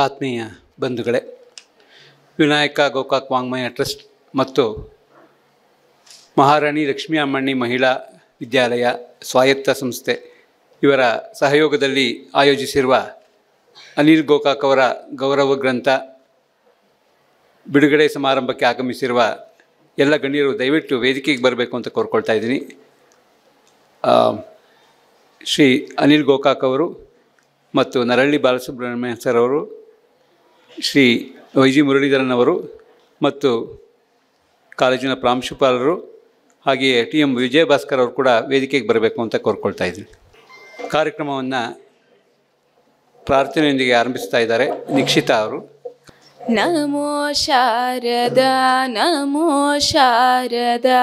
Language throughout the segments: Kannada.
ಆತ್ಮೀಯ ಬಂಧುಗಳೇ, ವಿನಾಯಕ ಗೋಕಾಕ್ ವಾಂಗ್ಮಯ ಟ್ರಸ್ಟ್ ಮತ್ತು ಮಹಾರಾಣಿ ಲಕ್ಷ್ಮೀ ಅಮ್ಮಣ್ಣಿ ಮಹಿಳಾ ವಿದ್ಯಾಲಯ ಸ್ವಾಯತ್ತ ಸಂಸ್ಥೆ ಇವರ ಸಹಯೋಗದಲ್ಲಿ ಆಯೋಜಿಸಿರುವ ಅನಿಲ್ ಗೋಕಾಕ್ ಅವರ ಗೌರವ ಗ್ರಂಥ ಬಿಡುಗಡೆ ಸಮಾರಂಭಕ್ಕೆ ಆಗಮಿಸಿರುವ ಎಲ್ಲ ಗಣ್ಯರು ದಯವಿಟ್ಟು ವೇದಿಕೆಗೆ ಬರಬೇಕು ಅಂತ ಕೋರ್ಕೊಳ್ತಾ ಇದ್ದೀನಿ. ಶ್ರೀ ಅನಿಲ್ ಗೋಕಾಕ್ ಅವರು ಮತ್ತು ನರಳ್ಳಿ ಬಾಲಸುಬ್ರಹ್ಮಣ್ಯ ಸರ್ ಅವರು, ಶ್ರೀ ವೈ ಜಿ ಮುರಳೀಧರನ್ ಅವರು ಮತ್ತು ಕಾಲೇಜಿನ ಪ್ರಾಂಶುಪಾಲರು, ಹಾಗೆಯೇ ಟಿ ಎಂ ವಿಜಯಭಾಸ್ಕರ್ ಅವರು ಕೂಡ ವೇದಿಕೆಗೆ ಬರಬೇಕು ಅಂತ ಕೋರ್ಕೊಳ್ತಾ ಇದ್ದೀನಿ. ಕಾರ್ಯಕ್ರಮವನ್ನು ಪ್ರಾರ್ಥನೆಯೊಂದಿಗೆ ಆರಂಭಿಸ್ತಾ ಇದ್ದಾರೆ ನಿಕ್ಷಿತಾ ಅವರು. ನಮೋ ಶಾರದಾ ನಮೋ ಶಾರದಾ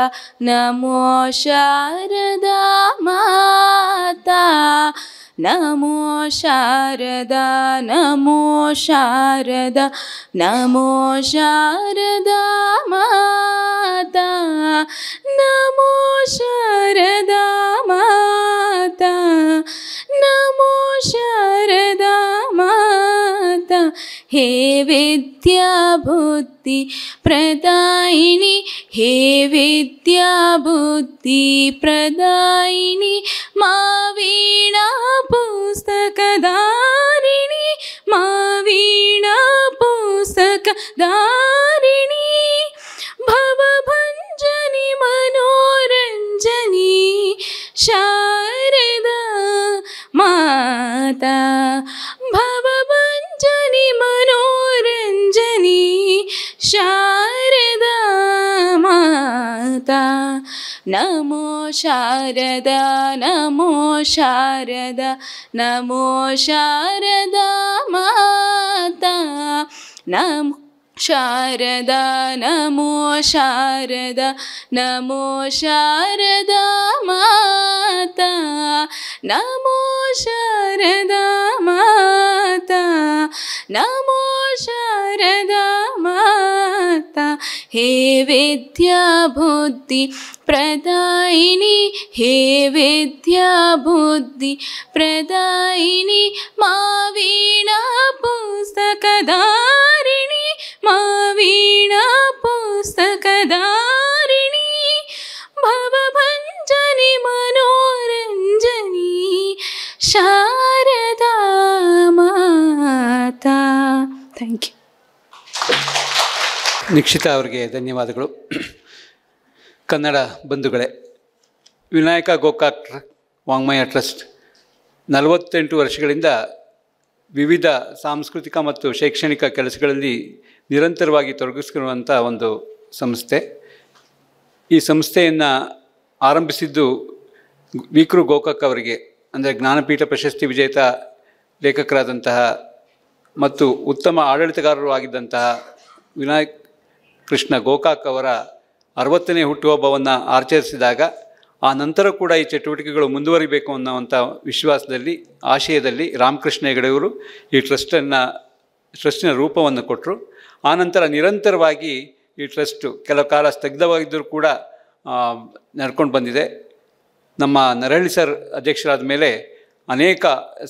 ನಮೋ ಶಾರದಾ ಮಾತಾ, ನಮೋ ಶಾರದಾ ನಮೋ ಶಾರದಾ ನಮೋ ಶಾರದಾ ಮಾತಾ, ನಮೋ ಶಾರದಾ ಮಾತಾ, ನಮೋ ಶಾರದಾ ಮಾತಾ. ಹೇ ವಿದ್ಯಾ ಬುದ್ಧಿ ಪ್ರದಾಯಿನಿ, ಹೇ ವಿದ್ಯಾ ಬುದ್ಧಿ ಪ್ರದಾಯಿನಿ, ಮಾ ವೀಣಾ ಪುಸ್ತಕಧಾರಿಣಿ, ಮಾ ವೀಣಾ ಪುಸ್ತಕಧಾರಿಣಿ, ಭವಭಂಜನಿ ಮನೋರಂಜನಿ ಶಾರದಾ ಮಾತಾ, ಭವಭಂಜನಿ ಮನೋರಂಜನಿ ಶಾರದಾ ಮಾತಾ. ನಮೋ ಶಾರದಾ ನಮೋ ಶಾರದಾ ನಮೋ ಶಾರದಾ ಮಾತಾ, ನಮೋ ಶಾರದಾ ನಮೋ ಶಾರದಾ ನಮೋ ಶಾರದಾ ಮಾತಾ, ನಮೋ ಶಾರದಾ ಮಾತಾ, ನಮೋ ಶಾರದಾ ಮಾತಾ. ಹೇ ವಿದ್ಯಾ ಬುದ್ಧಿ ಪ್ರದಾಯಿನಿ, ಹೇ ವಿದ್ಯಾ ಬುದ್ಧಿ ಪ್ರದಾಯಿನಿ, ಮಾ ವೀಣಾ ಪುಸ್ತಕಧಾರಿಣಿ, ಮಾ ವೀಣಾ ಪುಸ್ತಕಧಾರಿಣಿ, ಭವಭಂಜನಿ ಮನೋರಂಜನಿ ಶಾರದಾ ಮಾತಾ. Thank you. ನಿಕ್ಷಿತಾ ಅವರಿಗೆ ಧನ್ಯವಾದಗಳು. ಕನ್ನಡ ಬಂಧುಗಳೇ, ವಿನಾಯಕ ಗೋಕಾಕ್ ವಾಂಗ್ಮಯ ಟ್ರಸ್ಟ್ 48 ವರ್ಷಗಳಿಂದ ವಿವಿಧ ಸಾಂಸ್ಕೃತಿಕ ಮತ್ತು ಶೈಕ್ಷಣಿಕ ಕೆಲಸಗಳಲ್ಲಿ ನಿರಂತರವಾಗಿ ತೊಡಗಿಸಿರುವಂಥ ಒಂದು ಸಂಸ್ಥೆ. ಈ ಸಂಸ್ಥೆಯನ್ನು ಆರಂಭಿಸಿದ್ದು ವಿಕ್ರು ಗೋಕಾಕ್ ಅವರಿಗೆ, ಅಂದರೆ ಜ್ಞಾನಪೀಠ ಪ್ರಶಸ್ತಿ ವಿಜೇತ ಲೇಖಕರಾದಂತಹ ಮತ್ತು ಉತ್ತಮ ಆಡಳಿತಗಾರರು ಆಗಿದ್ದಂತಹ ವಿನಾಯಕ್ ಕೃಷ್ಣ ಗೋಕಾಕ್ ಅವರ 60ನೇ ಹುಟ್ಟುಹಬ್ಬವನ್ನು ಆಚರಿಸಿದಾಗ ಆ ನಂತರ ಕೂಡ ಈ ಚಟುವಟಿಕೆಗಳು ಮುಂದುವರಿಬೇಕು ಅನ್ನೋವಂಥ ವಿಶ್ವಾಸದಲ್ಲಿ, ಆಶಯದಲ್ಲಿ ರಾಮಕೃಷ್ಣ ಹೆಗಡೆಯವರು ಈ ಟ್ರಸ್ಟಿನ ರೂಪವನ್ನು ಕೊಟ್ಟರು. ಆನಂತರ ನಿರಂತರವಾಗಿ ಈ ಟ್ರಸ್ಟು ಕೆಲವು ಕಾಲ ಸ್ತಬ್ಧವಾಗಿದ್ದರೂ ಕೂಡ ನಡ್ಕೊಂಡು ಬಂದಿದೆ. ನಮ್ಮ ನರಹಳ್ಳಿ ಸರ್ ಅಧ್ಯಕ್ಷರಾದ ಮೇಲೆ ಅನೇಕ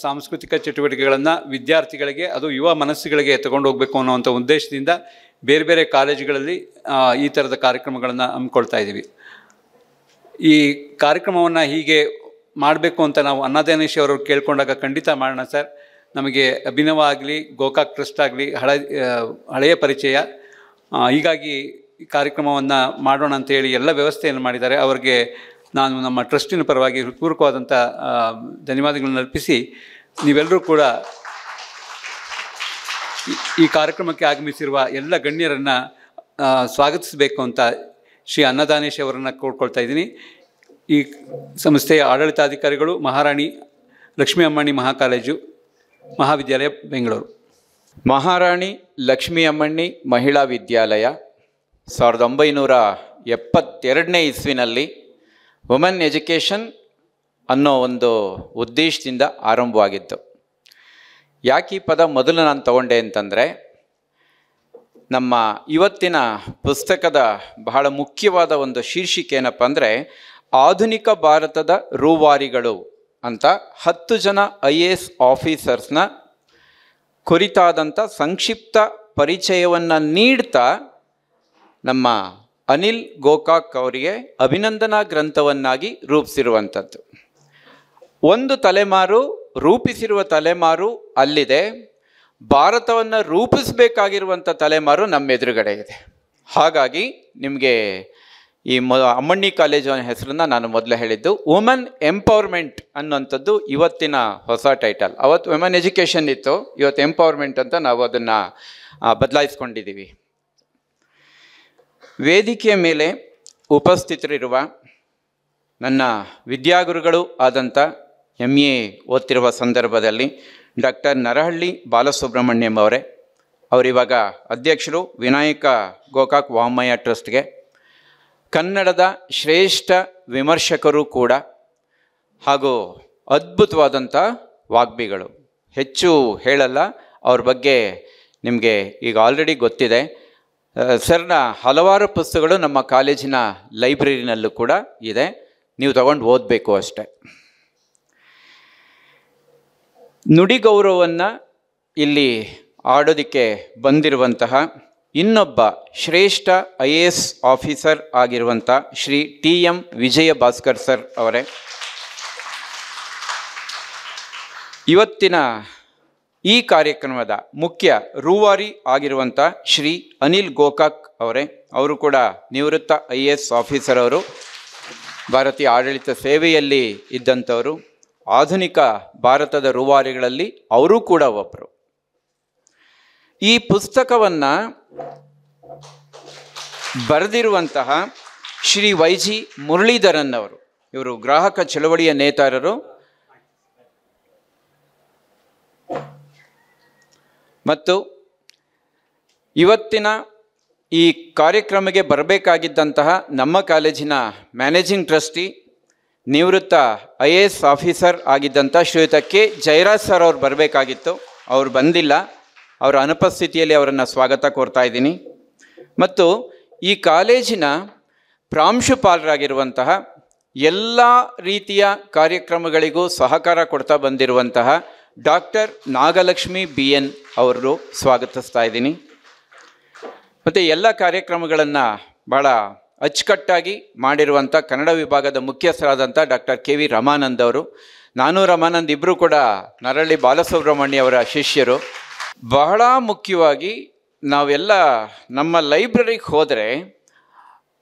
ಸಾಂಸ್ಕೃತಿಕ ಚಟುವಟಿಕೆಗಳನ್ನು ವಿದ್ಯಾರ್ಥಿಗಳಿಗೆ, ಅದು ಯುವ ಮನಸ್ಸುಗಳಿಗೆ ತಗೊಂಡು ಹೋಗಬೇಕು ಅನ್ನೋವಂಥ ಉದ್ದೇಶದಿಂದ ಬೇರೆ ಬೇರೆ ಕಾಲೇಜುಗಳಲ್ಲಿ ಈ ಥರದ ಕಾರ್ಯಕ್ರಮಗಳನ್ನು ಹಮ್ಮಿಕೊಳ್ತಾ ಇದ್ದೀವಿ. ಈ ಕಾರ್ಯಕ್ರಮವನ್ನು ಹೀಗೆ ಮಾಡಬೇಕು ಅಂತ ನಾವು ಅನ್ನದಾನೇಶ್ ಅವರು ಕೇಳ್ಕೊಂಡಾಗ ಖಂಡಿತ ಮಾಡೋಣ ಸರ್, ನಮಗೆ ಅಭಿನವ ಆಗಲಿ ಗೋಕಾಕ್ ಟ್ರಸ್ಟ್ ಆಗಲಿ ಹಳೆಯ ಪರಿಚಯ, ಹೀಗಾಗಿ ಈ ಕಾರ್ಯಕ್ರಮವನ್ನು ಮಾಡೋಣ ಅಂತೇಳಿ ಎಲ್ಲ ವ್ಯವಸ್ಥೆಯನ್ನು ಮಾಡಿದ್ದಾರೆ. ಅವರಿಗೆ ನಾನು ನಮ್ಮ ಟ್ರಸ್ಟಿನ ಪರವಾಗಿ ಹೃತ್ಪೂರ್ವಕವಾದಂಥ ಧನ್ಯವಾದಗಳನ್ನು ಅರ್ಪಿಸಿ, ನೀವೆಲ್ಲರೂ ಕೂಡ ಈ ಕಾರ್ಯಕ್ರಮಕ್ಕೆ ಆಗಮಿಸಿರುವ ಎಲ್ಲ ಗಣ್ಯರನ್ನು ಸ್ವಾಗತಿಸಬೇಕು ಅಂತ ಶ್ರೀ ಅನ್ನದಾನೇಶ್ ಅವರನ್ನು ಕೋರ್ಕೊಳ್ತಾ ಇದ್ದೀನಿ. ಈ ಸಂಸ್ಥೆಯ ಆಡಳಿತಾಧಿಕಾರಿಗಳು, ಮಹಾರಾಣಿ ಲಕ್ಷ್ಮೀ ಅಮ್ಮಣ್ಣಿ ಕಾಲೇಜು ಮಹಾವಿದ್ಯಾಲಯ ಬೆಂಗಳೂರು. ಮಹಾರಾಣಿ ಲಕ್ಷ್ಮೀ ಅಮ್ಮಣ್ಣಿ ಮಹಿಳಾ ವಿದ್ಯಾಲಯ 1972ನೇ ಇಸ್ವಿನಲ್ಲಿ ವುಮೆನ್ ಎಜುಕೇಷನ್ ಅನ್ನೋ ಒಂದು ಉದ್ದೇಶದಿಂದ ಆರಂಭವಾಗಿತ್ತು. ಯಾಕೆ ಈ ಪದ ಮೊದಲು ನಾನು ತಗೊಂಡೆ ಅಂತಂದರೆ, ನಮ್ಮ ಇವತ್ತಿನ ಪುಸ್ತಕದ ಬಹಳ ಮುಖ್ಯವಾದ ಒಂದು ಶೀರ್ಷಿಕೆ ಏನಪ್ಪ ಅಂದರೆ, ಆಧುನಿಕ ಭಾರತದ ರೂವಾರಿಗಳು ಅಂತ 10 ಜನ IAS ಆಫೀಸರ್ಸ್ನ ಕುರಿತಾದಂಥ ಸಂಕ್ಷಿಪ್ತ ಪರಿಚಯವನ್ನು ನೀಡ್ತಾ ನಮ್ಮ ಅನಿಲ್ ಗೋಕಾಕ್ ಅವರಿಗೆ ಅಭಿನಂದನಾ ಗ್ರಂಥವನ್ನಾಗಿ ರೂಪಿಸಿರುವಂಥದ್ದು. ಒಂದು ತಲೆಮಾರು ರೂಪಿಸಿರುವ ತಲೆಮಾರು ಅಲ್ಲಿದೆ, ಭಾರತವನ್ನು ರೂಪಿಸಬೇಕಾಗಿರುವಂಥ ತಲೆಮಾರು ನಮ್ಮ ಎದುರುಗಡೆ ಇದೆ. ಹಾಗಾಗಿ ನಿಮಗೆ ಈ ಅಮ್ಮಣ್ಣಿ ಕಾಲೇಜು ಹೆಸರನ್ನು ನಾನು ಮೊದಲೇ ಹೇಳಿದ್ದು ವುಮನ್ ಎಂಪವರ್ಮೆಂಟ್ ಅನ್ನುವಂಥದ್ದು ಇವತ್ತಿನ ಹೊಸ ಟೈಟಲ್. ಅವತ್ತು ವುಮನ್ ಎಜುಕೇಷನ್ ಇತ್ತು, ಇವತ್ತು ಎಂಪವರ್ಮೆಂಟ್ ಅಂತ ನಾವು ಅದನ್ನು ಬದಲಾಯಿಸ್ಕೊಂಡಿದ್ದೀವಿ. ವೇದಿಕೆಯ ಮೇಲೆ ಉಪಸ್ಥಿತರಿರುವ ನನ್ನ ವಿದ್ಯಾಗುರುಗಳು ಆದಂಥ MA ಓದ್ತಿರುವ ಸಂದರ್ಭದಲ್ಲಿ ಡಾಕ್ಟರ್ ನರಹಳ್ಳಿ ಬಾಲಸುಬ್ರಹ್ಮಣ್ಯಂ ಅವರೇ, ಅವರಿವಾಗ ಅಧ್ಯಕ್ಷರು ವಿನಾಯಕ ಗೋಕಾಕ್ ವಾಂಗ್ಮಯ ಟ್ರಸ್ಟ್ಗೆ, ಕನ್ನಡದ ಶ್ರೇಷ್ಠ ವಿಮರ್ಶಕರು ಕೂಡ ಹಾಗೂ ಅದ್ಭುತವಾದಂಥ ವಾಗ್ಮಿಗಳು. ಹೆಚ್ಚು ಹೇಳಲ್ಲ, ಅವ್ರ ಬಗ್ಗೆ ನಿಮಗೆ ಈಗ ಆಲ್ರೆಡಿ ಗೊತ್ತಿದೆ. ಸರ್ನ ಹಲವಾರು ಪುಸ್ತಕಗಳು ನಮ್ಮ ಕಾಲೇಜಿನ ಲೈಬ್ರರಿನಲ್ಲೂ ಕೂಡ ಇದೆ, ನೀವು ತಗೊಂಡು ಓದಬೇಕು ಅಷ್ಟೆ. ನುಡಿ ಗೌರವವನ್ನು ಇಲ್ಲಿ ಆಡೋದಕ್ಕೆ ಬಂದಿರುವಂತಹ ಇನ್ನೊಬ್ಬ ಶ್ರೇಷ್ಠ IAS ಆಫೀಸರ್ ಆಗಿರುವಂಥ ಶ್ರೀ TM ವಿಜಯ ಭಾಸ್ಕರ್ ಸರ್ ಅವರೇ, ಇವತ್ತಿನ ಈ ಕಾರ್ಯಕ್ರಮದ ಮುಖ್ಯ ರೂವಾರಿ ಆಗಿರುವಂಥ ಶ್ರೀ ಅನಿಲ್ ಗೋಕಾಕ್ ಅವರೇ, ಅವರು ಕೂಡ ನಿವೃತ್ತ IAS ಆಫೀಸರ್ ಅವರು, ಭಾರತೀಯ ಆಡಳಿತ ಸೇವೆಯಲ್ಲಿ ಇದ್ದಂಥವರು, ಆಧುನಿಕ ಭಾರತದ ರೂವಾರಿಗಳಲ್ಲಿ ಅವರೂ ಕೂಡ ಒಬ್ಬರು. ಈ ಪುಸ್ತಕವನ್ನು ಬರೆದಿರುವಂತಹ ಶ್ರೀ YG ಮುರಳೀಧರನ್ ಅವರು, ಇವರು ಗ್ರಾಹಕ ಚಳವಳಿಯ ನೇತಾರರು ಮತ್ತು ಇವತ್ತಿನ ಈ ಕಾರ್ಯಕ್ರಮಕ್ಕೆ ಬರಬೇಕಾಗಿದ್ದಂತಹ ನಮ್ಮ ಕಾಲೇಜಿನ ಮ್ಯಾನೇಜಿಂಗ್ ಟ್ರಸ್ಟಿ, ನಿವೃತ್ತ IAS ಆಫೀಸರ್ ಆಗಿದ್ದಂಥ ಶ್ರೀಯುತ K ಜಯರಾಜ್ ಸರ್ ಅವ್ರು ಬರಬೇಕಾಗಿತ್ತು, ಅವರು ಬಂದಿಲ್ಲ. ಅವರ ಅನುಪಸ್ಥಿತಿಯಲ್ಲಿ ಅವರನ್ನು ಸ್ವಾಗತ ಕೋರ್ತಾ ಇದ್ದೀನಿ. ಮತ್ತು ಈ ಕಾಲೇಜಿನ ಪ್ರಾಂಶುಪಾಲರಾಗಿರುವಂತಹ ಎಲ್ಲ ರೀತಿಯ ಕಾರ್ಯಕ್ರಮಗಳಿಗೂ ಸಹಕಾರ ಕೊಡ್ತಾ ಬಂದಿರುವಂತಹ ಡಾಕ್ಟರ್ ನಾಗಲಕ್ಷ್ಮಿ BN ಅವರು ಸ್ವಾಗತಿಸ್ತಾ ಇದ್ದೀನಿ. ಮತ್ತು ಎಲ್ಲ ಕಾರ್ಯಕ್ರಮಗಳನ್ನು ಭಾಳ ಅಚ್ಚುಕಟ್ಟಾಗಿ ಮಾಡಿರುವಂಥ ಕನ್ನಡ ವಿಭಾಗದ ಮುಖ್ಯಸ್ಥರಾದಂಥ ಡಾಕ್ಟರ್ KV ರಮಾನಂದ್ ಅವರು, ನಾನು ರಮಾನಂದ್ ಇಬ್ಬರು ಕೂಡ ನರಹಳ್ಳಿ ಬಾಲಸುಬ್ರಹ್ಮಣ್ಯ ಅವರ ಶಿಷ್ಯರು. ಬಹಳ ಮುಖ್ಯವಾಗಿ ನಾವೆಲ್ಲ ನಮ್ಮ ಲೈಬ್ರರಿಗೆ ಹೋದರೆ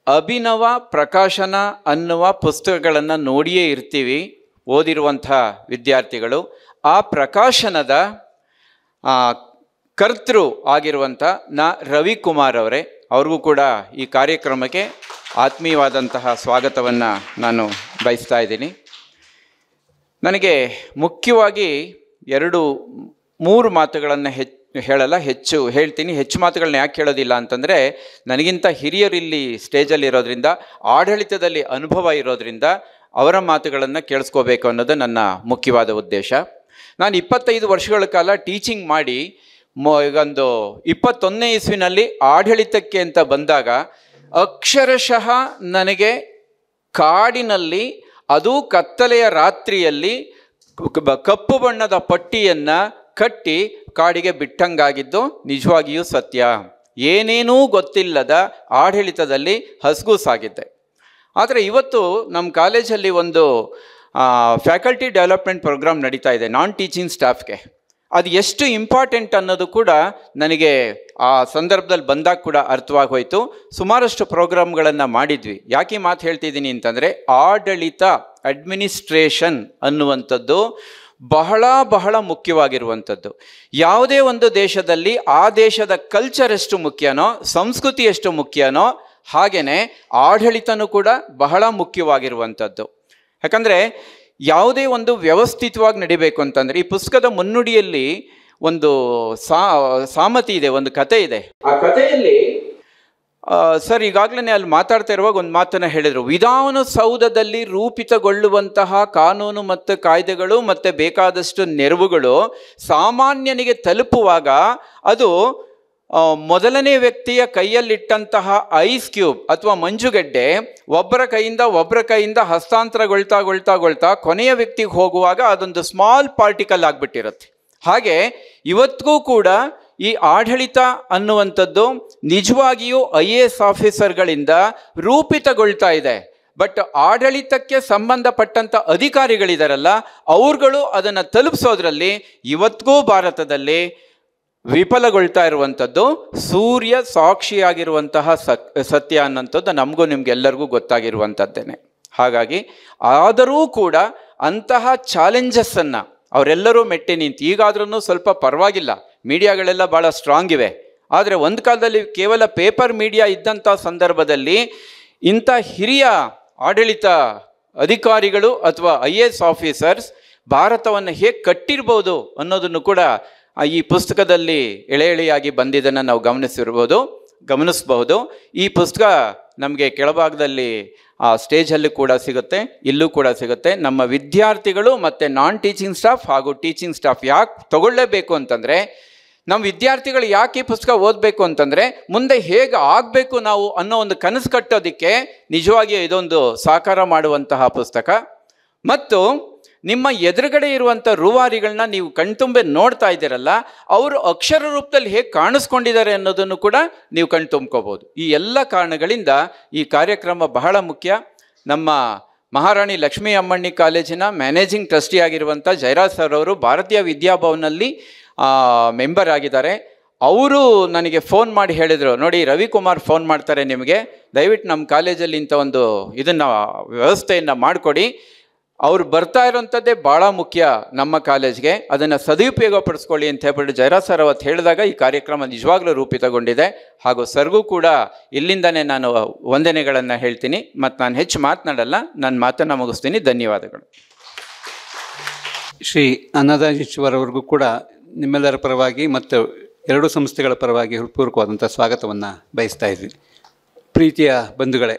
ಅಭಿನವ ಪ್ರಕಾಶನ ಅನ್ನುವ ಪುಸ್ತಕಗಳನ್ನು ನೋಡಿಯೇ ಇರ್ತೀವಿ ಓದಿರುವಂಥ ವಿದ್ಯಾರ್ಥಿಗಳು. ಆ ಪ್ರಕಾಶನದ ಕರ್ತೃ ಆಗಿರುವಂಥ ರವಿಕುಮಾರ್ ಅವರೇ, ಅವ್ರಿಗೂ ಕೂಡ ಈ ಕಾರ್ಯಕ್ರಮಕ್ಕೆ ಆತ್ಮೀಯವಾದಂತಹ ಸ್ವಾಗತವನ್ನು ನಾನು ಬಯಸ್ತಾ ಇದ್ದೀನಿ. ನನಗೆ ಮುಖ್ಯವಾಗಿ 2-3 ಮಾತುಗಳನ್ನು ಹೇಳಲ್ಲ, ಹೆಚ್ಚು ಹೇಳ್ತೀನಿ. ಹೆಚ್ಚು ಮಾತುಗಳನ್ನ ಯಾಕೆ ಹೇಳೋದಿಲ್ಲ ಅಂತಂದರೆ, ನನಗಿಂತ ಹಿರಿಯರು ಇಲ್ಲಿ ಸ್ಟೇಜಲ್ಲಿ ಇರೋದ್ರಿಂದ, ಆಡಳಿತದಲ್ಲಿ ಅನುಭವ ಇರೋದ್ರಿಂದ ಅವರ ಮಾತುಗಳನ್ನು ಕೇಳಿಸ್ಕೋಬೇಕು ಅನ್ನೋದು ನನ್ನ ಮುಖ್ಯವಾದ ಉದ್ದೇಶ. ನಾನು 25 ವರ್ಷಗಳ ಕಾಲ ಟೀಚಿಂಗ್ ಮಾಡಿ ಈಗೊಂದು 21ನೇ ಇಸ್ವಿನಲ್ಲಿ ಆಡಳಿತಕ್ಕೆ ಅಂತ ಬಂದಾಗ ಅಕ್ಷರಶಃ ನನಗೆ ಕಾಡಿನಲ್ಲಿ, ಅದು ಕತ್ತಲೆಯ ರಾತ್ರಿಯಲ್ಲಿ ಕಪ್ಪು ಬಣ್ಣದ ಪಟ್ಟಿಯನ್ನು ಕಟ್ಟಿ ಕಾಡಿಗೆ ಬಿಟ್ಟಂಗಾಗಿದ್ದು ನಿಜವಾಗಿಯೂ ಸತ್ಯ. ಏನೇನೂ ಗೊತ್ತಿಲ್ಲದ ಆಡಳಿತದಲ್ಲಿ ಹಸ್ಗೂಸಾಗಿದ್ದೆ. ಆದರೆ ಇವತ್ತು ನಮ್ಮ ಕಾಲೇಜಲ್ಲಿ ಒಂದು ಫ್ಯಾಕಲ್ಟಿ ಡೆವಲಪ್ಮೆಂಟ್ ಪ್ರೋಗ್ರಾಮ್ ನಡೀತಾ ಇದೆ ನಾನ್ ಟೀಚಿಂಗ್ ಸ್ಟಾಫ್ಗೆ. ಅದು ಎಷ್ಟು ಇಂಪಾರ್ಟೆಂಟ್ ಅನ್ನೋದು ಕೂಡ ನನಗೆ ಆ ಸಂದರ್ಭದಲ್ಲಿ ಬಂದಾಗ ಕೂಡ ಅರ್ಥವಾಗಿ ಹೋಯಿತು. ಸುಮಾರಷ್ಟು ಪ್ರೋಗ್ರಾಮ್ಗಳನ್ನು ಮಾಡಿದ್ವಿ. ಯಾಕೆ ಈ ಮಾತು ಹೇಳ್ತಿದ್ದೀನಿ ಅಂತಂದರೆ, ಆಡಳಿತ ಅಡ್ಮಿನಿಸ್ಟ್ರೇಷನ್ ಅನ್ನುವಂಥದ್ದು ಬಹಳ ಬಹಳ ಮುಖ್ಯವಾಗಿರುವಂಥದ್ದು. ಯಾವುದೇ ಒಂದು ದೇಶದಲ್ಲಿ ಆ ದೇಶದ ಕಲ್ಚರ್ ಎಷ್ಟು ಮುಖ್ಯನೋ, ಸಂಸ್ಕೃತಿ ಎಷ್ಟು ಮುಖ್ಯನೋ, ಹಾಗೆಯೇ ಆಡಳಿತನೂ ಕೂಡ ಬಹಳ ಮುಖ್ಯವಾಗಿರುವಂಥದ್ದು. ಯಾಕಂದರೆ ಯಾವುದೇ ಒಂದು ವ್ಯವಸ್ಥಿತವಾಗಿ ನಡಿಬೇಕು ಅಂತಂದರೆ, ಈ ಪುಸ್ತಕದ ಮುನ್ನುಡಿಯಲ್ಲಿ ಒಂದು ಸಾಮತಿ ಇದೆ, ಒಂದು ಕತೆ ಇದೆ. ಆ ಕಥೆಯಲ್ಲಿ ಸರ್ ಈಗಾಗಲೇ ಅಲ್ಲಿ ಮಾತಾಡ್ತಾ ಇರುವಾಗ ಒಂದು ಮಾತನ್ನು ಹೇಳಿದರು. ವಿಧಾನಸೌಧದಲ್ಲಿ ರೂಪಿತಗೊಳ್ಳುವಂತಹ ಕಾನೂನು ಮತ್ತು ಕಾಯ್ದೆಗಳು ಮತ್ತು ಬೇಕಾದಷ್ಟು ನೆರವುಗಳು ಸಾಮಾನ್ಯನಿಗೆ ತಲುಪುವಾಗ ಅದು ಮೊದಲನೇ ವ್ಯಕ್ತಿಯ ಕೈಯಲ್ಲಿಟ್ಟಂತಹ ಐಸ್ ಕ್ಯೂಬ್ ಅಥವಾ ಮಂಜುಗಡ್ಡೆ ಒಬ್ಬರ ಕೈಯಿಂದ ಹಸ್ತಾಂತರಗೊಳ್ತಾ ಕೊನೆಯ ವ್ಯಕ್ತಿಗೆ ಹೋಗುವಾಗ ಅದೊಂದು ಸ್ಮಾಲ್ ಪಾರ್ಟಿಕಲ್ ಆಗಿಬಿಟ್ಟಿರುತ್ತೆ. ಹಾಗೆ ಇವತ್ತಿಗೂ ಕೂಡ ಈ ಆಡಳಿತ ಅನ್ನುವಂಥದ್ದು ನಿಜವಾಗಿಯೂ IAS ಆಫೀಸರ್ಗಳಿಂದ ರೂಪಿತಗೊಳ್ತಾ ಇದೆ. ಬಟ್ ಆಡಳಿತಕ್ಕೆ ಸಂಬಂಧಪಟ್ಟಂಥ ಅಧಿಕಾರಿಗಳಿದಾರಲ್ಲ, ಅವ್ರುಗಳು ಅದನ್ನು ತಲುಪಿಸೋದ್ರಲ್ಲಿ ಇವತ್ತಿಗೂ ಭಾರತದಲ್ಲಿ ವಿಫಲಗೊಳ್ತಾ ಇರುವಂಥದ್ದು ಸೂರ್ಯ ಸಾಕ್ಷಿಯಾಗಿರುವಂತಹ ಸತ್ಯ ಅನ್ನೋಂಥದ್ದು ನಮಗೂ ನಿಮ್ಗೆಲ್ಲರಿಗೂ ಗೊತ್ತಾಗಿರುವಂಥದ್ದೇನೆ. ಹಾಗಾಗಿ ಆದರೂ ಕೂಡ ಅಂತಹ ಚಾಲೆಂಜಸ್ಸನ್ನು ಅವರೆಲ್ಲರೂ ಮೆಟ್ಟಿ ನಿಂತು, ಈಗಾದ್ರೂ ಸ್ವಲ್ಪ ಪರವಾಗಿಲ್ಲ, ಮೀಡಿಯಾಗಳೆಲ್ಲ ಭಾಳ ಸ್ಟ್ರಾಂಗ್ ಇವೆ. ಆದರೆ ಒಂದು ಕಾಲದಲ್ಲಿ ಕೇವಲ ಪೇಪರ್ ಮೀಡಿಯಾ ಇದ್ದಂಥ ಸಂದರ್ಭದಲ್ಲಿ ಇಂಥ ಹಿರಿಯ ಆಡಳಿತ ಅಧಿಕಾರಿಗಳು ಅಥವಾ IAS ಆಫೀಸರ್ಸ್ ಭಾರತವನ್ನು ಹೇಗೆ ಕಟ್ಟಿರ್ಬೋದು ಅನ್ನೋದನ್ನು ಕೂಡ ಈ ಪುಸ್ತಕದಲ್ಲಿ ಎಳೆ ಎಳೆಯಾಗಿ ಬಂದಿದ್ದನ್ನು ನಾವು ಗಮನಿಸಬಹುದು. ಈ ಪುಸ್ತಕ ನಮಗೆ ಕೆಳಭಾಗದಲ್ಲಿ ಆ ಸ್ಟೇಜಲ್ಲಿ ಕೂಡ ಸಿಗುತ್ತೆ, ಇಲ್ಲೂ ಕೂಡ ಸಿಗುತ್ತೆ. ನಮ್ಮ ವಿದ್ಯಾರ್ಥಿಗಳು ಮತ್ತು ನಾನ್ ಟೀಚಿಂಗ್ ಸ್ಟಾಫ್ ಹಾಗೂ ಟೀಚಿಂಗ್ ಸ್ಟಾಫ್ ಯಾಕೆ ತಗೊಳ್ಳೇಬೇಕು ಅಂತಂದರೆ, ನಮ್ಮ ವಿದ್ಯಾರ್ಥಿಗಳು ಯಾಕೆ ಈ ಪುಸ್ತಕ ಓದಬೇಕು ಅಂತಂದರೆ, ಮುಂದೆ ಹೇಗೆ ಆಗಬೇಕು ನಾವು ಅನ್ನೋ ಒಂದು ಕನಸು ಕಟ್ಟೋದಕ್ಕೆ ನಿಜವಾಗಿ ಇದೊಂದು ಸಾಕಾರ ಮಾಡುವಂತಹ ಪುಸ್ತಕ. ಮತ್ತು ನಿಮ್ಮ ಎದುರುಗಡೆ ಇರುವಂಥ ರೂವಾರಿಗಳನ್ನ ನೀವು ಕಣ್ತುಂಬೆ ನೋಡ್ತಾ ಇದ್ದೀರಲ್ಲ, ಅವರು ಅಕ್ಷರ ರೂಪದಲ್ಲಿ ಹೇಗೆ ಕಾಣಿಸ್ಕೊಂಡಿದ್ದಾರೆ ಅನ್ನೋದನ್ನು ಕೂಡ ನೀವು ಕಣ್ತುಂಬ್ಕೋಬೋದು. ಈ ಎಲ್ಲ ಕಾರಣಗಳಿಂದ ಈ ಕಾರ್ಯಕ್ರಮ ಬಹಳ ಮುಖ್ಯ. ನಮ್ಮ ಮಹಾರಾಣಿ ಲಕ್ಷ್ಮೀ ಅಮ್ಮಣ್ಣಿ ಕಾಲೇಜಿನ ಮ್ಯಾನೇಜಿಂಗ್ ಟ್ರಸ್ಟಿ ಆಗಿರುವಂಥ ಜಯರಾಜ್ ಸರ್ ಅವರು ಭಾರತೀಯ ವಿದ್ಯಾಭವನಲ್ಲಿ ಮೆಂಬರ್ ಆಗಿದ್ದಾರೆ. ಅವರು ನನಗೆ ಫೋನ್ ಮಾಡಿ ಹೇಳಿದರು, ನೋಡಿ ರವಿಕುಮಾರ್ ಫೋನ್ ಮಾಡ್ತಾರೆ ನಿಮಗೆ, ದಯವಿಟ್ಟು ನಮ್ಮ ಕಾಲೇಜಲ್ಲಿ ಇಂಥ ಒಂದು ಇದನ್ನು ವ್ಯವಸ್ಥೆಯನ್ನು ಮಾಡಿಕೊಡಿ. ಅವ್ರು ಬರ್ತಾ ಇರೋಂಥದ್ದೇ ಭಾಳ ಮುಖ್ಯ ನಮ್ಮ ಕಾಲೇಜ್ಗೆ, ಅದನ್ನು ಸದುಪಯೋಗ ಪಡಿಸ್ಕೊಳ್ಳಿ ಅಂತ ಹೇಳ್ಬಿಟ್ಟು ಜಯರಾಜ್ ಸರ್ ಅವತ್ತು ಹೇಳಿದಾಗ ಈ ಕಾರ್ಯಕ್ರಮ ನಿಜವಾಗ್ಲೂ ರೂಪಿತಗೊಂಡಿದೆ. ಹಾಗೂ ಸರ್ಗೂ ಕೂಡ ಇಲ್ಲಿಂದನೇ ನಾನು ವಂದನೆಗಳನ್ನು ಹೇಳ್ತೀನಿ. ಮತ್ತು ನಾನು ಹೆಚ್ಚು ಮಾತನಾಡಲ್ಲ, ನನ್ನ ಮಾತನ್ನು ಮುಗಿಸ್ತೀನಿ. ಧನ್ಯವಾದಗಳು. ಶ್ರೀ ಅನ್ನದಾನೀಶ್ವರವ್ರಿಗೂ ಕೂಡ ನಿಮ್ಮೆಲ್ಲರ ಪರವಾಗಿ ಮತ್ತು ಎರಡೂ ಸಂಸ್ಥೆಗಳ ಪರವಾಗಿ ಹೃತ್ಪೂರ್ವಕವಾದಂಥ ಸ್ವಾಗತವನ್ನು ಬಯಸ್ತಾ ಇದ್ದೀನಿ. ಪ್ರೀತಿಯ ಬಂಧುಗಳೇ,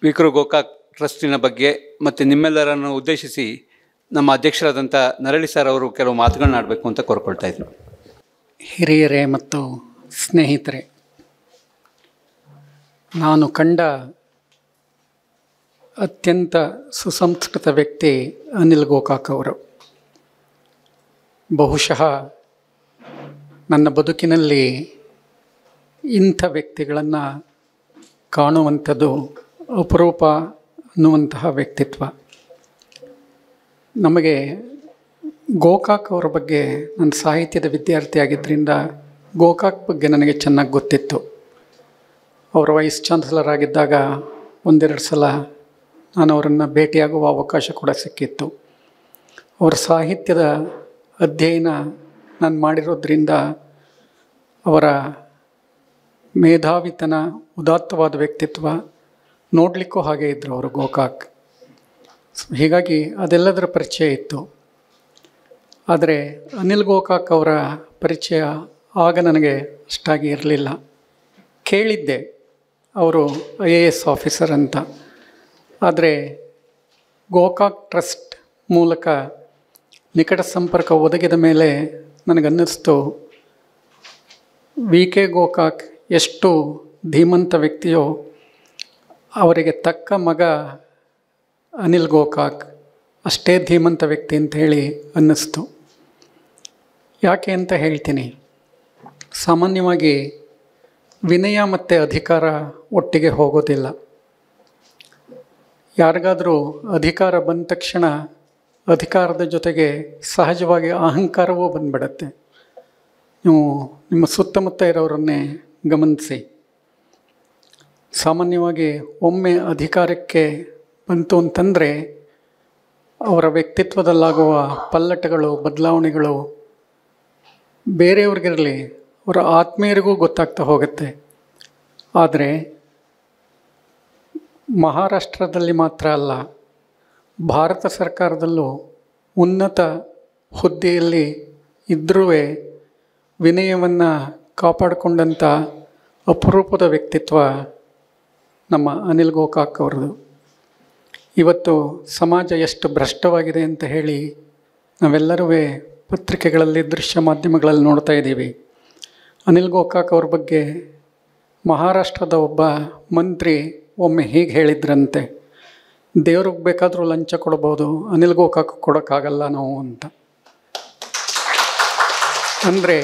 ವಿಕ್ರು ಗೋಕಾಕ್ ಟ್ರಸ್ಟಿನ ಬಗ್ಗೆ ಮತ್ತು ನಿಮ್ಮೆಲ್ಲರನ್ನು ಉದ್ದೇಶಿಸಿ ನಮ್ಮ ಅಧ್ಯಕ್ಷರಾದಂಥ ನರಳಿ ಸರ್ ಅವರು ಕೆಲವು ಮಾತುಗಳನ್ನ ಆಡಬೇಕು ಅಂತ ಕೋರ್ಕೊಳ್ತಾ ಇದ್ರು. ಹಿರಿಯರೇ ಮತ್ತು ಸ್ನೇಹಿತರೆ, ನಾನು ಕಂಡ ಅತ್ಯಂತ ಸುಸಂಸ್ಕೃತ ವ್ಯಕ್ತಿ ಅನಿಲ್ ಗೋಕಾಕ್ ಅವರು. ಬಹುಶಃ ನನ್ನ ಬದುಕಿನಲ್ಲಿ ಇಂಥ ವ್ಯಕ್ತಿಗಳನ್ನು ಕಾಣುವಂಥದ್ದು ಅಪರೂಪ ಅನ್ನುವಂತಹ ವ್ಯಕ್ತಿತ್ವ. ನಮಗೆ ಗೋಕಾಕ್ ಅವರ ಬಗ್ಗೆ, ನನ್ನ ಸಾಹಿತ್ಯದ ವಿದ್ಯಾರ್ಥಿ ಆಗಿದ್ದರಿಂದ ಗೋಕಾಕ್ ಬಗ್ಗೆ ನನಗೆ ಚೆನ್ನಾಗಿ ಗೊತ್ತಿತ್ತು. ಅವರು ವೈಸ್ ಚಾನ್ಸಲರ್ ಆಗಿದ್ದಾಗ ಒಂದೆರಡು ಸಲ ನಾನು ಅವರನ್ನು ಭೇಟಿಯಾಗುವ ಅವಕಾಶ ಕೂಡ ಸಿಕ್ಕಿತ್ತು. ಅವರ ಸಾಹಿತ್ಯದ ಅಧ್ಯಯನ ನಾನು ಮಾಡಿರೋದ್ರಿಂದ ಅವರ ಮೇಧಾವಿತನ, ಉದಾತ್ತವಾದ ವ್ಯಕ್ತಿತ್ವ ನೋಡಲಿಕ್ಕೂ ಹಾಗೆ ಇದ್ದರು ಅವರು ಗೋಕಾಕ್. ಹೀಗಾಗಿ ಅದೆಲ್ಲದರ ಪರಿಚಯ ಇತ್ತು. ಆದರೆ ಅನಿಲ್ ಗೋಕಾಕ್ ಅವರ ಪರಿಚಯ ಆಗ ನನಗೆ ಅಷ್ಟಾಗಿ ಇರಲಿಲ್ಲ. ಕೇಳಿದ್ದೆ ಅವರು IAS ಆಫೀಸರ್ ಅಂತ. ಆದರೆ ಗೋಕಾಕ್ ಟ್ರಸ್ಟ್ ಮೂಲಕ ನಿಕಟ ಸಂಪರ್ಕ ಒದಗಿದ ಮೇಲೆ ನನಗನ್ನಿಸ್ತು, VK ಗೋಕಾಕ್ ಎಷ್ಟು ಧೀಮಂತ ವ್ಯಕ್ತಿಯೋ ಅವರಿಗೆ ತಕ್ಕ ಮಗ ಅನಿಲ್ ಗೋಕಾಕ್ ಅಷ್ಟೇ ಧೀಮಂತ ವ್ಯಕ್ತಿ ಅಂತ ಹೇಳಿ ಅನ್ನಿಸ್ತು. ಯಾಕೆ ಅಂತ ಹೇಳ್ತೀನಿ. ಸಾಮಾನ್ಯವಾಗಿ ವಿನಯ ಮತ್ತು ಅಧಿಕಾರ ಒಟ್ಟಿಗೆ ಹೋಗೋದಿಲ್ಲ. ಯಾರಿಗಾದರೂ ಅಧಿಕಾರ ಬಂದ ತಕ್ಷಣ ಅಧಿಕಾರದ ಜೊತೆಗೆ ಸಹಜವಾಗಿ ಅಹಂಕಾರವೂ ಬಂದ್ಬಿಡತ್ತೆ. ನೀವು ನಿಮ್ಮ ಸುತ್ತಮುತ್ತ ಇರೋರನ್ನೇ ಗಮನಿಸಿ. ಸಾಮಾನ್ಯವಾಗಿ ಒಮ್ಮೆ ಅಧಿಕಾರಕ್ಕೆ ಬಂತು ಅಂತಂದರೆ ಅವರ ವ್ಯಕ್ತಿತ್ವದಲ್ಲಾಗುವ ಪಲ್ಲಟಗಳು, ಬದಲಾವಣೆಗಳು ಬೇರೆಯವ್ರಿಗಿರಲಿ ಅವರ ಆತ್ಮೀಯರಿಗೂ ಗೊತ್ತಾಗ್ತಾ ಹೋಗುತ್ತೆ. ಆದರೆ ಮಹಾರಾಷ್ಟ್ರದಲ್ಲಿ ಮಾತ್ರ ಅಲ್ಲ, ಭಾರತ ಸರ್ಕಾರದಲ್ಲೂ ಉನ್ನತ ಹುದ್ದೆಯಲ್ಲಿ ಇದ್ದರೂ ವಿನಯವನ್ನು ಕಾಪಾಡಿಕೊಂಡಂಥ ಅಪರೂಪದ ವ್ಯಕ್ತಿತ್ವ ನಮ್ಮ ಅನಿಲ್ ಗೋಕಾಕ್ ಅವ್ರದ್ದು. ಇವತ್ತು ಸಮಾಜ ಎಷ್ಟು ಭ್ರಷ್ಟವಾಗಿದೆ ಅಂತ ಹೇಳಿ ನಾವೆಲ್ಲರೂ ಪತ್ರಿಕೆಗಳಲ್ಲಿ, ದೃಶ್ಯ ಮಾಧ್ಯಮಗಳಲ್ಲಿ ನೋಡ್ತಾ ಇದ್ದೀವಿ. ಅನಿಲ್ ಗೋಕಾಕ್ ಅವ್ರ ಬಗ್ಗೆ ಮಹಾರಾಷ್ಟ್ರದ ಒಬ್ಬ ಮಂತ್ರಿ ಒಮ್ಮೆ ಹೀಗೆ ಹೇಳಿದ್ರಂತೆ, ದೇವ್ರಿಗೆ ಬೇಕಾದರೂ ಲಂಚ ಕೊಡ್ಬೋದು, ಅನಿಲ್ ಗೋಕಾಕ್ ಕೊಡೋಕ್ಕಾಗಲ್ಲ ನಾವು ಅಂತ. ಅಂದರೆ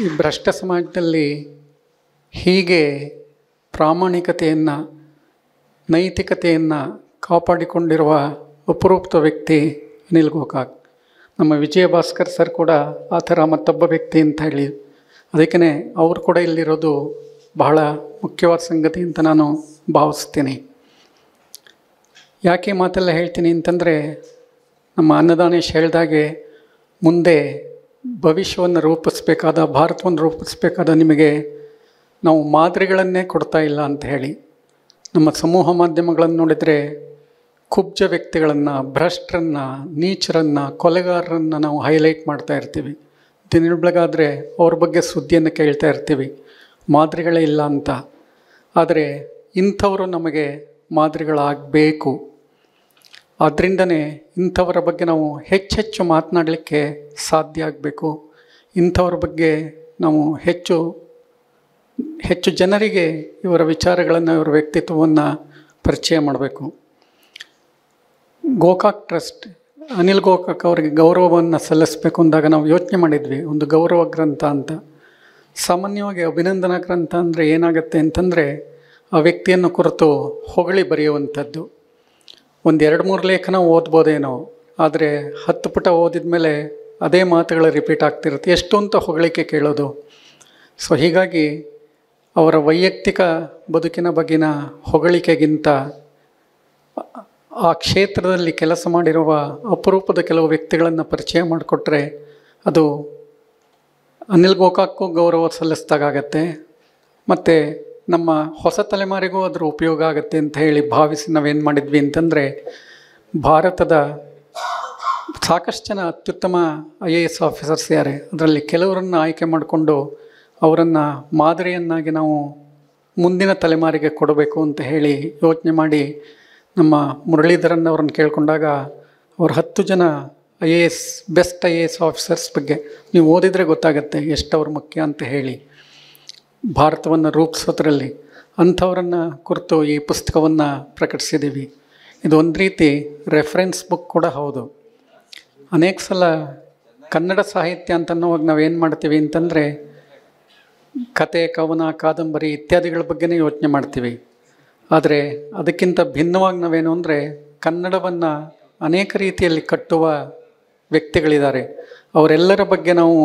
ಈ ಭ್ರಷ್ಟ ಸಮಾಜದಲ್ಲಿ ಹೀಗೆ ಪ್ರಾಮಾಣಿಕತೆಯನ್ನು, ನೈತಿಕತೆಯನ್ನು ಕಾಪಾಡಿಕೊಂಡಿರುವ ಅಪರೂಪದ ವ್ಯಕ್ತಿ ಅನಿಲ್ ಗೋಕಾಕ್. ನಮ್ಮ ವಿಜಯ ಭಾಸ್ಕರ್ ಸರ್ ಕೂಡ ಆ ಥರ ಮತ್ತೊಬ್ಬ ವ್ಯಕ್ತಿ ಅಂತ ಹೇಳಿ, ಅದಕ್ಕೇ ಅವರು ಕೂಡ ಇಲ್ಲಿರೋದು ಬಹಳ ಮುಖ್ಯವಾದ ಸಂಗತಿ ಅಂತ ನಾನು ಭಾವಿಸ್ತೀನಿ. ಯಾಕೆ ಮಾತೆಲ್ಲ ಹೇಳ್ತೀನಿ ಅಂತಂದರೆ, ನಮ್ಮ ಅನ್ನದಾನೇಶ್ ಹೇಳ್ದಾಗೆ ಮುಂದೆ ಭವಿಷ್ಯವನ್ನು ರೂಪಿಸಬೇಕಾದ, ಭಾರತವನ್ನು ರೂಪಿಸಬೇಕಾದ ನಿಮಗೆ ನಾವು ಮಾದರಿಗಳನ್ನೇ ಕೊಡ್ತಾ ಇಲ್ಲ ಅಂತ ಹೇಳಿ. ನಮ್ಮ ಸಮೂಹ ಮಾಧ್ಯಮಗಳನ್ನು ನೋಡಿದರೆ ಕುಬ್ಜ ವ್ಯಕ್ತಿಗಳನ್ನು, ಭ್ರಷ್ಟರನ್ನು, ನೀಚರನ್ನು, ಕೊಲೆಗಾರರನ್ನು ನಾವು ಹೈಲೈಟ್ ಮಾಡ್ತಾ ಇರ್ತೀವಿ. ದಿನ ಬೆಳಗಾದರೆ ಅವ್ರ ಬಗ್ಗೆ ಸುದ್ದಿಯನ್ನು ಕೇಳ್ತಾ ಇರ್ತೀವಿ, ಮಾದರಿಗಳೇ ಇಲ್ಲ ಅಂತ. ಆದರೆ ಇಂಥವರು ನಮಗೆ ಮಾದರಿಗಳಾಗಬೇಕು. ಆದ್ದರಿಂದನೇ ಇಂಥವರ ಬಗ್ಗೆ ನಾವು ಹೆಚ್ಚೆಚ್ಚು ಮಾತನಾಡಲಿಕ್ಕೆ ಸಾಧ್ಯ ಆಗಬೇಕು. ಇಂಥವ್ರ ಬಗ್ಗೆ ನಾವು ಹೆಚ್ಚು ಜನರಿಗೆ ಇವರ ವಿಚಾರಗಳನ್ನು, ಇವರ ವ್ಯಕ್ತಿತ್ವವನ್ನು ಪರಿಚಯ ಮಾಡಬೇಕು. ಗೋಕಾಕ್ ಟ್ರಸ್ಟ್ ಅನಿಲ್ ಗೋಕಾಕ್ ಅವರಿಗೆ ಗೌರವವನ್ನು ಸಲ್ಲಿಸಬೇಕು ಅಂದಾಗ ನಾವು ಯೋಚನೆ ಮಾಡಿದ್ವಿ, ಒಂದು ಗೌರವ ಗ್ರಂಥ ಅಂತ. ಸಾಮಾನ್ಯವಾಗಿ ಅಭಿನಂದನಾ ಗ್ರಂಥ ಅಂದರೆ ಏನಾಗುತ್ತೆ ಅಂತಂದರೆ, ಆ ವ್ಯಕ್ತಿಯನ್ನು ಕುರಿತು ಹೊಗಳಿ ಬರೆಯುವಂಥದ್ದು. ಒಂದು 2-3 ಲೇಖನ ಓದ್ಬೋದೇನೋ, ಆದರೆ 10 ಪುಟ ಓದಿದ ಮೇಲೆ ಅದೇ ಮಾತುಗಳು ರಿಪೀಟ್ ಆಗ್ತಿರುತ್ತೆ. ಎಷ್ಟು ಅಂತ ಹೊಗಳಿಕೆ ಕೇಳೋದು. ಸೊ ಹೀಗಾಗಿ ಅವರ ವೈಯಕ್ತಿಕ ಬದುಕಿನ ಬಗೆಗಿನ ಹೊಗಳಿಕೆಗಿಂತ ಆ ಕ್ಷೇತ್ರದಲ್ಲಿ ಕೆಲಸ ಮಾಡಿರುವ ಅಪರೂಪದ ಕೆಲವು ವ್ಯಕ್ತಿಗಳನ್ನು ಪರಿಚಯ ಮಾಡಿಕೊಟ್ರೆ ಅದು ಅನಿಲ್ ಗೋಕಾಕ್ಗೂ ಗೌರವ ಸಲ್ಲಿಸಿದಾಗತ್ತೆ, ಮತ್ತು ನಮ್ಮ ಹೊಸ ತಲೆಮಾರಿಗೂ ಅದರ ಉಪಯೋಗ ಆಗುತ್ತೆ ಅಂತ ಹೇಳಿ ಭಾವಿಸಿ ನಾವೇನು ಮಾಡಿದ್ವಿ ಅಂತಂದರೆ, ಭಾರತದ ಸಾಕಷ್ಟು ಜನ ಅತ್ಯುತ್ತಮ IAS ಆಫೀಸರ್ಸ್ ಯಾರೇ, ಅದರಲ್ಲಿ ಕೆಲವರನ್ನು ಆಯ್ಕೆ ಮಾಡಿಕೊಂಡು ಅವರನ್ನು ಮಾದರಿಯನ್ನಾಗಿ ನಾವು ಮುಂದಿನ ತಲೆಮಾರಿಗೆ ಕೊಡಬೇಕು ಅಂತ ಹೇಳಿ ಯೋಚನೆ ಮಾಡಿ ನಮ್ಮ ಮುರಳೀಧರನ್ ಅವ್ರನ್ನ ಕೇಳಿಕೊಂಡಾಗ ಅವ್ರು 10 ಜನ ಬೆಸ್ಟ್ IAS ಆಫೀಸರ್ಸ್ ಬಗ್ಗೆ ನೀವು ಓದಿದರೆ ಗೊತ್ತಾಗುತ್ತೆ ಎಷ್ಟು ಅವ್ರು ಮುಖ್ಯ ಅಂತ ಹೇಳಿ, ಭಾರತವನ್ನು ರೂಪಿಸೋದ್ರಲ್ಲಿ ಅಂಥವರನ್ನು ಕುರಿತು ಈ ಪುಸ್ತಕವನ್ನು ಪ್ರಕಟಿಸಿದ್ದೀವಿ. ಇದು ಒಂದು ರೀತಿ ರೆಫರೆನ್ಸ್ ಬುಕ್ ಕೂಡ ಹೌದು. ಅನೇಕ ಸಲ ಕನ್ನಡ ಸಾಹಿತ್ಯ ಅಂತನ್ನುವಾಗ ನಾವೇನು ಮಾಡ್ತೀವಿ ಅಂತಂದರೆ, ಕತೆ, ಕವನ, ಕಾದಂಬರಿ ಇತ್ಯಾದಿಗಳ ಬಗ್ಗೆನೇ ಯೋಚನೆ ಮಾಡ್ತೀವಿ. ಆದರೆ ಅದಕ್ಕಿಂತ ಭಿನ್ನವಾಗಿ ನಾವೇನು ಅಂದರೆ, ಕನ್ನಡವನ್ನು ಅನೇಕ ರೀತಿಯಲ್ಲಿ ಕಟ್ಟುವ ವ್ಯಕ್ತಿಗಳಿದ್ದಾರೆ, ಅವರೆಲ್ಲರ ಬಗ್ಗೆ ನಾವು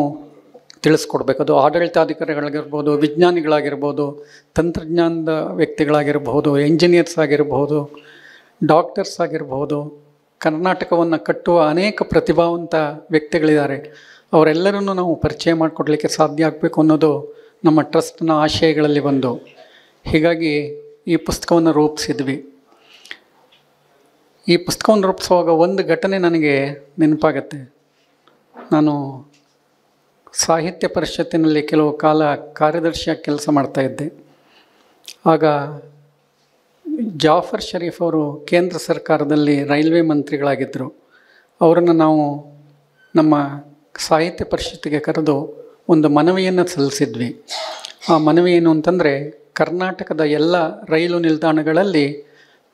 ತಿಳಿಸ್ಕೊಡ್ಬೇಕು. ಅದು ಆಡಳಿತಾಧಿಕಾರಿಗಳಾಗಿರ್ಬೋದು, ವಿಜ್ಞಾನಿಗಳಾಗಿರ್ಬೋದು, ತಂತ್ರಜ್ಞಾನದ ವ್ಯಕ್ತಿಗಳಾಗಿರ್ಬೋದು, ಎಂಜಿನಿಯರ್ಸ್ ಆಗಿರ್ಬೋದು, ಡಾಕ್ಟರ್ಸ್ ಆಗಿರ್ಬೋದು, ಕರ್ನಾಟಕವನ್ನು ಕಟ್ಟುವ ಅನೇಕ ಪ್ರತಿಭಾವಂತ ವ್ಯಕ್ತಿಗಳಿದ್ದಾರೆ. ಅವರೆಲ್ಲರನ್ನು ನಾವು ಪರಿಚಯ ಮಾಡಿಕೊಡ್ಲಿಕ್ಕೆ ಸಾಧ್ಯ ಆಗಬೇಕು ಅನ್ನೋದು ನಮ್ಮ ಟ್ರಸ್ಟ್ನ ಆಶಯಗಳಲ್ಲಿ ಒಂದು. ಹೀಗಾಗಿ ಈ ಪುಸ್ತಕವನ್ನು ರೂಪಿಸಿದ್ವಿ. ಈ ಪುಸ್ತಕವನ್ನು ರೂಪಿಸುವಾಗ ಒಂದು ಘಟನೆ ನನಗೆ ನೆನಪಾಗತ್ತೆ. ನಾನು ಸಾಹಿತ್ಯ ಪರಿಷತ್ತಿನಲ್ಲಿ ಕೆಲವು ಕಾಲ ಕಾರ್ಯದರ್ಶಿಯಾಗಿ ಕೆಲಸ ಮಾಡ್ತಾಯಿದ್ದೆ. ಆಗ ಜಾಫರ್ ಶರೀಫ್ ಅವರು ಕೇಂದ್ರ ಸರ್ಕಾರದಲ್ಲಿ ರೈಲ್ವೆ ಮಂತ್ರಿಗಳಾಗಿದ್ದರು. ಅವರನ್ನು ನಾವು ನಮ್ಮ ಸಾಹಿತ್ಯ ಪರಿಷತ್ತಿಗೆ ಕರೆದು ಒಂದು ಮನವಿಯನ್ನು ಸಲ್ಲಿಸಿದ್ವಿ. ಆ ಮನವಿ ಏನು ಅಂತಂದರೆ, ಕರ್ನಾಟಕದ ಎಲ್ಲ ರೈಲು ನಿಲ್ದಾಣಗಳಲ್ಲಿ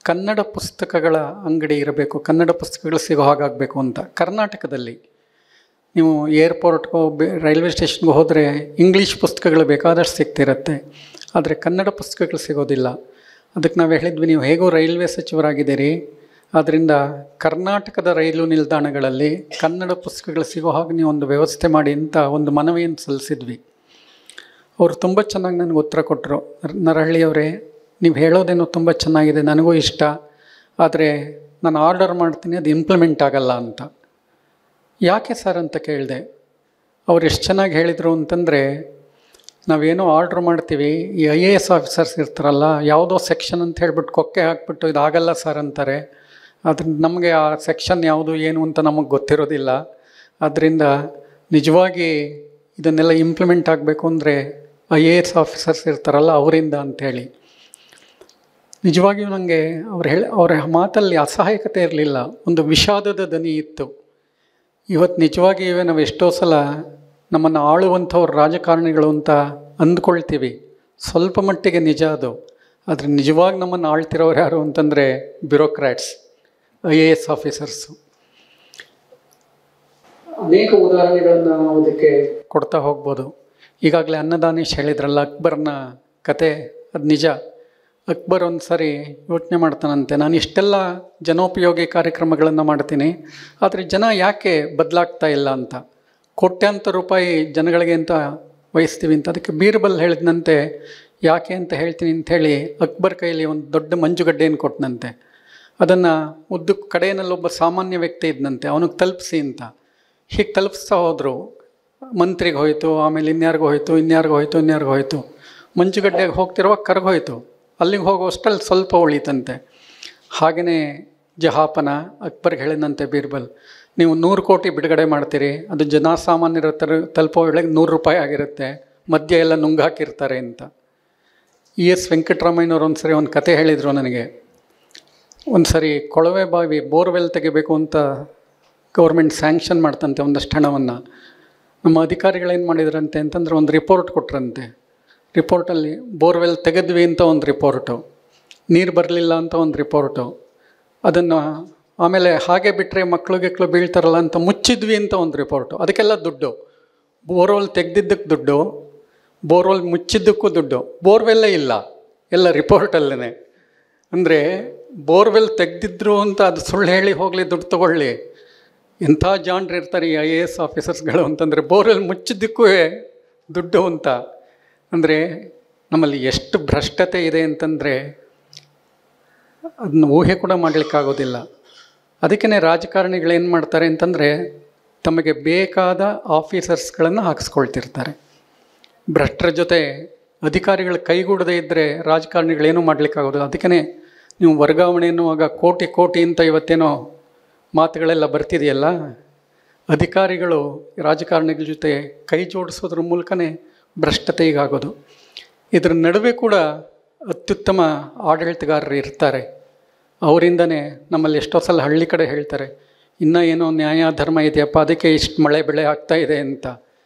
ಕನ್ನಡ ಪುಸ್ತಕಗಳ ಅಂಗಡಿ ಇರಬೇಕು, ಕನ್ನಡ ಪುಸ್ತಕಗಳು ಸಿಗೋ ಹಾಗಾಗಬೇಕು ಅಂತ. ಕರ್ನಾಟಕದಲ್ಲಿ ನೀವು ಏರ್ಪೋರ್ಟ್ಗೋ ರೈಲ್ವೆ ಸ್ಟೇಷನ್ಗೆ ಹೋದರೆ ಇಂಗ್ಲೀಷ್ ಪುಸ್ತಕಗಳು ಬೇಕಾದಷ್ಟು ಸಿಗ್ತಿರುತ್ತೆ, ಆದರೆ ಕನ್ನಡ ಪುಸ್ತಕಗಳು ಸಿಗೋದಿಲ್ಲ. ಅದಕ್ಕೆ ನಾವು ಹೇಳಿದ್ವಿ, ನೀವು ಹೇಗೋ ರೈಲ್ವೆ ಸಚಿವರಾಗಿದ್ದೀರಿ, ಆದ್ದರಿಂದ ಕರ್ನಾಟಕದ ರೈಲು ನಿಲ್ದಾಣಗಳಲ್ಲಿ ಕನ್ನಡ ಪುಸ್ತಕಗಳು ಸಿಗೋ ಹಾಗೆ ನೀವು ಒಂದು ವ್ಯವಸ್ಥೆ ಮಾಡಿ ಅಂತ ಒಂದು ಮನವಿಯನ್ನು ಸಲ್ಲಿಸಿದ್ವಿ. ಅವರು ತುಂಬ ಚೆನ್ನಾಗಿ ನನಗೆ ಉತ್ತರ ಕೊಟ್ಟರು. ನರಹಳ್ಳಿಯವರೇ, ನೀವು ಹೇಳೋದೇನೋ ತುಂಬ ಚೆನ್ನಾಗಿದೆ, ನನಗೂ ಇಷ್ಟ, ಆದರೆ ನಾನು ಆರ್ಡರ್ ಮಾಡ್ತೀನಿ, ಅದು ಇಂಪ್ಲಿಮೆಂಟ್ ಆಗಲ್ಲ ಅಂತ. ಯಾಕೆ ಸರ್ ಅಂತ ಕೇಳಿದೆ. ಅವ್ರು ಎಷ್ಟು ಚೆನ್ನಾಗಿ ಹೇಳಿದರು ಅಂತಂದರೆ, ನಾವೇನೋ ಆರ್ಡ್ರ್ ಮಾಡ್ತೀವಿ, ಈ IAS ಆಫೀಸರ್ಸ್ ಇರ್ತಾರಲ್ಲ, ಯಾವುದೋ ಸೆಕ್ಷನ್ ಅಂತ ಹೇಳ್ಬಿಟ್ಟು ಕೊಕ್ಕೆ ಹಾಕ್ಬಿಟ್ಟು ಇದಾಗಲ್ಲ ಸರ್ ಅಂತಾರೆ. ಅದ್ರ ನಮಗೆ ಆ ಸೆಕ್ಷನ್ ಯಾವುದು ಏನು ಅಂತ ನಮಗೆ ಗೊತ್ತಿರೋದಿಲ್ಲ. ಆದ್ದರಿಂದ ನಿಜವಾಗಿ ಇದನ್ನೆಲ್ಲ ಇಂಪ್ಲಿಮೆಂಟ್ ಆಗಬೇಕು ಅಂದರೆ IAS ಆಫೀಸರ್ಸ್ ಇರ್ತಾರಲ್ಲ ಅವರಿಂದ ಅಂಥೇಳಿ. ನಿಜವಾಗಿಯೂ ನನಗೆ ಅವರ ಮಾತಲ್ಲಿ ಅಸಹಾಯಕತೆ ಇರಲಿಲ್ಲ, ಒಂದು ವಿಷಾದದ ದನಿ ಇತ್ತು. ಇವತ್ತು ನಿಜವಾಗಿಯೂ ನಾವು ಎಷ್ಟೋ ಸಲ ನಮ್ಮನ್ನು ಆಳುವಂಥವ್ರು ರಾಜಕಾರಣಿಗಳು ಅಂತ ಅಂದ್ಕೊಳ್ತೀವಿ. ಸ್ವಲ್ಪ ಮಟ್ಟಿಗೆ ನಿಜ ಅದು. ಆದರೆ ನಿಜವಾಗಿ ನಮ್ಮನ್ನು ಆಳ್ತಿರೋರು ಯಾರು ಅಂತಂದರೆ ಬ್ಯೂರೋಕ್ರ್ಯಾಟ್ಸ್, IAS ಆಫೀಸರ್ಸು. ಅನೇಕ ಉದಾಹರಣೆಗಳನ್ನು ನಾವು ಅದಕ್ಕೆ ಕೊಡ್ತಾ ಹೋಗ್ಬೋದು. ಈಗಾಗಲೇ ಅನ್ನದಾನೀಶ್ ಹೇಳಿದ್ರಲ್ಲ ಅಕ್ಬರ್ನ ಕತೆ, ಅದು ನಿಜ. ಅಕ್ಬರ್ ಒಂದು ಸರಿ ಯೋಚನೆ ಮಾಡ್ತಾನಂತೆ, ನಾನು ಇಷ್ಟೆಲ್ಲ ಜನೋಪಯೋಗಿ ಕಾರ್ಯಕ್ರಮಗಳನ್ನು ಮಾಡ್ತೀನಿ, ಆದರೆ ಜನ ಯಾಕೆ ಬದಲಾಗ್ತಾ ಇಲ್ಲ ಅಂತ. ಕೋಟ್ಯಾಂತರ ರೂಪಾಯಿ ಜನಗಳಿಗೆ ಅಂತ ವಹಿಸ್ತೀವಿ ಅಂತ. ಅದಕ್ಕೆ ಬೀರ್ಬಲ್ ಹೇಳಿದ್ನಂತೆ, ಯಾಕೆ ಅಂತ ಹೇಳ್ತೀನಿ ಅಂಥೇಳಿ ಅಕ್ಬರ್ ಕೈಲಿ ಒಂದು ದೊಡ್ಡ ಮಂಜುಗಡ್ಡೆಯನ್ನು ಕೊಟ್ಟನಂತೆ. ಅದನ್ನು ಉದ್ದಕ್ಕೆ ಕಡೆಯಲ್ಲಿ ಒಬ್ಬ ಸಾಮಾನ್ಯ ವ್ಯಕ್ತಿ ಇದ್ದಂತೆ, ಅವನಿಗೆ ತಲುಪಿಸಿ ಅಂತ. ಹೀಗೆ ತಲುಪಿಸ್ತಾ ಹೋದರು. ಮಂತ್ರಿಗೆ ಹೋಯಿತು, ಆಮೇಲೆ ಇನ್ಯಾರಿಗೂ ಹೋಯಿತು. ಮಂಜುಗಡ್ಡೆಗೆ ಹೋಗ್ತಿರುವಾಗ ಕರಗೋಯ್ತು. ಅಲ್ಲಿಗೆ ಹೋಗುವಷ್ಟರಲ್ಲಿ ಸ್ವಲ್ಪ ಉಳಿತಂತೆ. ಹಾಗೆಯೇ ಜಹಾಪನ ಅಕ್ಬರ್ಗೆ ಹೇಳಿದಂತೆ ಬೀರ್ಬಲ್, ನೀವು 100 ಕೋಟಿ ಬಿಡುಗಡೆ ಮಾಡ್ತೀರಿ, ಅದು ಜನಸಾಮಾನ್ಯರ ತಲುಪೋ ವೇಳೆಗೆ 100 ರೂಪಾಯಿ ಆಗಿರುತ್ತೆ, ಮಧ್ಯ ಎಲ್ಲ ನುಂಗಾಕಿರ್ತಾರೆ ಅಂತ. ES ವೆಂಕಟರಾಮಯ್ಯನವ್ರು ಒಂದು ಸರಿ ಒಂದು ಕತೆ ಹೇಳಿದರು ನನಗೆ. ಒಂದು ಸರಿ ಕೊಳವೆ ಬಾವಿ ಬೋರ್ವೆಲ್ ತೆಗಿಬೇಕು ಅಂತ ಗೌರ್ಮೆಂಟ್ ಸ್ಯಾಂಕ್ಷನ್ ಮಾಡ್ತಂತೆ ಒಂದಷ್ಟು ಹಣವನ್ನು. ನಮ್ಮ ಅಧಿಕಾರಿಗಳೇನು ಮಾಡಿದ್ರಂತೆ ಅಂತಂದರೆ ಒಂದು ರಿಪೋರ್ಟ್ ಕೊಟ್ರಂತೆ. ರಿಪೋರ್ಟಲ್ಲಿ ಬೋರ್ವೆಲ್ ತೆಗೆದ್ವಿ ಅಂತ ಒಂದು ರಿಪೋರ್ಟು, ನೀರು ಬರಲಿಲ್ಲ ಅಂತ ಒಂದು ರಿಪೋರ್ಟು, ಅದನ್ನು ಆಮೇಲೆ ಹಾಗೆ ಬಿಟ್ಟರೆ ಮಕ್ಕಳು ಬೀಳ್ತಾರಲ್ಲ ಅಂತ ಮುಚ್ಚಿದ್ವಿ ಅಂತ ಒಂದು ರಿಪೋರ್ಟು. ಅದಕ್ಕೆಲ್ಲ ದುಡ್ಡು. ಬೋರ್ವೆಲ್ ತೆಗೆದಿದ್ದಕ್ಕೆ ದುಡ್ಡು, ಬೋರ್ವೆಲ್ ಮುಚ್ಚಿದ್ದಕ್ಕೂ ದುಡ್ಡು. ಬೋರ್ವೆಲ್ಲೇ ಇಲ್ಲ, ಎಲ್ಲ ರಿಪೋರ್ಟಲ್ಲೇ. ಅಂದರೆ ಬೋರ್ವೆಲ್ ತೆಗೆದಿದ್ರು ಅಂತ ಅದು ಸುಳ್ಳು ಹೇಳಿ ಹೋಗಲಿ, ದುಡ್ಡು ತೊಗೊಳ್ಳಿ. ಎಂಥ ಜಾಣ್ರು ಇರ್ತಾರೆ ಈ IAS ಆಫೀಸರ್ಸ್ಗಳು ಅಂತಂದರೆ, ಬೋರ್ವೆಲ್ ಮುಚ್ಚಿದ್ದಕ್ಕೂ ದುಡ್ಡು ಅಂತ. ಅಂದರೆ ನಮ್ಮಲ್ಲಿ ಎಷ್ಟು ಭ್ರಷ್ಟತೆ ಇದೆ ಅಂತಂದರೆ ಅದನ್ನ ಊಹೆ ಕೂಡ ಮಾಡಲಿಕ್ಕಾಗೋದಿಲ್ಲ. ಅದಕ್ಕೇ ರಾಜಕಾರಣಿಗಳೇನು ಮಾಡ್ತಾರೆ ಅಂತಂದರೆ, ತಮಗೆ ಬೇಕಾದ ಆಫೀಸರ್ಸ್ಗಳನ್ನು ಹಾಕಿಸ್ಕೊಳ್ತಿರ್ತಾರೆ. ಭ್ರಷ್ಟರ ಜೊತೆ ಅಧಿಕಾರಿಗಳ ಕೈಗೂಡದೇ ಇದ್ದರೆ ರಾಜಕಾರಣಿಗಳೇನೂ ಮಾಡಲಿಕ್ಕಾಗೋದಿಲ್ಲ. ಅದಕ್ಕೇ ನೀವು ವರ್ಗಾವಣೆ ಎನ್ನುವಾಗ ಕೋಟಿ ಅಂತ ಇವತ್ತೇನೋ ಮಾತುಗಳೆಲ್ಲ ಬರ್ತಿದೆಯಲ್ಲ, ಅಧಿಕಾರಿಗಳು ರಾಜಕಾರಣಿಗಳ ಜೊತೆ ಕೈ ಜೋಡಿಸೋದ್ರ ಮೂಲಕನೇ ಭ್ರಷ್ಟತೆ ಈಗಾಗೋದು. ಇದರ ನಡುವೆ ಕೂಡ ಅತ್ಯುತ್ತಮ ಆಡಳಿತಗಾರರು ಇರ್ತಾರೆ. ಅವರಿಂದನೇ ನಮ್ಮಲ್ಲಿ ಎಷ್ಟೋ ಸಲ ಹಳ್ಳಿ ಕಡೆ ಹೇಳ್ತಾರೆ, ಇನ್ನೂ ಏನೋ ನ್ಯಾಯ ಧರ್ಮ ಇದೆಯಪ್ಪ, ಅದಕ್ಕೆ ಇಷ್ಟು ಮಳೆ ಬೆಳೆ ಆಗ್ತಾ ಇದೆ ಅಂತ.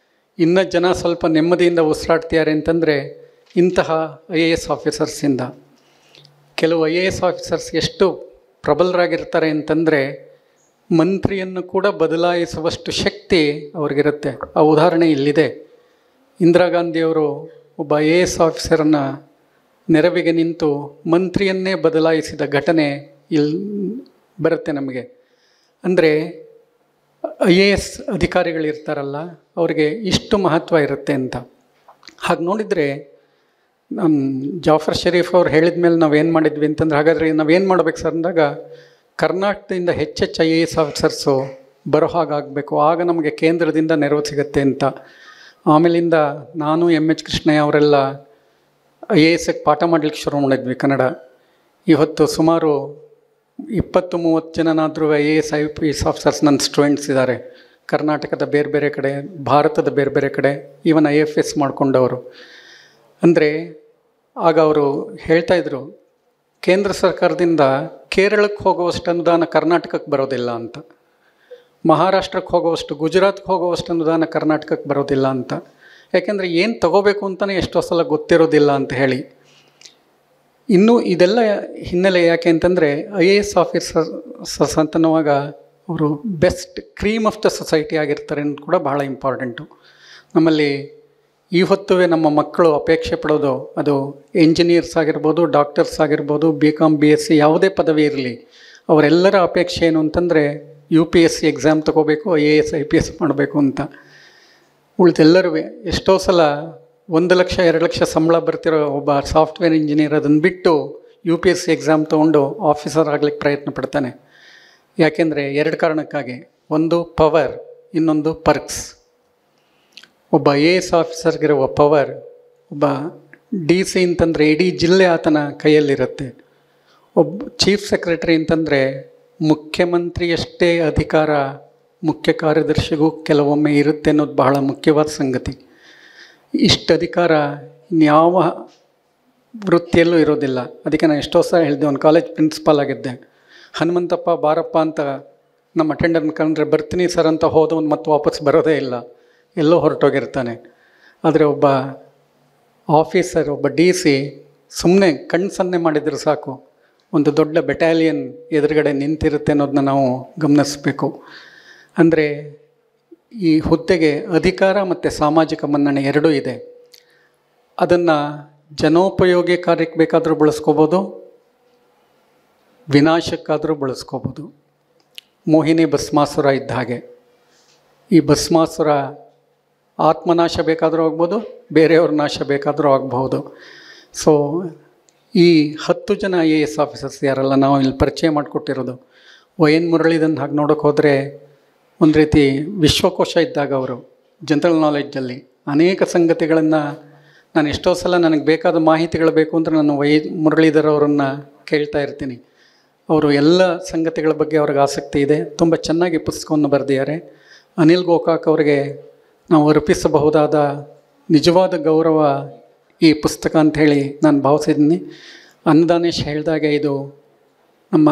ಇನ್ನೂ ಜನ ಸ್ವಲ್ಪ ನೆಮ್ಮದಿಯಿಂದ ಉಸಿರಾಡ್ತಿದ್ದಾರೆ ಅಂತಂದರೆ ಇಂತಹ IAS ಆಫೀಸರ್ಸಿಂದ. ಕೆಲವು IAS ಆಫೀಸರ್ಸ್ ಎಷ್ಟು ಪ್ರಬಲರಾಗಿರ್ತಾರೆ ಅಂತಂದರೆ ಮಂತ್ರಿಯನ್ನು ಕೂಡ ಬದಲಾಯಿಸುವಷ್ಟು ಶಕ್ತಿ ಅವ್ರಿಗಿರುತ್ತೆ. ಆ ಉದಾಹರಣೆ ಇಲ್ಲಿದೆ. ಇಂದಿರಾ ಗಾಂಧಿಯವರು ಒಬ್ಬ IAS ಆಫೀಸರನ್ನು ನೆರವಿಗೆ ನಿಂತು ಮಂತ್ರಿಯನ್ನೇ ಬದಲಾಯಿಸಿದ ಘಟನೆ ಇಲ್ಲಿ ಬರುತ್ತೆ ನಮಗೆ. ಅಂದರೆ IAS ಅಧಿಕಾರಿಗಳಿರ್ತಾರಲ್ಲ, ಅವರಿಗೆ ಇಷ್ಟು ಮಹತ್ವ ಇರುತ್ತೆ ಅಂತ. ಹಾಗೆ ನೋಡಿದರೆ ಜಾಫರ್ ಶರೀಫ್ ಅವ್ರು ಹೇಳಿದ ಮೇಲೆ ನಾವೇನು ಮಾಡಿದ್ವಿ ಅಂತಂದ್ರೆ, ಹಾಗಾದರೆ ನಾವೇನು ಮಾಡ್ಬೇಕು ಸರ್ ಅಂದಾಗ, ಕರ್ನಾಟಕದಿಂದ ಹೆಚ್ಚೆಚ್ಚು IAS ಆಫೀಸರ್ಸು ಬರೋ ಹಾಗಾಗಬೇಕು, ಆಗ ನಮಗೆ ಕೇಂದ್ರದಿಂದ ನೆರವು ಸಿಗುತ್ತೆ ಅಂತ. ಆಮೇಲಿಂದ ನಾನು MH ಕೃಷ್ಣಯ್ಯ ಅವರೆಲ್ಲ IASಗೆ ಪಾಠ ಮಾಡಲಿಕ್ಕೆ ಶುರು ಮಾಡಿದ್ವಿ ಕನ್ನಡ. ಇವತ್ತು ಸುಮಾರು 20-30 ಜನನಾದರೂ IAS IPS ಆಫೀಸರ್ಸ್ ನನ್ನ ಸ್ಟೂಡೆಂಟ್ಸ್ ಇದ್ದಾರೆ. ಕರ್ನಾಟಕದ ಬೇರೆ ಬೇರೆ ಕಡೆ, ಭಾರತದ ಬೇರೆ ಬೇರೆ ಕಡೆ, ಈವನ್ IFS ಮಾಡಿಕೊಂಡವರು. ಅಂದರೆ ಆಗ ಅವರು ಹೇಳ್ತಾಯಿದ್ರು, ಕೇಂದ್ರ ಸರ್ಕಾರದಿಂದ ಕೇರಳಕ್ಕೆ ಹೋಗುವಷ್ಟು ಅನುದಾನ ಕರ್ನಾಟಕಕ್ಕೆ ಬರೋದಿಲ್ಲ ಅಂತ, ಮಹಾರಾಷ್ಟ್ರಕ್ಕೆ ಹೋಗುವಷ್ಟು, ಗುಜರಾತ್ಗೆ ಹೋಗುವಷ್ಟು ಅನುದಾನ ಕರ್ನಾಟಕಕ್ಕೆ ಬರೋದಿಲ್ಲ ಅಂತ. ಯಾಕೆಂದರೆ ಏನು ತಗೋಬೇಕು ಅಂತಲೇ ಎಷ್ಟೋ ಸಲ ಗೊತ್ತಿರೋದಿಲ್ಲ ಅಂತ ಹೇಳಿ. ಇನ್ನೂ ಇದೆಲ್ಲ ಹಿನ್ನೆಲೆ ಯಾಕೆ ಅಂತಂದರೆ, IAS ಆಫೀಸರ್ಸ್ ಅಂತನ್ನುವಾಗ ಅವರು best cream of the society ಆಗಿರ್ತಾರೆ ಅನ್ನೋದು ಕೂಡ ಭಾಳ ಇಂಪಾರ್ಟೆಂಟು. ನಮ್ಮಲ್ಲಿ ಈ ಹೊತ್ತುವೆ ನಮ್ಮ ಮಕ್ಕಳು ಅಪೇಕ್ಷೆ ಪಡೋದು, ಅದು ಎಂಜಿನಿಯರ್ಸ್ ಆಗಿರ್ಬೋದು, ಡಾಕ್ಟರ್ಸ್ ಆಗಿರ್ಬೋದು, BCom BSc ಯಾವುದೇ ಪದವಿ ಇರಲಿ, ಅವರೆಲ್ಲರ ಅಪೇಕ್ಷೆ ಏನು ಅಂತಂದರೆ UPSC ಎಕ್ಸಾಮ್ ತೊಗೋಬೇಕು, IAS IPS ಮಾಡಬೇಕು ಅಂತ. ಉಳಿದೆಲ್ಲರೂ ಎಷ್ಟೋ ಸಲ 1 ಲಕ್ಷ 2 ಲಕ್ಷ ಸಂಬಳ ಬರ್ತಿರೋ ಒಬ್ಬ ಸಾಫ್ಟ್ವೇರ್ ಇಂಜಿನಿಯರ್ ಅದನ್ನು ಬಿಟ್ಟು UPSC ಎಕ್ಸಾಮ್ ತೊಗೊಂಡು ಆಫೀಸರ್ ಆಗಲಿಕ್ಕೆ ಪ್ರಯತ್ನ ಪಡ್ತಾನೆ. ಯಾಕೆಂದರೆ 2 ಕಾರಣಕ್ಕಾಗಿ. ಒಂದು ಪವರ್, ಇನ್ನೊಂದು ಪರ್ಕ್ಸ್. ಒಬ್ಬ IAS ಆಫೀಸರ್ಗಿರುವ ಪವರ್, ಒಬ್ಬ DC ಅಂತಂದರೆ ಇಡೀ ಜಿಲ್ಲೆ ಆತನ ಕೈಯಲ್ಲಿರುತ್ತೆ. ಒಬ್ಬ ಚೀಫ್ ಸೆಕ್ರೆಟರಿ ಅಂತಂದರೆ ಮುಖ್ಯಮಂತ್ರಿಯಷ್ಟೇ ಅಧಿಕಾರ ಮುಖ್ಯ ಕಾರ್ಯದರ್ಶಿಗೂ ಕೆಲವೊಮ್ಮೆ ಇರುತ್ತೆ ಅನ್ನೋದು ಬಹಳ ಮುಖ್ಯವಾದ ಸಂಗತಿ. ಇಷ್ಟು ಅಧಿಕಾರ ಇನ್ಯಾವ ವೃತ್ತಿಯಲ್ಲೂ ಇರೋದಿಲ್ಲ. ಅದಕ್ಕೆ ನಾನು ಎಷ್ಟೋ ಸಲ ಹೇಳಿದೆ, ಒಂದು ಕಾಲೇಜ್ ಪ್ರಿನ್ಸಿಪಾಲ್ ಆಗಿದ್ದೆ. ಹನುಮಂತಪ್ಪ ಬಾರಪ್ಪ ಅಂತ ನಮ್ಮ ಅಟೆಂಡರ್ನ ಕಂಡ್ರೆ ಬರ್ತೀನಿ ಸರ್ ಅಂತ ಹೋದವನು ಮತ್ತೆ ವಾಪಸ್ ಬರೋದೇ ಇಲ್ಲ, ಎಲ್ಲೋ ಹೊರಟೋಗಿರ್ತಾನೆ. ಆದರೆ ಒಬ್ಬ ಆಫೀಸರ್, ಒಬ್ಬ DC ಸುಮ್ಮನೆ ಕಣ್ಣು ಸನ್ನೆ ಮಾಡಿದರೆ ಸಾಕು, ಒಂದು ದೊಡ್ಡ ಬೆಟಾಲಿಯನ್ ಎದುರುಗಡೆ ನಿಂತಿರುತ್ತೆ ಅನ್ನೋದನ್ನ ನಾವು ಗಮನಿಸಬೇಕು. ಅಂದರೆ ಈ ಹುದ್ದೆಗೆ ಅಧಿಕಾರ ಮತ್ತು ಸಾಮಾಜಿಕ ಮನ್ನಣೆ ಎರಡೂ ಇದೆ. ಅದನ್ನು ಜನೋಪಯೋಗಿ ಕಾರ್ಯಕ್ಕೆ ಬೇಕಾದರೂ ಬಳಸ್ಕೋಬೋದು, ವಿನಾಶಕ್ಕಾದರೂ ಬಳಸ್ಕೋಬೋದು. ಮೋಹಿನಿ ಭಸ್ಮಾಸುರ ಇದ್ದ ಹಾಗೆ ಈ ಭಸ್ಮಾಸುರ ಆತ್ಮನಾಶ ಬೇಕಾದರೂ ಆಗ್ಬೋದು, ಬೇರೆಯವ್ರ ನಾಶ ಬೇಕಾದರೂ ಆಗಬಹುದು. ಸೊ ಈ 10 ಜನ IAS ಆಫೀಸರ್ಸ್ ಯಾರಲ್ಲ ನಾವು ಇಲ್ಲಿ ಪರಿಚಯ ಮಾಡಿಕೊಟ್ಟಿರೋದು, YN ಮುರಳೀಧರನ್ ಹಾಗೆ ನೋಡೋಕೆ ಹೋದರೆ ಒಂದು ರೀತಿ ವಿಶ್ವಕೋಶ ಇದ್ದಾಗ ಅವರು ಜನರಲ್ ನಾಲೆಡ್ಜಲ್ಲಿ ಅನೇಕ ಸಂಗತಿಗಳನ್ನು ನಾನು ಎಷ್ಟೋ ಸಲ ನನಗೆ ಬೇಕಾದ ಮಾಹಿತಿಗಳು ಬೇಕು ಅಂದರೆ ನಾನು ಮುರಳೀಧರ್ ಅವರನ್ನು ಕೇಳ್ತಾ ಇರ್ತೀನಿ. ಅವರು ಎಲ್ಲ ಸಂಗತಿಗಳ ಬಗ್ಗೆ ಅವ್ರಿಗೆ ಆಸಕ್ತಿ ಇದೆ, ತುಂಬ ಚೆನ್ನಾಗಿ ಪುಸ್ತಕವನ್ನು ಬರೆದಿದ್ದಾರೆ. ಅನಿಲ್ ಗೋಕಾಕ್ ಅವರಿಗೆ ನಾವು ಅರ್ಪಿಸಬಹುದಾದ ನಿಜವಾದ ಗೌರವ ಈ ಪುಸ್ತಕ ಅಂಥೇಳಿ ನಾನು ಭಾವಿಸಿದ್ದೀನಿ. ಅನ್ನದಾನೇಶ್ ಹೇಳಿದಾಗೆ ಇದು ನಮ್ಮ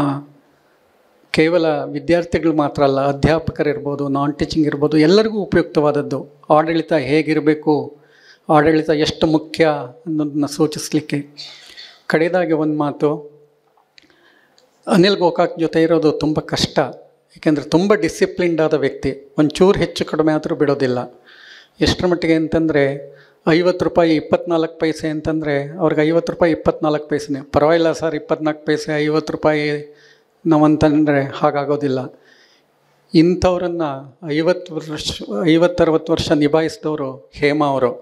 ಕೇವಲ ವಿದ್ಯಾರ್ಥಿಗಳು ಮಾತ್ರ ಅಲ್ಲ, ಅಧ್ಯಾಪಕರಿರ್ಬೋದು, ನಾನ್ ಟೀಚಿಂಗ್ ಇರ್ಬೋದು, ಎಲ್ಲರಿಗೂ ಉಪಯುಕ್ತವಾದದ್ದು. ಆಡಳಿತ ಹೇಗಿರಬೇಕು, ಆಡಳಿತ ಎಷ್ಟು ಮುಖ್ಯ ಅನ್ನೋದನ್ನ ಸೂಚಿಸಲಿಕ್ಕೆ. ಕಡೆಯದಾಗಿ ಒಂದು ಮಾತು, ಅನಿಲ್ ಗೋಕಾಕ್ ಜೊತೆ ಇರೋದು ತುಂಬ ಕಷ್ಟ. ಏಕೆಂದರೆ ತುಂಬ ಡಿಸಿಪ್ಲಿನ್ಡ್ ಆದ ವ್ಯಕ್ತಿ, ಒಂಚೂರು ಹೆಚ್ಚು ಕಡಿಮೆ ಆದರೂ ಬಿಡೋದಿಲ್ಲ. ಎಷ್ಟರ ಮಟ್ಟಿಗೆ ಅಂತಂದರೆ 50 ರೂಪಾಯಿ 24 ಪೈಸೆ ಅಂತಂದರೆ ಅವ್ರಿಗೆ 50 ರೂಪಾಯಿ 24 ಪೈಸೆನೇ. ಪರವಾಗಿಲ್ಲ ಸರ್ 24 ಪೈಸೆ 50 ರೂಪಾಯಿ ನಾವಂತಂದರೆ ಹಾಗಾಗೋದಿಲ್ಲ. ಇಂಥವ್ರನ್ನು 50-60 ವರ್ಷ ನಿಭಾಯಿಸಿದವರು ಹೇಮಾ ಅವರು.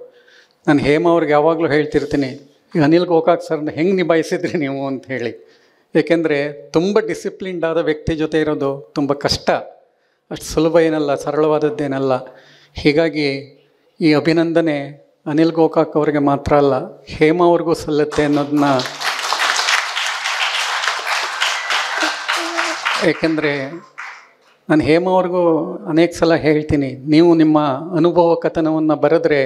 ನಾನು ಹೇಮಾ ಅವ್ರಿಗೆ ಯಾವಾಗಲೂ ಹೇಳ್ತಿರ್ತೀನಿ, ಈಗ ಅನಿಲ್ ಗೋಕಾಕ್ ಸರ್ನ ಹೆಂಗೆ ನಿಭಾಯಿಸಿದ್ರಿ ನೀವು ಅಂತ ಹೇಳಿ. ಏಕೆಂದರೆ ತುಂಬ ಡಿಸಿಪ್ಲಿನ್ಡ್ ಆದ ವ್ಯಕ್ತಿ ಜೊತೆ ಇರೋದು ತುಂಬ ಕಷ್ಟ, ಅಷ್ಟು ಸುಲಭ ಏನಲ್ಲ, ಸರಳವಾದದ್ದೇನಲ್ಲ. ಹೀಗಾಗಿ ಈ ಅಭಿನಂದನೆ ಅನಿಲ್ ಗೋಕಾಕ್ ಅವರಿಗೆ ಮಾತ್ರ ಅಲ್ಲ, ಹೇಮಾ ಅವ್ರಿಗೂ ಸಲ್ಲುತ್ತೆ ಅನ್ನೋದನ್ನ, ಏಕೆಂದರೆ ನಾನು ಹೇಮಾ ಅವ್ರಿಗೂ ಅನೇಕ ಸಲ ಹೇಳ್ತೀನಿ, ನೀವು ನಿಮ್ಮ ಅನುಭವ ಕಥನವನ್ನು ಬರೆದ್ರೆ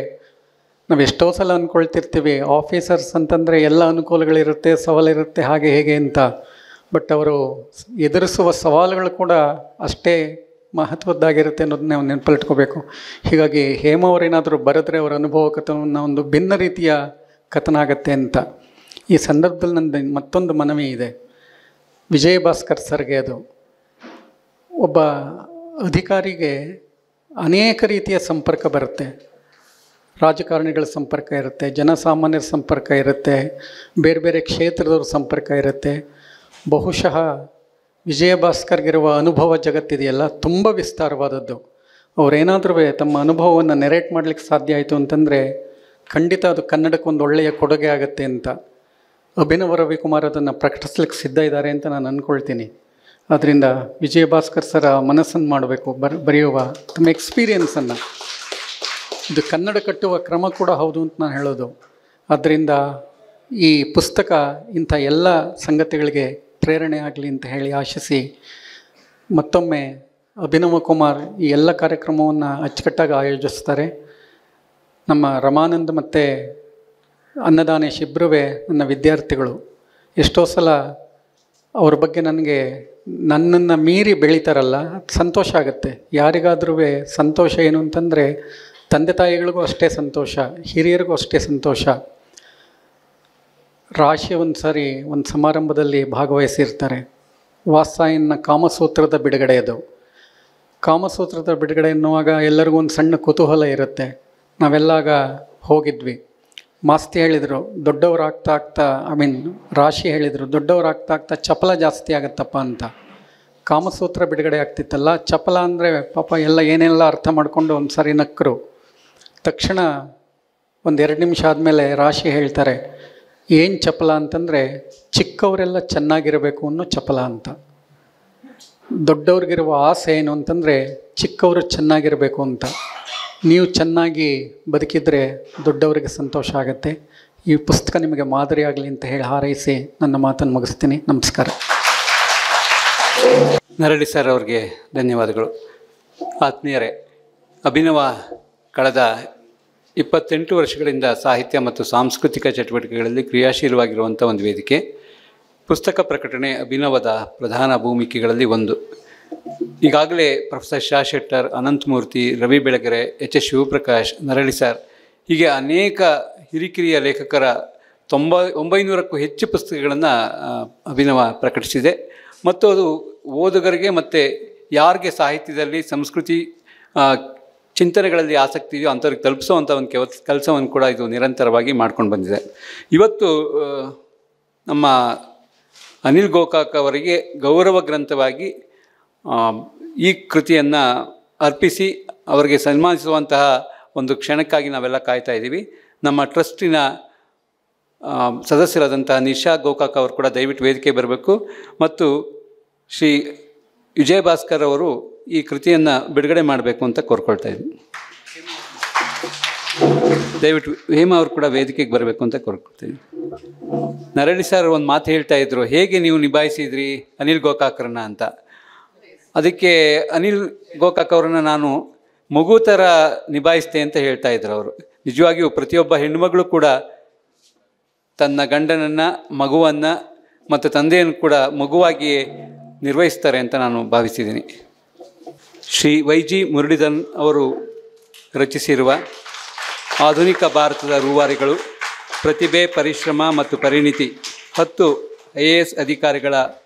ನಾವು ಎಷ್ಟೋ ಸಲ ಅಂದ್ಕೊಳ್ತಿರ್ತೀವಿ ಆಫೀಸರ್ಸ್ ಅಂತಂದರೆ ಎಲ್ಲ ಅನುಕೂಲಗಳಿರುತ್ತೆ, ಸವಾಲಿರುತ್ತೆ, ಹಾಗೆ ಹೇಗೆ ಅಂತ. ಬಟ್ ಅವರು ಎದುರಿಸುವ ಸವಾಲುಗಳು ಕೂಡ ಅಷ್ಟೇ ಮಹತ್ವದ್ದಾಗಿರುತ್ತೆ ಅನ್ನೋದನ್ನ ನಾವು ನೆನಪಲ್ಲಿಟ್ಕೋಬೇಕು. ಹೀಗಾಗಿ ಹೇಮಾ ಅವರೇನಾದರೂ ಬರೆದ್ರೆ ಅವರ ಅನುಭವ ಕಥನವನ್ನು ಒಂದು ಭಿನ್ನ ರೀತಿಯ ಕಥನ ಆಗತ್ತೆ ಅಂತ. ಈ ಸಂದರ್ಭದಲ್ಲಿ ನಂದು ಮತ್ತೊಂದು ಮನವಿ ಇದೆ, ವಿಜಯ ಭಾಸ್ಕರ್ ಸರ್ಗೆ. ಅದು ಒಬ್ಬ ಅಧಿಕಾರಿಗೆ ಅನೇಕ ರೀತಿಯ ಸಂಪರ್ಕ ಬರುತ್ತೆ. ರಾಜಕಾರಣಿಗಳ ಸಂಪರ್ಕ ಇರುತ್ತೆ, ಜನಸಾಮಾನ್ಯರ ಸಂಪರ್ಕ ಇರುತ್ತೆ, ಬೇರೆ ಬೇರೆ ಕ್ಷೇತ್ರದವ್ರ ಸಂಪರ್ಕ ಇರುತ್ತೆ. ಬಹುಶಃ ವಿಜಯ ಭಾಸ್ಕರ್ಗಿರುವ ಅನುಭವ ಜಗತ್ತಿದೆಯಲ್ಲ ತುಂಬ ವಿಸ್ತಾರವಾದದ್ದು. ಅವರೇನಾದರೂ ತಮ್ಮ ಅನುಭವವನ್ನು ನೆರೇಟ್ ಮಾಡಲಿಕ್ಕೆ ಸಾಧ್ಯ ಆಯಿತು ಅಂತಂದರೆ ಖಂಡಿತ ಅದು ಕನ್ನಡಕ್ಕೆ ಒಂದು ಒಳ್ಳೆಯ ಕೊಡುಗೆ ಆಗುತ್ತೆ ಅಂತ. ಅಭಿನವ ರವಿಕುಮಾರ್ ಅದನ್ನು ಪ್ರಕಟಿಸ್ಲಿಕ್ಕೆ ಸಿದ್ಧ ಇದ್ದಾರೆ ಅಂತ ನಾನು ಅಂದ್ಕೊಳ್ತೀನಿ. ಆದ್ದರಿಂದ ವಿಜಯ ಭಾಸ್ಕರ್ ಸರ ಮನಸ್ಸನ್ನು ಮಾಡಬೇಕು, ಬರೆಯುವ ತಮ್ಮ ಎಕ್ಸ್ಪೀರಿಯನ್ಸನ್ನು. ಇದು ಕನ್ನಡ ಕಟ್ಟುವ ಕ್ರಮ ಕೂಡ ಹೌದು ಅಂತ ನಾನು ಹೇಳೋದು. ಆದ್ದರಿಂದ ಈ ಪುಸ್ತಕ ಇಂಥ ಎಲ್ಲ ಸಂಗತಿಗಳಿಗೆ ಪ್ರೇರಣೆ ಆಗಲಿ ಅಂತ ಹೇಳಿ ಆಶಿಸಿ, ಮತ್ತೊಮ್ಮೆ ಅಭಿನವ ಕುಮಾರ್ ಈ ಎಲ್ಲ ಕಾರ್ಯಕ್ರಮವನ್ನು ಅಚ್ಚುಕಟ್ಟಾಗಿ ಆಯೋಜಿಸ್ತಾರೆ. ನಮ್ಮ ರಮಾನಂದ್ ಮತ್ತು ಅನ್ನದಾನೇಶ್ ಇಬ್ಬರೂ ನನ್ನ ವಿದ್ಯಾರ್ಥಿಗಳು. ಎಷ್ಟೋ ಸಲ ಅವ್ರ ಬಗ್ಗೆ ನನ್ನನ್ನು ಮೀರಿ ಬೆಳೀತಾರಲ್ಲ, ಸಂತೋಷ ಆಗುತ್ತೆ. ಯಾರಿಗಾದ್ರೂ ಸಂತೋಷ ಏನು ಅಂತಂದರೆ ತಂದೆ ತಾಯಿಗಳಿಗೂ ಅಷ್ಟೇ ಸಂತೋಷ, ಹಿರಿಯರಿಗೂ ಅಷ್ಟೇ ಸಂತೋಷ. ರಾಶಿ ಒಂದು ಸಾರಿ ಒಂದು ಸಮಾರಂಭದಲ್ಲಿ ಭಾಗವಹಿಸಿರ್ತಾರೆ. ವಾತ್ಸಾಯನ ಕಾಮಸೂತ್ರದ ಬಿಡುಗಡೆ ಅದು. ಕಾಮಸೂತ್ರದ ಬಿಡುಗಡೆ ಎನ್ನುವಾಗ ಎಲ್ಲರಿಗೂ ಒಂದು ಸಣ್ಣ ಕುತೂಹಲ ಇರುತ್ತೆ. ನಾವೆಲ್ಲಾಗ ಹೋಗಿದ್ವಿ. ಮಾಸ್ತಿ ಹೇಳಿದರು, ದೊಡ್ಡವರಾಗ್ತಾ ರಾಶಿ ಹೇಳಿದರು, ದೊಡ್ಡವರಾಗ್ತಾ ಚಪಲ ಜಾಸ್ತಿ ಆಗುತ್ತಪ್ಪ ಅಂತ. ಕಾಮಸೂತ್ರ ಬಿಡುಗಡೆ ಆಗ್ತಿತ್ತಲ್ಲ, ಚಪಲ ಅಂದರೆ ಪಾಪ ಎಲ್ಲ ಏನೆಲ್ಲ ಅರ್ಥ ಮಾಡಿಕೊಂಡು ಒಂದು ಸಾರಿ ನಕ್ಕರು. ತಕ್ಷಣ ಒಂದು 2 ನಿಮಿಷ ಆದಮೇಲೆ ರಾಶಿ ಹೇಳ್ತಾರೆ, ಏನು ಚಪಲ ಅಂತಂದರೆ ಚಿಕ್ಕವರೆಲ್ಲ ಚೆನ್ನಾಗಿರಬೇಕು ಅನ್ನೋ ಚಪಲ ಅಂತ. ದೊಡ್ಡವ್ರಿಗಿರುವ ಆಸೆ ಏನು ಅಂತಂದರೆ ಚಿಕ್ಕವರು ಚೆನ್ನಾಗಿರಬೇಕು ಅಂತ. ನೀವು ಚೆನ್ನಾಗಿ ಬದುಕಿದರೆ ದೊಡ್ಡವರಿಗೆ ಸಂತೋಷ ಆಗುತ್ತೆ. ಈ ಪುಸ್ತಕ ನಿಮಗೆ ಮಾದರಿ ಆಗಲಿ ಅಂತ ಹೇಳಿ ಹಾರೈಸಿ ನನ್ನ ಮಾತನ್ನು ಮುಗಿಸ್ತೀನಿ. ನಮಸ್ಕಾರ. ನರಳಿ ಸರ್ ಅವ್ರಿಗೆ ಧನ್ಯವಾದಗಳು. ಆತ್ಮೀಯರೇ, ಅಭಿನವ ಕಳೆದ 28 ವರ್ಷಗಳಿಂದ ಸಾಹಿತ್ಯ ಮತ್ತು ಸಾಂಸ್ಕೃತಿಕ ಚಟುವಟಿಕೆಗಳಲ್ಲಿ ಕ್ರಿಯಾಶೀಲವಾಗಿರುವಂಥ ಒಂದು ವೇದಿಕೆ. ಪುಸ್ತಕ ಪ್ರಕಟಣೆ ಅಭಿನವದ ಪ್ರಧಾನ ಭೂಮಿಕೆಗಳಲ್ಲಿ ಒಂದು. ಈಗಾಗಲೇ professor Sha Shettar, Ananthamurthy, Ravi Belagere, H Shivaprakash, Narahalli sir ಹೀಗೆ ಅನೇಕ ಹಿರಿಕಿರಿಯ ಲೇಖಕರ 900ಕ್ಕೂ ಹೆಚ್ಚು ಪುಸ್ತಕಗಳನ್ನು ಅಭಿನವ ಪ್ರಕಟಿಸಿದೆ. ಮತ್ತು ಅದು ಓದುಗರಿಗೆ ಮತ್ತು ಯಾರಿಗೆ ಸಾಹಿತ್ಯದಲ್ಲಿ ಸಂಸ್ಕೃತಿ ಚಿಂತನೆಗಳಲ್ಲಿ ಆಸಕ್ತಿ ಇದೆಯೋ ಅಂಥವ್ರಿಗೆ ತಲುಪಿಸೋವಂಥ ಒಂದು ಕೆಲಸವನ್ನು ಕೂಡ ಇದು ನಿರಂತರವಾಗಿ ಮಾಡ್ಕೊಂಡು ಬಂದಿದೆ. ಇವತ್ತು ನಮ್ಮ ಅನಿಲ್ ಗೋಕಾಕ್ ಅವರಿಗೆ ಗೌರವ ಗ್ರಂಥವಾಗಿ ಈ ಕೃತಿಯನ್ನು ಅರ್ಪಿಸಿ ಅವರಿಗೆ ಸನ್ಮಾನಿಸುವಂತಹ ಒಂದು ಕ್ಷಣಕ್ಕಾಗಿ ನಾವೆಲ್ಲ ಕಾಯ್ತಾ ಇದ್ದೀವಿ. ನಮ್ಮ ಟ್ರಸ್ಟಿನ ಸದಸ್ಯರಾದಂತಹ ನಿಶಾ ಗೋಕಾಕ್ ಅವರು ಕೂಡ ದಯವಿಟ್ಟು ವೇದಿಕೆ ಬರಬೇಕು ಮತ್ತು ಶ್ರೀ ವಿಜಯ ಭಾಸ್ಕರ್ ಅವರು ಈ ಕೃತಿಯನ್ನು ಬಿಡುಗಡೆ ಮಾಡಬೇಕು ಅಂತ ಕೋರ್ಕೊಳ್ತಾ ಇದ್ದೀನಿ. ದಯವಿಟ್ಟು ಹೇಮಾ ಅವರು ಕೂಡ ವೇದಿಕೆಗೆ ಬರಬೇಕು ಅಂತ ಕೋರ್ಕೊಳ್ತೀನಿ. ನರಳಿ ಸರ್ ಒಂದು ಮಾತು ಹೇಳ್ತಾ ಇದ್ರು, ಹೇಗೆ ನೀವು ನಿಭಾಯಿಸಿದ್ರಿ ಅನಿಲ್ ಗೋಕಾಕ್ರನ್ನ ಅಂತ. ಅದಕ್ಕೆ ಅನಿಲ್ ಗೋಕಾಕ್ ಅವರನ್ನು ನಾನು ಮಗು ಥರ ನಿಭಾಯಿಸ್ತೆ ಅಂತ ಹೇಳ್ತಾ ಇದ್ರು ಅವರು. ನಿಜವಾಗಿಯೂ ಪ್ರತಿಯೊಬ್ಬ ಹೆಣ್ಣುಮಗಳು ಕೂಡ ತನ್ನ ಗಂಡನನ್ನು, ಮಗುವನ್ನು ಮತ್ತು ತಂದೆಯನ್ನು ಕೂಡ ಮಗುವಾಗಿಯೇ ನಿರ್ವಹಿಸ್ತಾರೆ ಅಂತ ನಾನು ಭಾವಿಸಿದ್ದೀನಿ. ಶ್ರೀ ವೈ ಜಿ ಮುರಳೀಧರನ್ ಅವರು ರಚಿಸಿರುವ ಆಧುನಿಕ ಭಾರತದ ರೂವಾರಿಗಳು, ಪ್ರತಿಭೆ, ಪರಿಶ್ರಮ ಮತ್ತು ಪರಿಣಿತಿ 10 IAS ಅಧಿಕಾರಿಗಳ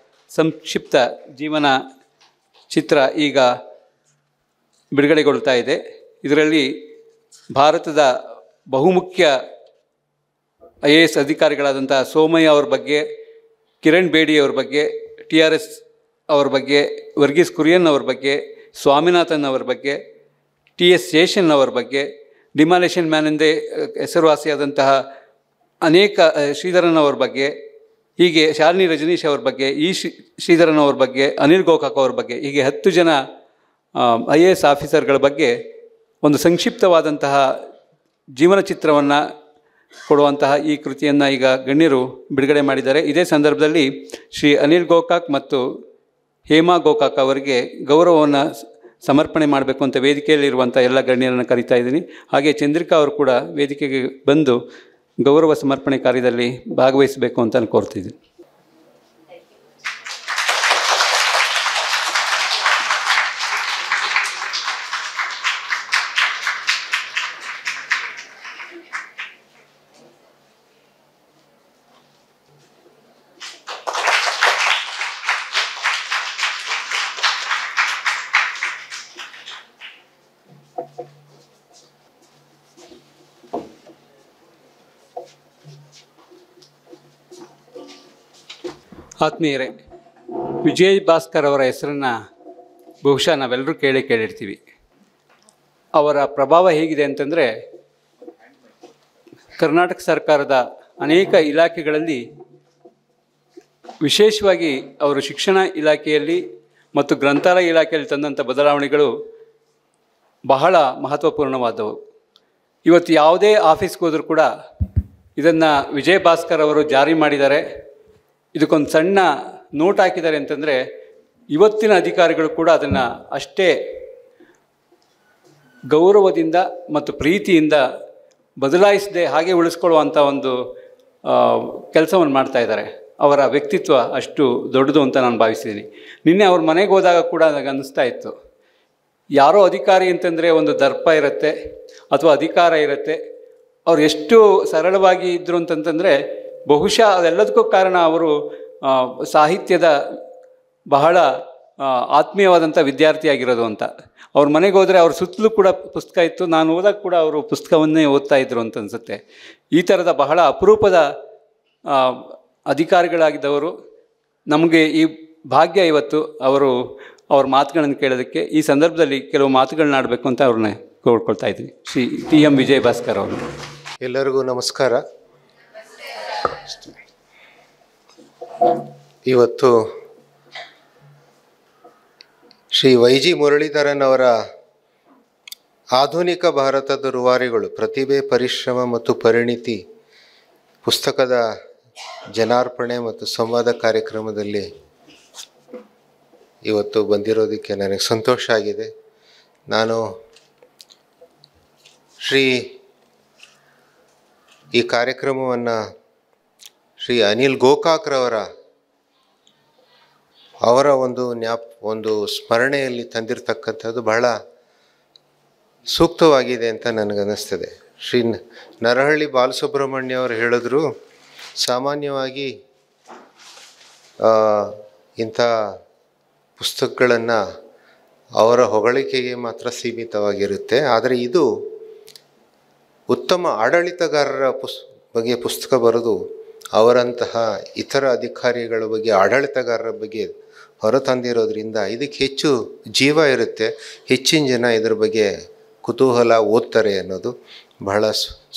ಸಂಕ್ಷಿಪ್ತ ಜೀವನ ಚಿತ್ರ ಈಗ ಬಿಡುಗಡೆಗೊಳ್ತಾ ಇದೆ. ಇದರಲ್ಲಿ ಭಾರತದ ಬಹುಮುಖ್ಯ IAS ಅಧಿಕಾರಿಗಳಾದಂಥ ಸೋಮಯ್ಯ ಅವ್ರ ಬಗ್ಗೆ, ಕಿರಣ್ ಬೇಡಿ ಅವ್ರ ಬಗ್ಗೆ, TRS ಅವ್ರ ಬಗ್ಗೆ, ವರ್ಗೀಸ್ ಕುರಿಯನ್ ಅವ್ರ ಬಗ್ಗೆ, ಸ್ವಾಮಿನಾಥನ್ ಅವರ ಬಗ್ಗೆ, TS ಶೇಷನ್ ಅವರ ಬಗ್ಗೆ, ಡಿಮಾಲೇಷನ್ ಮ್ಯಾನ್ ಎಂದೇ ಹೆಸರುವಾಸಿಯಾದಂತಹ ಅನೇಕ ಶ್ರೀಧರನ್ ಅವ್ರ ಬಗ್ಗೆ, ಹೀಗೆ ಶಾಲಿನಿ ರಜನೀಶ್ ಅವ್ರ ಬಗ್ಗೆ, ಶ್ರೀಧರನ್ ಅವ್ರ ಬಗ್ಗೆ, ಅನಿಲ್ ಗೋಕಾಕ್ ಅವ್ರ ಬಗ್ಗೆ, ಹೀಗೆ 10 ಜನ IAS ಆಫೀಸರ್ಗಳ ಬಗ್ಗೆ ಒಂದು ಸಂಕ್ಷಿಪ್ತವಾದಂತಹ ಜೀವನ ಚಿತ್ರವನ್ನು ಕೊಡುವಂತಹ ಈ ಕೃತಿಯನ್ನು ಈಗ ಗಣ್ಯರು ಬಿಡುಗಡೆ ಮಾಡಿದ್ದಾರೆ. ಇದೇ ಸಂದರ್ಭದಲ್ಲಿ ಶ್ರೀ ಅನಿಲ್ ಗೋಕಾಕ್ ಮತ್ತು ಹೇಮಾ ಗೋಕಾಕ್ ಅವರಿಗೆ ಗೌರವವನ್ನು ಸಮರ್ಪಣೆ ಮಾಡಬೇಕು ಅಂತ ವೇದಿಕೆಯಲ್ಲಿರುವಂಥ ಎಲ್ಲ ಗಣ್ಯರನ್ನು ಕರೀತಾ ಇದ್ದೀನಿ. ಹಾಗೆ ಚಂದ್ರಿಕಾ ಅವರು ಕೂಡ ವೇದಿಕೆಗೆ ಬಂದು ಗೌರವ ಸಮರ್ಪಣೆ ಕಾರ್ಯದಲ್ಲಿ ಭಾಗವಹಿಸಬೇಕು ಅಂತ ನಾನು ಕೋರ್ತಿದ್ದೀನಿ. ಆತ್ಮೀಯರೇ, ವಿಜಯ್ ಭಾಸ್ಕರ್ ಅವರ ಹೆಸರನ್ನು ಬಹುಶಃ ನಾವೆಲ್ಲರೂ ಕೇಳಿರ್ತೀವಿ. ಅವರ ಪ್ರಭಾವ ಹೇಗಿದೆ ಅಂತಂದರೆ, ಕರ್ನಾಟಕ ಸರ್ಕಾರದ ಅನೇಕ ಇಲಾಖೆಗಳಲ್ಲಿ, ವಿಶೇಷವಾಗಿ ಅವರು ಶಿಕ್ಷಣ ಇಲಾಖೆಯಲ್ಲಿ ಮತ್ತು ಗ್ರಂಥಾಲಯ ಇಲಾಖೆಯಲ್ಲಿ ತಂದಂಥ ಬದಲಾವಣೆಗಳು ಬಹಳ ಮಹತ್ವಪೂರ್ಣವಾದವು. ಇವತ್ತು ಯಾವುದೇ ಆಫೀಸ್ಗೆ ಹೋದರೂ ಕೂಡ ಇದನ್ನು ವಿಜಯ್ ಭಾಸ್ಕರ್ ಅವರು ಜಾರಿ ಮಾಡಿದ್ದಾರೆ. ಇದಕ್ಕೊಂದು ಸಣ್ಣ ನೋಟ್ ಹಾಕಿದ್ದಾರೆ ಅಂತಂದರೆ, ಇವತ್ತಿನ ಅಧಿಕಾರಿಗಳು ಕೂಡ ಅದನ್ನು ಅಷ್ಟೇ ಗೌರವದಿಂದ ಮತ್ತು ಪ್ರೀತಿಯಿಂದ ಬದಲಾಯಿಸದೆ ಹಾಗೆ ಉಳಿಸ್ಕೊಳ್ಳುವಂಥ ಒಂದು ಕೆಲಸವನ್ನು ಮಾಡ್ತಾ ಇದ್ದಾರೆ. ಅವರ ವ್ಯಕ್ತಿತ್ವ ಅಷ್ಟು ದೊಡ್ಡದು ಅಂತ ನಾನು ಭಾವಿಸಿದ್ದೀನಿ. ನಿನ್ನೆ ಅವ್ರ ಮನೆಗೆ ಹೋದಾಗ ಕೂಡ ನನಗೆ ಅನ್ನಿಸ್ತಾ ಇತ್ತು, ಯಾರೋ ಅಧಿಕಾರಿ ಅಂತಂದರೆ ಒಂದು ದರ್ಪ ಇರುತ್ತೆ ಅಥವಾ ಅಧಿಕಾರ ಇರುತ್ತೆ. ಅವ್ರು ಎಷ್ಟು ಸರಳವಾಗಿ ಇದ್ದರು ಅಂತಂತಂದರೆ, ಬಹುಶಃ ಅದೆಲ್ಲದಕ್ಕೂ ಕಾರಣ ಅವರು ಸಾಹಿತ್ಯದ ಬಹಳ ಆತ್ಮೀಯವಾದಂಥ ವಿದ್ಯಾರ್ಥಿಯಾಗಿರೋದು ಅಂತ. ಅವ್ರ ಮನೆಗೆ ಹೋದರೆ ಅವ್ರ ಸುತ್ತಲೂ ಕೂಡ ಪುಸ್ತಕ ಇತ್ತು. ನಾನು ಓದಾಗ ಕೂಡ ಅವರು ಪುಸ್ತಕವನ್ನೇ ಓದ್ತಾ ಇದ್ರು ಅಂತ ಅನಿಸುತ್ತೆ. ಈ ಥರದ ಬಹಳ ಅಪರೂಪದ ಅಧಿಕಾರಿಗಳಾಗಿದ್ದವರು. ನಮಗೆ ಈ ಭಾಗ್ಯ ಇವತ್ತು ಅವ್ರ ಮಾತುಗಳನ್ನು ಕೇಳೋದಕ್ಕೆ. ಈ ಸಂದರ್ಭದಲ್ಲಿ ಕೆಲವು ಮಾತುಗಳನ್ನ ಆಡಬೇಕು ಅಂತ ಅವ್ರನ್ನ ಕೋರ್ಕೊಳ್ತಾ ಇದ್ದೀನಿ. ಶ್ರೀ TM ವಿಜಯ್ ಭಾಸ್ಕರ್ ಅವರು. ಎಲ್ಲರಿಗೂ ನಮಸ್ಕಾರ. ಇವತ್ತು ಶ್ರೀ ವೈ ಜಿ ಮುರಳೀಧರನ್ ಅವರ ಆಧುನಿಕ ಭಾರತದ ರೂವಾರಿಗಳು, ಪ್ರತಿಭೆ, ಪರಿಶ್ರಮ ಮತ್ತು ಪರಿಣಿತಿ ಪುಸ್ತಕದ ಜನಾರ್ಪಣೆ ಮತ್ತು ಸಂವಾದ ಕಾರ್ಯಕ್ರಮದಲ್ಲಿ ಇವತ್ತು ಬಂದಿರೋದಕ್ಕೆ ನನಗೆ ಸಂತೋಷ ಆಗಿದೆ. ನಾನು ಈ ಕಾರ್ಯಕ್ರಮವನ್ನು ಶ್ರೀ ಅನಿಲ್ ಗೋಕಾಕ್ರವರ ಒಂದು ಸ್ಮರಣೆಯಲ್ಲಿ ತಂದಿರತಕ್ಕಂಥದ್ದು ಬಹಳ ಸೂಕ್ತವಾಗಿದೆ ಅಂತ ನನಗನ್ನಿಸ್ತದೆ. ಶ್ರೀ ನರಹಳ್ಳಿ ಬಾಲಸುಬ್ರಹ್ಮಣ್ಯ ಅವರು ಹೇಳಿದ್ರು, ಸಾಮಾನ್ಯವಾಗಿ ಇಂಥ ಪುಸ್ತಕಗಳನ್ನು ಅವರ ಹೊಗಳಿಕೆಗೆ ಮಾತ್ರ ಸೀಮಿತವಾಗಿರುತ್ತೆ. ಆದರೆ ಇದು ಉತ್ತಮ ಆಡಳಿತಗಾರರ ಬಗ್ಗೆ ಪುಸ್ತಕ ಬರೆದು ಅವರಂತಹ ಇತರ ಅಧಿಕಾರಿಗಳ ಬಗ್ಗೆ, ಆಡಳಿತಗಾರರ ಬಗ್ಗೆ ಹೊರತಂದಿರೋದ್ರಿಂದ ಇದಕ್ಕೆ ಹೆಚ್ಚು ಜೀವ ಇರುತ್ತೆ, ಹೆಚ್ಚಿನ ಜನ ಇದ್ರ ಬಗ್ಗೆ ಕುತೂಹಲ ಓದ್ತಾರೆ ಅನ್ನೋದು ಬಹಳ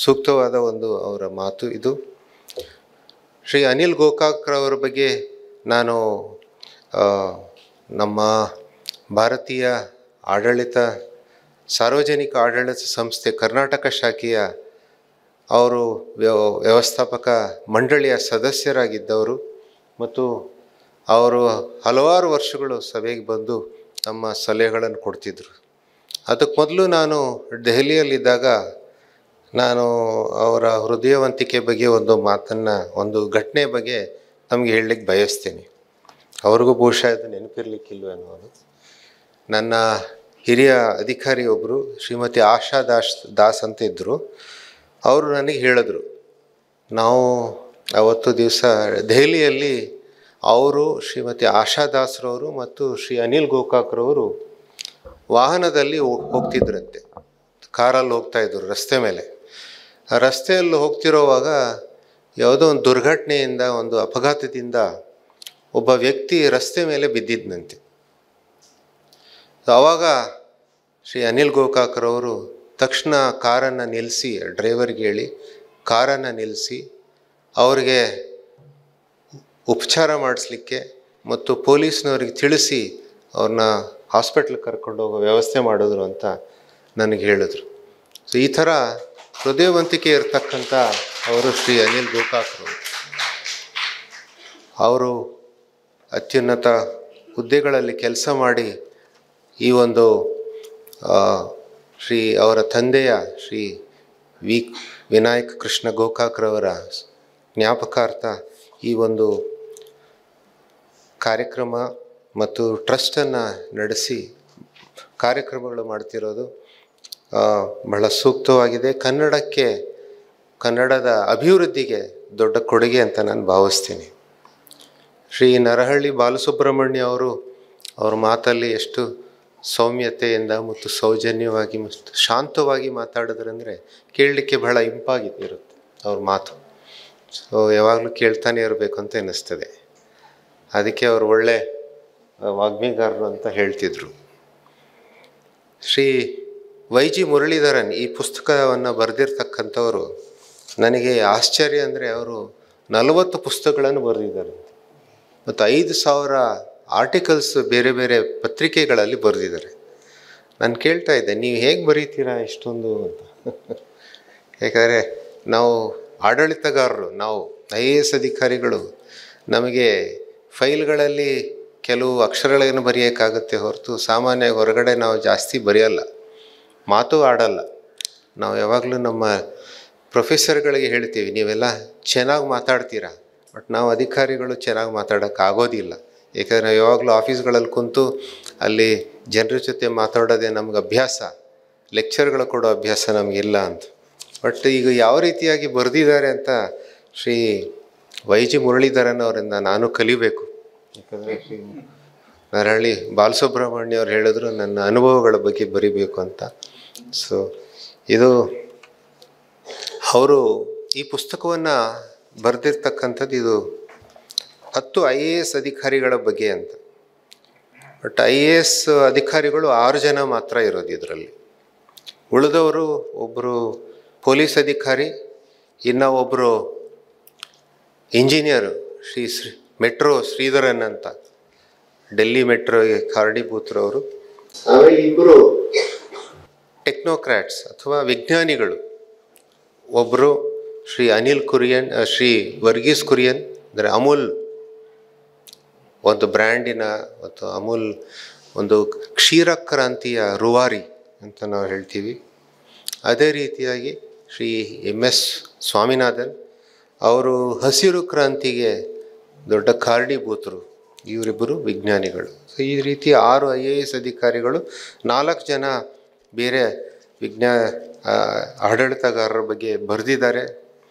ಸೂಕ್ತವಾದ ಒಂದು ಅವರ ಮಾತು ಇದು. ಶ್ರೀ ಅನಿಲ್ ಗೋಕಾಕ್ರವರ ಬಗ್ಗೆ ನಾನು ನಮ್ಮ ಭಾರತೀಯ ಸಾರ್ವಜನಿಕ ಆಡಳಿತ ಸಂಸ್ಥೆ ಕರ್ನಾಟಕ ಶಾಖೆಯ ಅವರು ವ್ಯವಸ್ಥಾಪಕ ಮಂಡಳಿಯ ಸದಸ್ಯರಾಗಿದ್ದವರು ಮತ್ತು ಅವರು ಹಲವಾರು ವರ್ಷಗಳು ಸಭೆಗೆ ಬಂದು ತಮ್ಮ ಸಲಹೆಗಳನ್ನು ಕೊಡ್ತಿದ್ದರು. ಅದಕ್ಕೆ ಮೊದಲು ನಾನು ದೆಹಲಿಯಲ್ಲಿದ್ದಾಗ ನಾನು ಅವರ ಹೃದಯವಂತಿಕೆ ಬಗ್ಗೆ ಒಂದು ಘಟನೆ ಬಗ್ಗೆ ನಮಗೆ ಹೇಳಲಿಕ್ಕೆ ಬಯಸ್ತೀನಿ. ಅವ್ರಿಗೂ ಬಹುಶಃ ಇದು ನೆನಪಿರಲಿಕ್ಕಿಲ್ವ ಅನ್ನೋದು. ನನ್ನ ಹಿರಿಯ ಅಧಿಕಾರಿ ಒಬ್ಬರು ಶ್ರೀಮತಿ ಆಶಾ ದಾಸ್ ಅಂತ ಇದ್ದರು. ಅವರು ನನಗೆ ಹೇಳಿದ್ರು, ನಾವು ಅವತ್ತು ದಿವಸ ದೆಹಲಿಯಲ್ಲಿ ಅವರು ಶ್ರೀಮತಿ ಆಶಾ ದಾಸ್ರವರು ಮತ್ತು ಶ್ರೀ ಅನಿಲ್ ಗೋಕಾಕ್ರವರು ವಾಹನದಲ್ಲಿ ಹೋಗ್ತಿದ್ರಂತೆ, ಕಾರಲ್ಲಿ ಹೋಗ್ತಾಯಿದ್ರು ರಸ್ತೆ ಮೇಲೆ. ಆ ರಸ್ತೆಯಲ್ಲಿ ಹೋಗ್ತಿರೋವಾಗ ಯಾವುದೋ ಒಂದು ದುರ್ಘಟನೆಯಿಂದ, ಒಂದು ಅಪಘಾತದಿಂದ ಒಬ್ಬ ವ್ಯಕ್ತಿ ರಸ್ತೆ ಮೇಲೆ ಬಿದ್ದಿದ್ದಂತೆ. ಆವಾಗ ಶ್ರೀ ಅನಿಲ್ ಗೋಕಾಕ್ರವರು ತಕ್ಷಣ ಕಾರನ್ನು ನಿಲ್ಲಿಸಿ, ಡ್ರೈವರ್ಗೆ ಹೇಳಿ ಕಾರನ್ನು ನಿಲ್ಲಿಸಿ ಅವರಿಗೆ ಉಪಚಾರ ಮಾಡಿಸ್ಲಿಕ್ಕೆ ಮತ್ತು ಪೊಲೀಸ್ನವ್ರಿಗೆ ತಿಳಿಸಿ ಅವ್ರನ್ನ ಹಾಸ್ಪಿಟ್ಲಿಗೆ ಕರ್ಕೊಂಡು ಹೋಗೋ ವ್ಯವಸ್ಥೆ ಮಾಡಿದ್ರು ಅಂತ ನನಗೆ ಹೇಳಿದ್ರು. ಸೊ ಈ ಥರ ಹೃದಯವಂತಿಕೆ ಇರತಕ್ಕಂಥ ಅವರು ಶ್ರೀ ಅನಿಲ್ ಗೋಕಾಕ್ರವರು. ಅವರು ಅತ್ಯುನ್ನತ ಹುದ್ದೆಗಳಲ್ಲಿ ಕೆಲಸ ಮಾಡಿ ಈ ಒಂದು ಅವರ ತಂದೆಯ ಶ್ರೀ ವಿನಾಯಕ ಕೃಷ್ಣ ಗೋಕಾಕ್ರವರ ಜ್ಞಾಪಕಾರ್ಥ ಈ ಒಂದು ಕಾರ್ಯಕ್ರಮ ಮತ್ತು ಟ್ರಸ್ಟನ್ನು ನಡೆಸಿ ಕಾರ್ಯಕ್ರಮಗಳು ಮಾಡ್ತಿರೋದು ಬಹಳ ಸೂಕ್ತವಾಗಿದೆ. ಕನ್ನಡದ ಅಭಿವೃದ್ಧಿಗೆ ದೊಡ್ಡ ಕೊಡುಗೆ ಅಂತ ನಾನು ಭಾವಿಸ್ತೀನಿ. ಶ್ರೀ ನರಹಳ್ಳಿ ಬಾಲಸುಬ್ರಹ್ಮಣ್ಯ ಅವ್ರ ಮಾತಲ್ಲಿ ಎಷ್ಟು ಸೌಮ್ಯತೆಯಿಂದ ಮತ್ತು ಸೌಜನ್ಯವಾಗಿ ಮತ್ತು ಶಾಂತವಾಗಿ ಮಾತಾಡಿದ್ರಂದರೆ ಕೇಳಲಿಕ್ಕೆ ಬಹಳ ಇಂಪಾಗಿರುತ್ತೆ ಅವ್ರ ಮಾತು. ಸೊ ಯಾವಾಗಲೂ ಕೇಳ್ತಾನೆ ಇರಬೇಕು ಅಂತ ಅನ್ನಿಸ್ತದೆ. ಅದಕ್ಕೆ ಅವರು ಒಳ್ಳೆ ವಾಗ್ಮಿಗಾರರು ಅಂತ ಹೇಳ್ತಿದ್ರು. ಶ್ರೀ ವೈ.ಜಿ. ಮುರಳೀಧರನ್ ಈ ಪುಸ್ತಕವನ್ನು ಬರೆದಿರ್ತಕ್ಕಂಥವರು, ನನಗೆ ಆಶ್ಚರ್ಯ ಅಂದರೆ ಅವರು 40 ಪುಸ್ತಕಗಳನ್ನು ಬರೆದಿದ್ದಾರೆ ಮತ್ತು 5,000 ಆರ್ಟಿಕಲ್ಸ್ ಬೇರೆ ಬೇರೆ ಪತ್ರಿಕೆಗಳಲ್ಲಿ ಬರೆದಿದ್ದಾರೆ. ನಾನು ಕೇಳ್ತಾ ಇದ್ದೆ, ನೀವು ಹೇಗೆ ಬರೀತೀರಾ ಇಷ್ಟೊಂದು ಅಂತ. ಯಾಕಂದರೆ ನಾವು ಆಡಳಿತಗಾರರು, ನಾವು IAS ಅಧಿಕಾರಿಗಳು, ನಮಗೆ ಫೈಲ್ಗಳಲ್ಲಿ ಕೆಲವು ಅಕ್ಷರಗಳನ್ನು ಬರೆಯೋಕ್ಕಾಗುತ್ತೆ ಹೊರತು ಸಾಮಾನ್ಯ ಹೊರಗಡೆ ನಾವು ಜಾಸ್ತಿ ಬರೆಯಲ್ಲ, ಮಾತು ಆಡಲ್ಲ. ನಾವು ಯಾವಾಗಲೂ ನಮ್ಮ ಪ್ರೊಫೆಸರ್ಗಳಿಗೆ ಹೇಳ್ತೀವಿ, ನೀವೆಲ್ಲ ಚೆನ್ನಾಗಿ ಮಾತಾಡ್ತೀರಾ, ಬಟ್ ನಾವು ಅಧಿಕಾರಿಗಳು ಚೆನ್ನಾಗಿ ಮಾತಾಡೋಕ್ಕಾಗೋದಿಲ್ಲ. ಏಕೆಂದರೆ ನಾವು ಯಾವಾಗಲೂ ಆಫೀಸ್ಗಳಲ್ಲಿ ಕುಂತು ಅಲ್ಲಿ ಜನರ ಜೊತೆ ಮಾತಾಡೋದೇ ನಮ್ಗೆ ಅಭ್ಯಾಸ, ಲೆಕ್ಚರ್ಗಳು ಕೊಡೋ ಅಭ್ಯಾಸ ನಮಗಿಲ್ಲ ಅಂತ. ಬಟ್ ಈಗ ಯಾವ ರೀತಿಯಾಗಿ ಬರೆದಿದ್ದಾರೆ ಅಂತ ಶ್ರೀ ವೈ.ಜಿ. ಮುರಳೀಧರನ್ ಅವರಿಂದ ನಾನು ಕಲಿಬೇಕು. ಯಾಕಂದರೆ ಶ್ರೀ ನರಹಳ್ಳಿ ಬಾಲಸುಬ್ರಹ್ಮಣ್ಯ ಅವ್ರು ಹೇಳಿದ್ರು ನನ್ನ ಅನುಭವಗಳ ಬಗ್ಗೆ ಬರಿಬೇಕು ಅಂತ. ಸೊ ಇದು ಅವರು ಈ ಪುಸ್ತಕವನ್ನು ಬರೆದಿರ್ತಕ್ಕಂಥದ್ದು, ಇದು 10 IAS ಅಧಿಕಾರಿಗಳ ಬಗ್ಗೆ ಅಂತ. ಬಟ್ IAS ಅಧಿಕಾರಿಗಳು 6 ಜನ ಮಾತ್ರ ಇರೋದು ಇದರಲ್ಲಿ. ಉಳಿದವರು ಒಬ್ಬರು ಪೊಲೀಸ್ ಅಧಿಕಾರಿ, ಇನ್ನು ಒಬ್ಬರು ಇಂಜಿನಿಯರು ಮೆಟ್ರೋ ಶ್ರೀಧರನ್ ಅಂತ, ಡೆಲ್ಲಿ ಮೆಟ್ರೋಗೆ ಕಾರಣೀಭೂತರವರು. ಆಮೇಲೆ ಇಬ್ಬರು ಟೆಕ್ನೋಕ್ರಾಟ್ಸ್ ಅಥವಾ ವಿಜ್ಞಾನಿಗಳು, ಒಬ್ಬರು ಶ್ರೀ ವರ್ಗೀಸ್ ಕುರಿಯನ್, ಅಂದರೆ ಅಮೂಲ್ ಒಂದು ಬ್ರ್ಯಾಂಡಿನ ಮತ್ತು ಅಮೂಲ್ ಒಂದು ಕ್ಷೀರಕ್ರಾಂತಿಯ ರೂವಾರಿ ಅಂತ ನಾವು ಹೇಳ್ತೀವಿ. ಅದೇ ರೀತಿಯಾಗಿ ಶ್ರೀ MS ಸ್ವಾಮಿನಾಥನ್, ಅವರು ಹಸಿರು ಕ್ರಾಂತಿಗೆ ದೊಡ್ಡ ಕಾರಣೀಭೂತರು. ಇವರಿಬ್ಬರು ವಿಜ್ಞಾನಿಗಳು. ಸೊ ಈ ರೀತಿ 6 IAS ಅಧಿಕಾರಿಗಳು, 4 ಜನ ಬೇರೆ ಆಡಳಿತಗಾರರ ಬಗ್ಗೆ ಬರೆದಿದ್ದಾರೆ.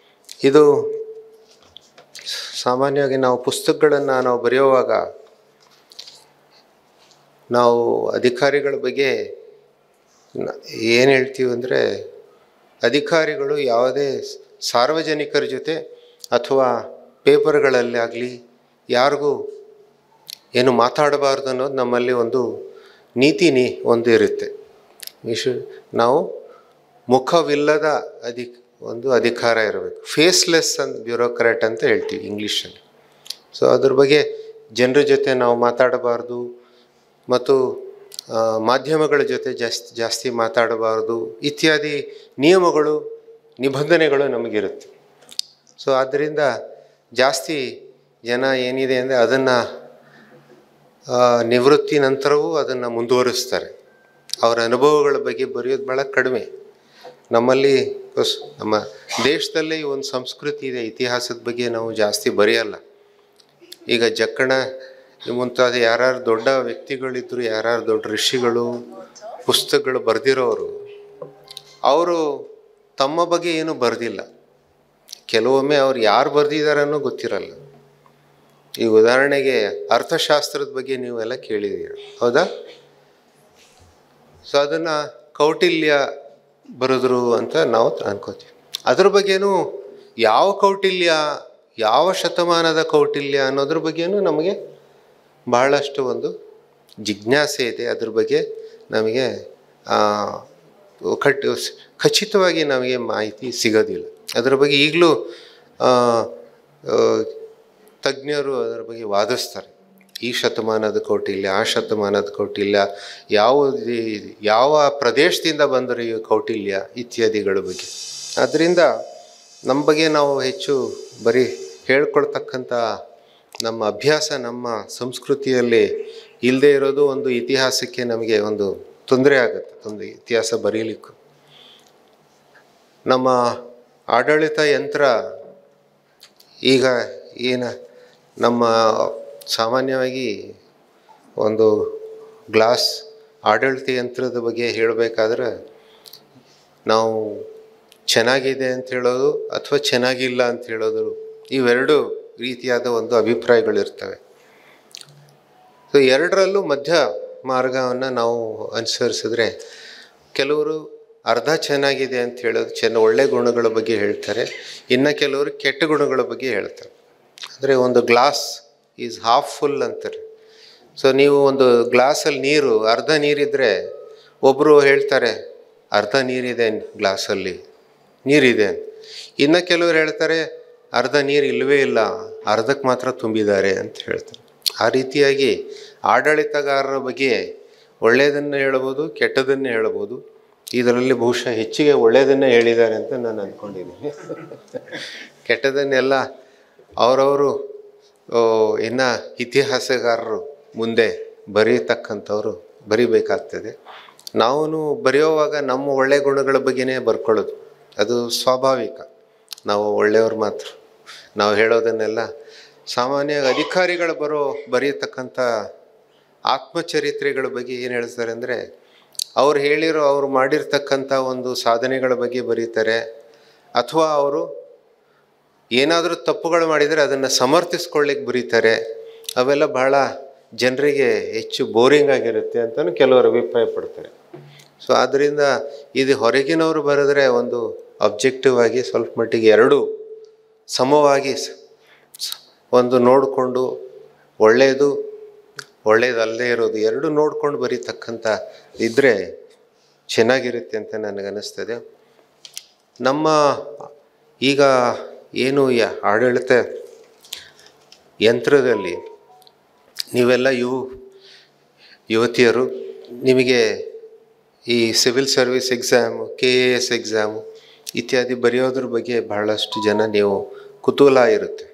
ಇದು ಸಾಮಾನ್ಯವಾಗಿ ನಾವು ಪುಸ್ತಕಗಳನ್ನು ನಾವು ಬರೆಯುವಾಗ ನಾವು ಅಧಿಕಾರಿಗಳ ಬಗ್ಗೆ ಏನು ಹೇಳ್ತೀವಿ ಅಂದರೆ, ಅಧಿಕಾರಿಗಳು ಯಾವುದೇ ಸಾರ್ವಜನಿಕರ ಜೊತೆ ಅಥವಾ ಪೇಪರ್ಗಳಲ್ಲಿ ಆಗಲಿ ಯಾರಿಗೂ ಏನು ಮಾತಾಡಬಾರ್ದು ಅನ್ನೋದು ನಮ್ಮಲ್ಲಿ ಒಂದು ನೀತಿ ಒಂದು ಇರುತ್ತೆ. ನಾವು ಮುಖವಿಲ್ಲದ ಒಂದು ಅಧಿಕಾರ ಇರಬೇಕು. ಫೇಸ್ಲೆಸ್ ಅಂತ ಬ್ಯೂರೋಕ್ರಾಟ್ ಅಂತ ಹೇಳ್ತೀವಿ ಇಂಗ್ಲೀಷಲ್ಲಿ. ಸೊ ಅದ್ರ ಬಗ್ಗೆ ಜನರ ಜೊತೆ ನಾವು ಮಾತಾಡಬಾರ್ದು ಮತ್ತು ಮಾಧ್ಯಮಗಳ ಜೊತೆ ಜಾಸ್ತಿ ಮಾತಾಡಬಾರ್ದು ಇತ್ಯಾದಿ ನಿಯಮಗಳು, ನಿಬಂಧನೆಗಳು ನಮಗಿರುತ್ತೆ. ಸೊ ಆದ್ದರಿಂದ ಜಾಸ್ತಿ ಜನ ಏನಿದೆ ಅಂದರೆ ಅದನ್ನು ನಿವೃತ್ತಿ ನಂತರವೂ ಅದನ್ನು ಮುಂದುವರಿಸ್ತಾರೆ. ಅವರ ಅನುಭವಗಳ ಬಗ್ಗೆ ಬರೆಯೋದು ಭಾಳ ಕಡಿಮೆ. ನಮ್ಮಲ್ಲಿ ನಮ್ಮ ದೇಶದಲ್ಲೇ ಈ ಒಂದು ಸಂಸ್ಕೃತಿ ಇದೆ, ಇತಿಹಾಸದ ಬಗ್ಗೆ ನಾವು ಜಾಸ್ತಿ ಬರೆಯಲ್ಲ. ಈಗ ಜಕ್ಕಣ ಮುಂತಾದ ಯಾರ್ಯಾರು ದೊಡ್ಡ ವ್ಯಕ್ತಿಗಳಿದ್ರು, ಯಾರ್ಯಾರು ದೊಡ್ಡ ಋಷಿಗಳು ಪುಸ್ತಕಗಳು ಬರೆದಿರೋರು, ಅವರು ತಮ್ಮ ಬಗ್ಗೆ ಏನೂ ಬರೆದಿಲ್ಲ. ಕೆಲವೊಮ್ಮೆ ಅವ್ರು ಯಾರು ಬರೆದಿದ್ದಾರೆ ಅನ್ನೋ ಗೊತ್ತಿರಲ್ಲ. ಈ ಉದಾಹರಣೆಗೆ ಅರ್ಥಶಾಸ್ತ್ರದ ಬಗ್ಗೆ ನೀವೆಲ್ಲ ಕೇಳಿದ್ದೀರ, ಹೌದಾ? ಸೊ ಅದನ್ನು ಕೌಟಿಲ್ಯ ಬರೆದ್ರು ಅಂತ ನಾವು ಅನ್ಕೋತೀವಿ. ಅದ್ರ ಬಗ್ಗೆನೂ ಯಾವ ಕೌಟಿಲ್ಯ, ಯಾವ ಶತಮಾನದ ಕೌಟಿಲ್ಯ ಅನ್ನೋದ್ರ ಬಗ್ಗೆನೂ ನಮಗೆ ಬಹಳಷ್ಟು ಒಂದು ಜಿಜ್ಞಾಸೆ ಇದೆ. ಅದ್ರ ಬಗ್ಗೆ ನಮಗೆ ಖಚಿತವಾಗಿ ನಮಗೆ ಮಾಹಿತಿ ಸಿಗೋದಿಲ್ಲ. ಅದರ ಬಗ್ಗೆ ಈಗಲೂ ತಜ್ಞರು ಅದರ ಬಗ್ಗೆ ವಾದಿಸ್ತಾರೆ. ಈ ಶತಮಾನದ ಕೌಟಿಲ್ಯ, ಆ ಶತಮಾನದ ಕೌಟಿಲ್ಯ, ಯಾವ ಪ್ರದೇಶದಿಂದ ಬಂದರು ಈ ಕೌಟಿಲ್ಯ ಇತ್ಯಾದಿಗಳ ಬಗ್ಗೆ. ಆದ್ದರಿಂದ ನಮ್ಮ ಬಗ್ಗೆ ನಾವು ಹೆಚ್ಚು ಬರೀ ಹೇಳ್ಕೊಳ್ತಕ್ಕಂಥ ನಮ್ಮ ಅಭ್ಯಾಸ ನಮ್ಮ ಸಂಸ್ಕೃತಿಯಲ್ಲಿ ಇಲ್ಲದೆ ಇರೋದು ಒಂದು ಇತಿಹಾಸಕ್ಕೆ ನಮಗೆ ಒಂದು ತೊಂದರೆ ಆಗುತ್ತೆ. ಇತಿಹಾಸ ಬರೀಲಿಕ್ಕೂ ನಮ್ಮ ಆಡಳಿತ ಯಂತ್ರ ಈಗ ನಮ್ಮ ಸಾಮಾನ್ಯವಾಗಿ ಒಂದು ಗ್ಲಾಸ್ ಆಡಳಿತ ಯಂತ್ರದ ಬಗ್ಗೆ ಹೇಳಬೇಕಾದ್ರೆ ನಾವು ಚೆನ್ನಾಗಿದೆ ಅಂತ ಹೇಳೋದು ಅಥವಾ ಚೆನ್ನಾಗಿಲ್ಲ ಅಂತ ಹೇಳೋದು, ಇವೆರಡು ರೀತಿಯಾದ ಒಂದು ಅಭಿಪ್ರಾಯಗಳಿರ್ತವೆ. ಸೊ ಎರಡರಲ್ಲೂ ಮಧ್ಯ ಮಾರ್ಗವನ್ನು ನಾವು ಅನುಸರಿಸಿದ್ರೆ, ಕೆಲವರು ಅರ್ಧ ಚೆನ್ನಾಗಿದೆ ಅಂತ ಹೇಳೋದು ಒಳ್ಳೆ ಗುಣಗಳ ಬಗ್ಗೆ ಹೇಳ್ತಾರೆ, ಇನ್ನು ಕೆಲವರು ಕೆಟ್ಟ ಗುಣಗಳ ಬಗ್ಗೆ ಹೇಳ್ತಾರೆ. ಅಂದರೆ ಒಂದು ಗ್ಲಾಸ್ ಈಸ್ ಹಾಫ್ ಫುಲ್ ಅಂತಾರೆ. ಸೊ ನೀವು ಒಂದು ಗ್ಲಾಸಲ್ಲಿ ನೀರು ಅರ್ಧ ನೀರಿದ್ದರೆ ಒಬ್ಬರು ಹೇಳ್ತಾರೆ ಅರ್ಧ ನೀರಿದೆ ಗ್ಲಾಸಲ್ಲಿ ನೀರಿದೆ, ಇನ್ನು ಕೆಲವರು ಹೇಳ್ತಾರೆ ಅರ್ಧ ನೀರು ಇಲ್ಲವೇ ಇಲ್ಲ, ಅರ್ಧಕ್ಕೆ ಮಾತ್ರ ತುಂಬಿದ್ದಾರೆ ಅಂತ ಹೇಳ್ತಾರೆ. ಆ ರೀತಿಯಾಗಿ ಆಡಳಿತಗಾರರ ಬಗ್ಗೆ ಒಳ್ಳೆಯದನ್ನು ಹೇಳ್ಬೋದು, ಕೆಟ್ಟದನ್ನೇ ಹೇಳ್ಬೋದು. ಇದರಲ್ಲಿ ಬಹುಶಃ ಹೆಚ್ಚಿಗೆ ಒಳ್ಳೆಯದನ್ನೇ ಹೇಳಿದ್ದಾರೆ ಅಂತ ನಾನು ಅಂದ್ಕೊಂಡಿದ್ದೀನಿ. ಕೆಟ್ಟದನ್ನೆಲ್ಲ ಅವರವರು ಇನ್ನು ಇತಿಹಾಸಗಾರರು ಮುಂದೆ ಬರೀತಕ್ಕಂಥವ್ರು ಬರಿಬೇಕಾಗ್ತದೆ. ನಾವು ಬರೆಯೋವಾಗ ನಮ್ಮ ಒಳ್ಳೆಯ ಗುಣಗಳ ಬಗ್ಗೆನೇ ಬರ್ಕೊಳ್ಳೋದು, ಅದು ಸ್ವಾಭಾವಿಕ. ನಾವು ಒಳ್ಳೆಯವ್ರು ಮಾತ್ರ ನಾವು ಹೇಳೋದನ್ನೆಲ್ಲ ಸಾಮಾನ್ಯವಾಗಿ ಅಧಿಕಾರಿಗಳು ಬರೆಯತಕ್ಕಂಥ ಆತ್ಮಚರಿತ್ರೆಗಳ ಬಗ್ಗೆ ಏನು ಹೇಳ್ತಾರೆ ಅಂದರೆ, ಅವ್ರು ಮಾಡಿರ್ತಕ್ಕಂಥ ಒಂದು ಸಾಧನೆಗಳ ಬಗ್ಗೆ ಬರೀತಾರೆ, ಅಥವಾ ಅವರು ಏನಾದರೂ ತಪ್ಪುಗಳು ಮಾಡಿದರೆ ಅದನ್ನು ಸಮರ್ಥಿಸ್ಕೊಳ್ಳಿಕ್ಕೆ ಬರೀತಾರೆ. ಅವೆಲ್ಲ ಬಹಳ ಜನರಿಗೆ ಹೆಚ್ಚು ಬೋರಿಂಗ್ ಆಗಿರುತ್ತೆ ಅಂತಲೂ ಕೆಲವರು ಅಭಿಪ್ರಾಯ ಪಡ್ತಾರೆ. ಸೊ ಆದ್ದರಿಂದ ಇದು ಹೊರಗಿನವರು ಬರೆದ್ರೆ ಒಂದು ಅಬ್ಜೆಕ್ಟಿವ್ ಆಗಿ ಸ್ವಲ್ಪ ಮಟ್ಟಿಗೆ ಎರಡೂ ಸಮವಾಗಿ ಒಂದು ನೋಡಿಕೊಂಡು ಒಳ್ಳೆಯದಲ್ಲದೆ ಇರೋದು ಎರಡೂ ನೋಡ್ಕೊಂಡು ಬರೀತಕ್ಕಂಥ ಇದ್ದರೆ ಚೆನ್ನಾಗಿರುತ್ತೆ ಅಂತ ನನಗನ್ನಿಸ್ತದೆ. ನಮ್ಮ ಈಗ ಏನು ಆಡಳಿತ ಯಂತ್ರದಲ್ಲಿ ನೀವೆಲ್ಲ ಯುವತಿಯರು, ನಿಮಗೆ ಈ civil service exam, KAS exam ಇತ್ಯಾದಿ ಬರೆಯೋದ್ರ ಬಗ್ಗೆ ಬಹಳಷ್ಟು ಜನ ನೀವು ಕುತೂಹಲ ಇರುತ್ತೆ.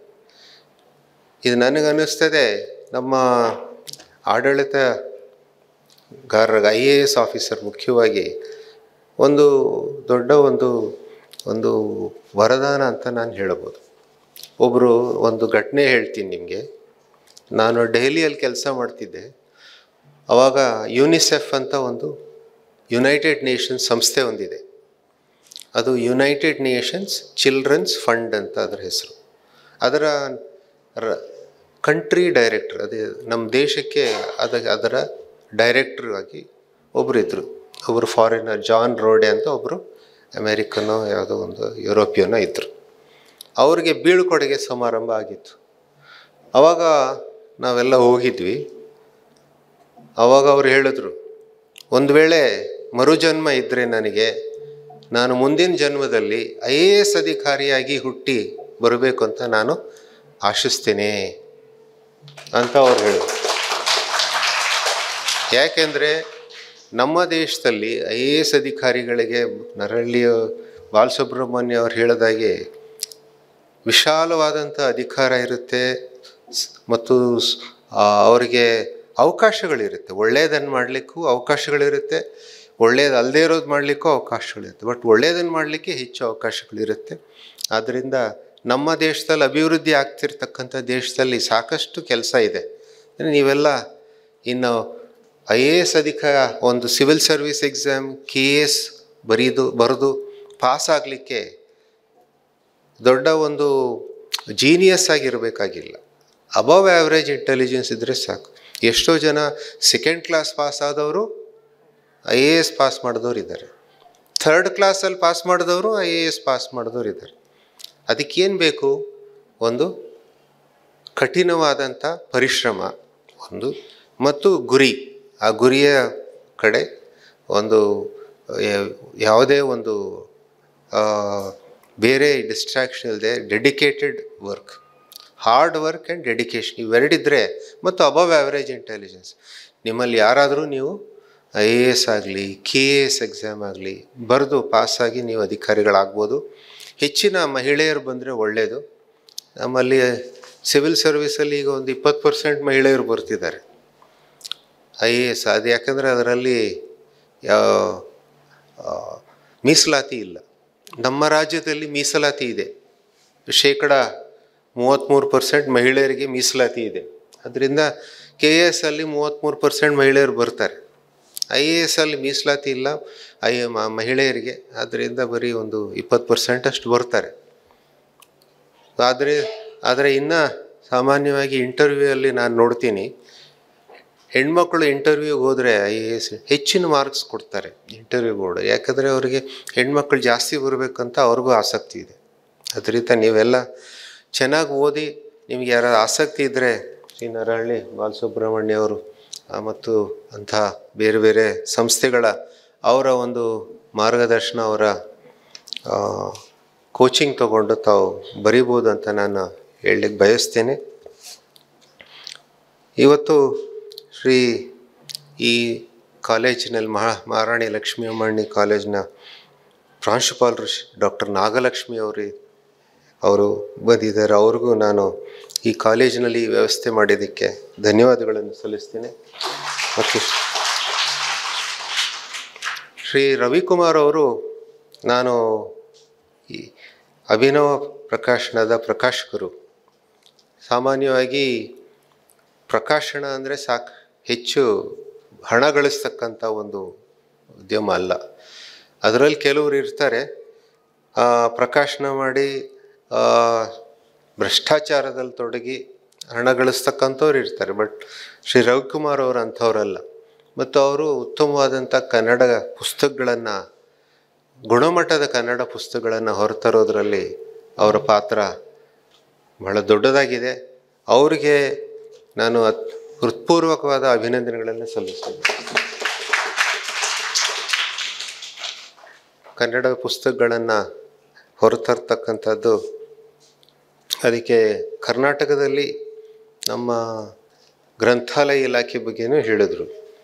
ಇದು ನನಗನ್ನಿಸ್ತದೆ ನಮ್ಮ ಆಡಳಿತಗಾರರಿಗೆ IAS ಆಫೀಸರ್ ಮುಖ್ಯವಾಗಿ ಒಂದು ದೊಡ್ಡ ಒಂದು ವರದಾನ ಅಂತ ನಾನು ಹೇಳ್ಬೋದು. ಒಂದು ಘಟನೆ ಹೇಳ್ತೀನಿ ನಿಮಗೆ. ನಾನು ದೆಹಲಿಯಲ್ಲಿ ಕೆಲಸ ಮಾಡ್ತಿದ್ದೆ. ಆವಾಗ ಯುನಿಸೆಫ್ ಅಂತ ಒಂದು ಯುನೈಟೆಡ್ ನೇಷನ್ಸ್ ಸಂಸ್ಥೆ ಒಂದಿದೆ. ಅದು ಯುನೈಟೆಡ್ ನೇಷನ್ಸ್ ಚಿಲ್ಡ್ರನ್ಸ್ ಫಂಡ್ ಅಂತ ಅದರ ಹೆಸರು. ಅದರ ಕಂಟ್ರಿ ಡೈರೆಕ್ಟರ್, ಅದೇ ನಮ್ಮ ದೇಶಕ್ಕೆ ಅದರ ಡೈರೆಕ್ಟ್ರ್ ಆಗಿ ಒಬ್ಬರು ಇದ್ದರು. ಒಬ್ಬರು ಫಾರಿನರ್ ಜಾನ್ ರೋಡೆ ಅಂತ ಒಬ್ಬರು ಅಮೇರಿಕನೋ ಯಾವುದೋ ಒಂದು ಯುರೋಪಿಯನೋ ಇದ್ದರು. ಅವ್ರಿಗೆ ಬೀಳ್ಕೊಡುಗೆ ಸಮಾರಂಭ ಆಗಿತ್ತು. ಆವಾಗ ನಾವೆಲ್ಲ ಹೋಗಿದ್ವಿ. ಆವಾಗ ಅವ್ರು ಹೇಳಿದ್ರು, ಒಂದು ವೇಳೆ ಮರುಜನ್ಮ ಇದ್ದರೆ ನನಗೆ, ನಾನು ಮುಂದಿನ ಜನ್ಮದಲ್ಲಿ IAS ಅಧಿಕಾರಿಯಾಗಿ ಹುಟ್ಟಿ ಬರಬೇಕು ಅಂತ ನಾನು ಆಶಿಸ್ತೇನೆ ಅಂತ ಅವ್ರು ಹೇಳಿದ್ರು. ಯಾಕೆಂದರೆ ನಮ್ಮ ದೇಶದಲ್ಲಿ IAS ಅಧಿಕಾರಿಗಳಿಗೆ ನರಹಳ್ಳಿಯ ಬಾಲಸುಬ್ರಹ್ಮಣ್ಯ ಅವ್ರು ಹೇಳಿದಾಗೆ ವಿಶಾಲವಾದಂಥ ಅಧಿಕಾರ ಇರುತ್ತೆ ಮತ್ತು ಅವರಿಗೆ ಅವಕಾಶಗಳಿರುತ್ತೆ. ಒಳ್ಳೆಯದನ್ನು ಮಾಡಲಿಕ್ಕೂ ಅವಕಾಶಗಳಿರುತ್ತೆ, ಒಳ್ಳೆಯದಲ್ಲದೇ ಇರೋದು ಮಾಡಲಿಕ್ಕೂ ಅವಕಾಶಗಳಿರುತ್ತೆ. ಬಟ್ ಒಳ್ಳೆಯದನ್ನು ಮಾಡಲಿಕ್ಕೆ ಹೆಚ್ಚು ಅವಕಾಶಗಳಿರುತ್ತೆ. ಆದ್ದರಿಂದ ನಮ್ಮ ದೇಶದಲ್ಲಿ ಅಭಿವೃದ್ಧಿ ಆಗ್ತಿರ್ತಕ್ಕಂಥ ದೇಶದಲ್ಲಿ ಸಾಕಷ್ಟು ಕೆಲಸ ಇದೆ. ನೀವೆಲ್ಲ ಇನ್ನು IAS ಒಂದು ಸಿವಿಲ್ ಸರ್ವಿಸ್ ಎಕ್ಸಾಮ್ KS ಬರೆದು ಪಾಸ್ ಆಗಲಿಕ್ಕೆ ದೊಡ್ಡ ಒಂದು ಜೀನಿಯಸ್ ಆಗಿರಬೇಕಾಗಿಲ್ಲ. ಅಬವ್ ಆ್ಯಾವ್ರೇಜ್ ಇಂಟೆಲಿಜೆನ್ಸ್ ಇದ್ದರೆ ಸಾಕು. ಎಷ್ಟೋ ಜನ ಸೆಕೆಂಡ್ ಕ್ಲಾಸ್ ಪಾಸ್ ಆದವರು IAS ಪಾಸ್ ಮಾಡಿದವ್ರು ಇದ್ದಾರೆ, ಥರ್ಡ್ ಕ್ಲಾಸಲ್ಲಿ ಪಾಸ್ ಮಾಡಿದವರು IAS ಪಾಸ್ ಮಾಡಿದವ್ರು ಇದ್ದಾರೆ. ಅದಕ್ಕೇನು ಬೇಕು? ಒಂದು ಕಠಿಣವಾದಂಥ ಪರಿಶ್ರಮ ಒಂದು ಮತ್ತು ಗುರಿ. ಆ ಗುರಿಯ ಕಡೆ ಒಂದು ಯಾವುದೇ ಒಂದು ಬೇರೆ ಡಿಸ್ಟ್ರಾಕ್ಷನ್ ಇಲ್ಲದೆ dedicated work, hard work and dedication ಇವೆರಡಿದ್ದರೆ ಮತ್ತು ಅಬವ್ ಆ್ಯಾವ್ರೇಜ್ ಇಂಟೆಲಿಜೆನ್ಸ್. ನಿಮ್ಮಲ್ಲಿ ಯಾರಾದರೂ ನೀವು IAS ಆಗಲಿ KS ಎಕ್ಸಾಮ್ ಆಗಲಿ ಬರೆದು ಪಾಸಾಗಿ ನೀವು ಅಧಿಕಾರಿಗಳಾಗ್ಬೋದು. ಹೆಚ್ಚಿನ ಮಹಿಳೆಯರು ಬಂದರೆ ಒಳ್ಳೆಯದು. ನಮ್ಮಲ್ಲಿ ಸಿವಿಲ್ ಸರ್ವಿಸಲ್ಲಿ ಈಗ ಒಂದು 20% ಮಹಿಳೆಯರು ಬರ್ತಿದ್ದಾರೆ IAS. ಅದು ಯಾಕಂದರೆ ಅದರಲ್ಲಿ ಮೀಸಲಾತಿ ಇಲ್ಲ. ನಮ್ಮ ರಾಜ್ಯದಲ್ಲಿ ಮೀಸಲಾತಿ ಇದೆ, 33% ಮಹಿಳೆಯರಿಗೆ ಮೀಸಲಾತಿ ಇದೆ. ಅದರಿಂದ KS ಅಲ್ಲಿ 33% ಮಹಿಳೆಯರು ಬರ್ತಾರೆ. IAS ಅಲ್ಲಿ ಮೀಸಲಾತಿ ಇಲ್ಲ ಮಹಿಳೆಯರಿಗೆ, ಆದ್ದರಿಂದ ಬರೀ ಒಂದು 20% ಅಷ್ಟು ಬರ್ತಾರೆ. ಆದರೆ ಇನ್ನು ಸಾಮಾನ್ಯವಾಗಿ ಇಂಟರ್ವ್ಯೂ ಅಲ್ಲಿ ನಾನು ನೋಡ್ತೀನಿ, ಹೆಣ್ಮಕ್ಳು ಇಂಟರ್ವ್ಯೂಗೆ ಹೋದರೆ IAS ಹೆಚ್ಚಿನ ಮಾರ್ಕ್ಸ್ ಕೊಡ್ತಾರೆ ಇಂಟರ್ವ್ಯೂ ಬೋರ್ಡ್. ಯಾಕಂದರೆ ಅವರಿಗೆ ಹೆಣ್ಮಕ್ಳು ಜಾಸ್ತಿ ಬರಬೇಕಂತ ಅವ್ರಿಗೂ ಆಸಕ್ತಿ ಇದೆ. ಅದರಿಂದ ನೀವೆಲ್ಲ ಚೆನ್ನಾಗಿ ಓದಿ, ನಿಮಗೆ ಯಾರು ಆಸಕ್ತಿ ಇದ್ದರೆ ಶ್ರೀ ನರಹಳ್ಳಿ ಬಾಲಸುಬ್ರಹ್ಮಣ್ಯ ಅವರು ಮತ್ತು ಅಂಥ ಬೇರೆ ಬೇರೆ ಸಂಸ್ಥೆಗಳ ಅವರ ಒಂದು ಮಾರ್ಗದರ್ಶನ, ಅವರ ಕೋಚಿಂಗ್ ತಗೊಂಡು ತಾವು ಬರಿಬೋದು ಅಂತ ನಾನು ಹೇಳಲಿಕ್ಕೆ ಬಯಸ್ತೇನೆ. ಇವತ್ತು ಈ ಕಾಲೇಜಿನಲ್ಲಿ ಮಹಾರಾಣಿ ಲಕ್ಷ್ಮೀ ಅಮ್ಮಣ್ಣಿ ಕಾಲೇಜಿನ ಪ್ರಾಂಶುಪಾಲರು ಡಾಕ್ಟರ್ ನಾಗಲಕ್ಷ್ಮಿ ಅವರು ಬಂದಿದ್ದಾರೆ. ಅವ್ರಿಗೂ ನಾನು ಈ ಕಾಲೇಜಿನಲ್ಲಿ ವ್ಯವಸ್ಥೆ ಮಾಡಿದ್ದಕ್ಕೆ ಧನ್ಯವಾದಗಳನ್ನು ಸಲ್ಲಿಸ್ತೇನೆ. ಮತ್ತು ಶ್ರೀ ರವಿಕುಮಾರ್ ಅವರು, ನಾನು ಈ ಅಭಿನವ ಪ್ರಕಾಶನದ ಪ್ರಕಾಶಕರು. ಸಾಮಾನ್ಯವಾಗಿ ಪ್ರಕಾಶನ ಅಂದರೆ ಹೆಚ್ಚು ಹಣ ಗಳಿಸ್ತಕ್ಕಂಥ ಒಂದು ಉದ್ಯಮ ಅಲ್ಲ. ಅದರಲ್ಲಿ ಕೆಲವರು ಇರ್ತಾರೆ ಪ್ರಕಾಶನ ಮಾಡಿ ಭ್ರಷ್ಟಾಚಾರದಲ್ಲಿ ತೊಡಗಿ ಹಣ ಗಳಿಸ್ತಕ್ಕಂಥವ್ರು ಇರ್ತಾರೆ. ಬಟ್ ಶ್ರೀ ರವಿಕುಮಾರ್ ಅವರು ಅಂಥವರಲ್ಲ. ಮತ್ತು ಅವರು ಉತ್ತಮವಾದಂಥ ಕನ್ನಡ ಪುಸ್ತಕಗಳನ್ನು, ಗುಣಮಟ್ಟದ ಕನ್ನಡ ಪುಸ್ತಕಗಳನ್ನು ಹೊರತರೋದ್ರಲ್ಲಿ ಅವರ ಪಾತ್ರ ಬಹಳ ದೊಡ್ಡದಾಗಿದೆ. ಅವರಿಗೆ ನಾನು ಹೃತ್ಪೂರ್ವಕವಾದ ಅಭಿನಂದನೆಗಳನ್ನು ಸಲ್ಲಿಸ್ತೇನೆ. ಕನ್ನಡ ಪುಸ್ತಕಗಳನ್ನು ಹೊರತರ್ತಕ್ಕಂಥದ್ದು, ಅದಕ್ಕೆ ಕರ್ನಾಟಕದಲ್ಲಿ ನಮ್ಮ ಗ್ರಂಥಾಲಯ ಇಲಾಖೆ ಬಗ್ಗೆನೂ ಹೇಳಿದರು.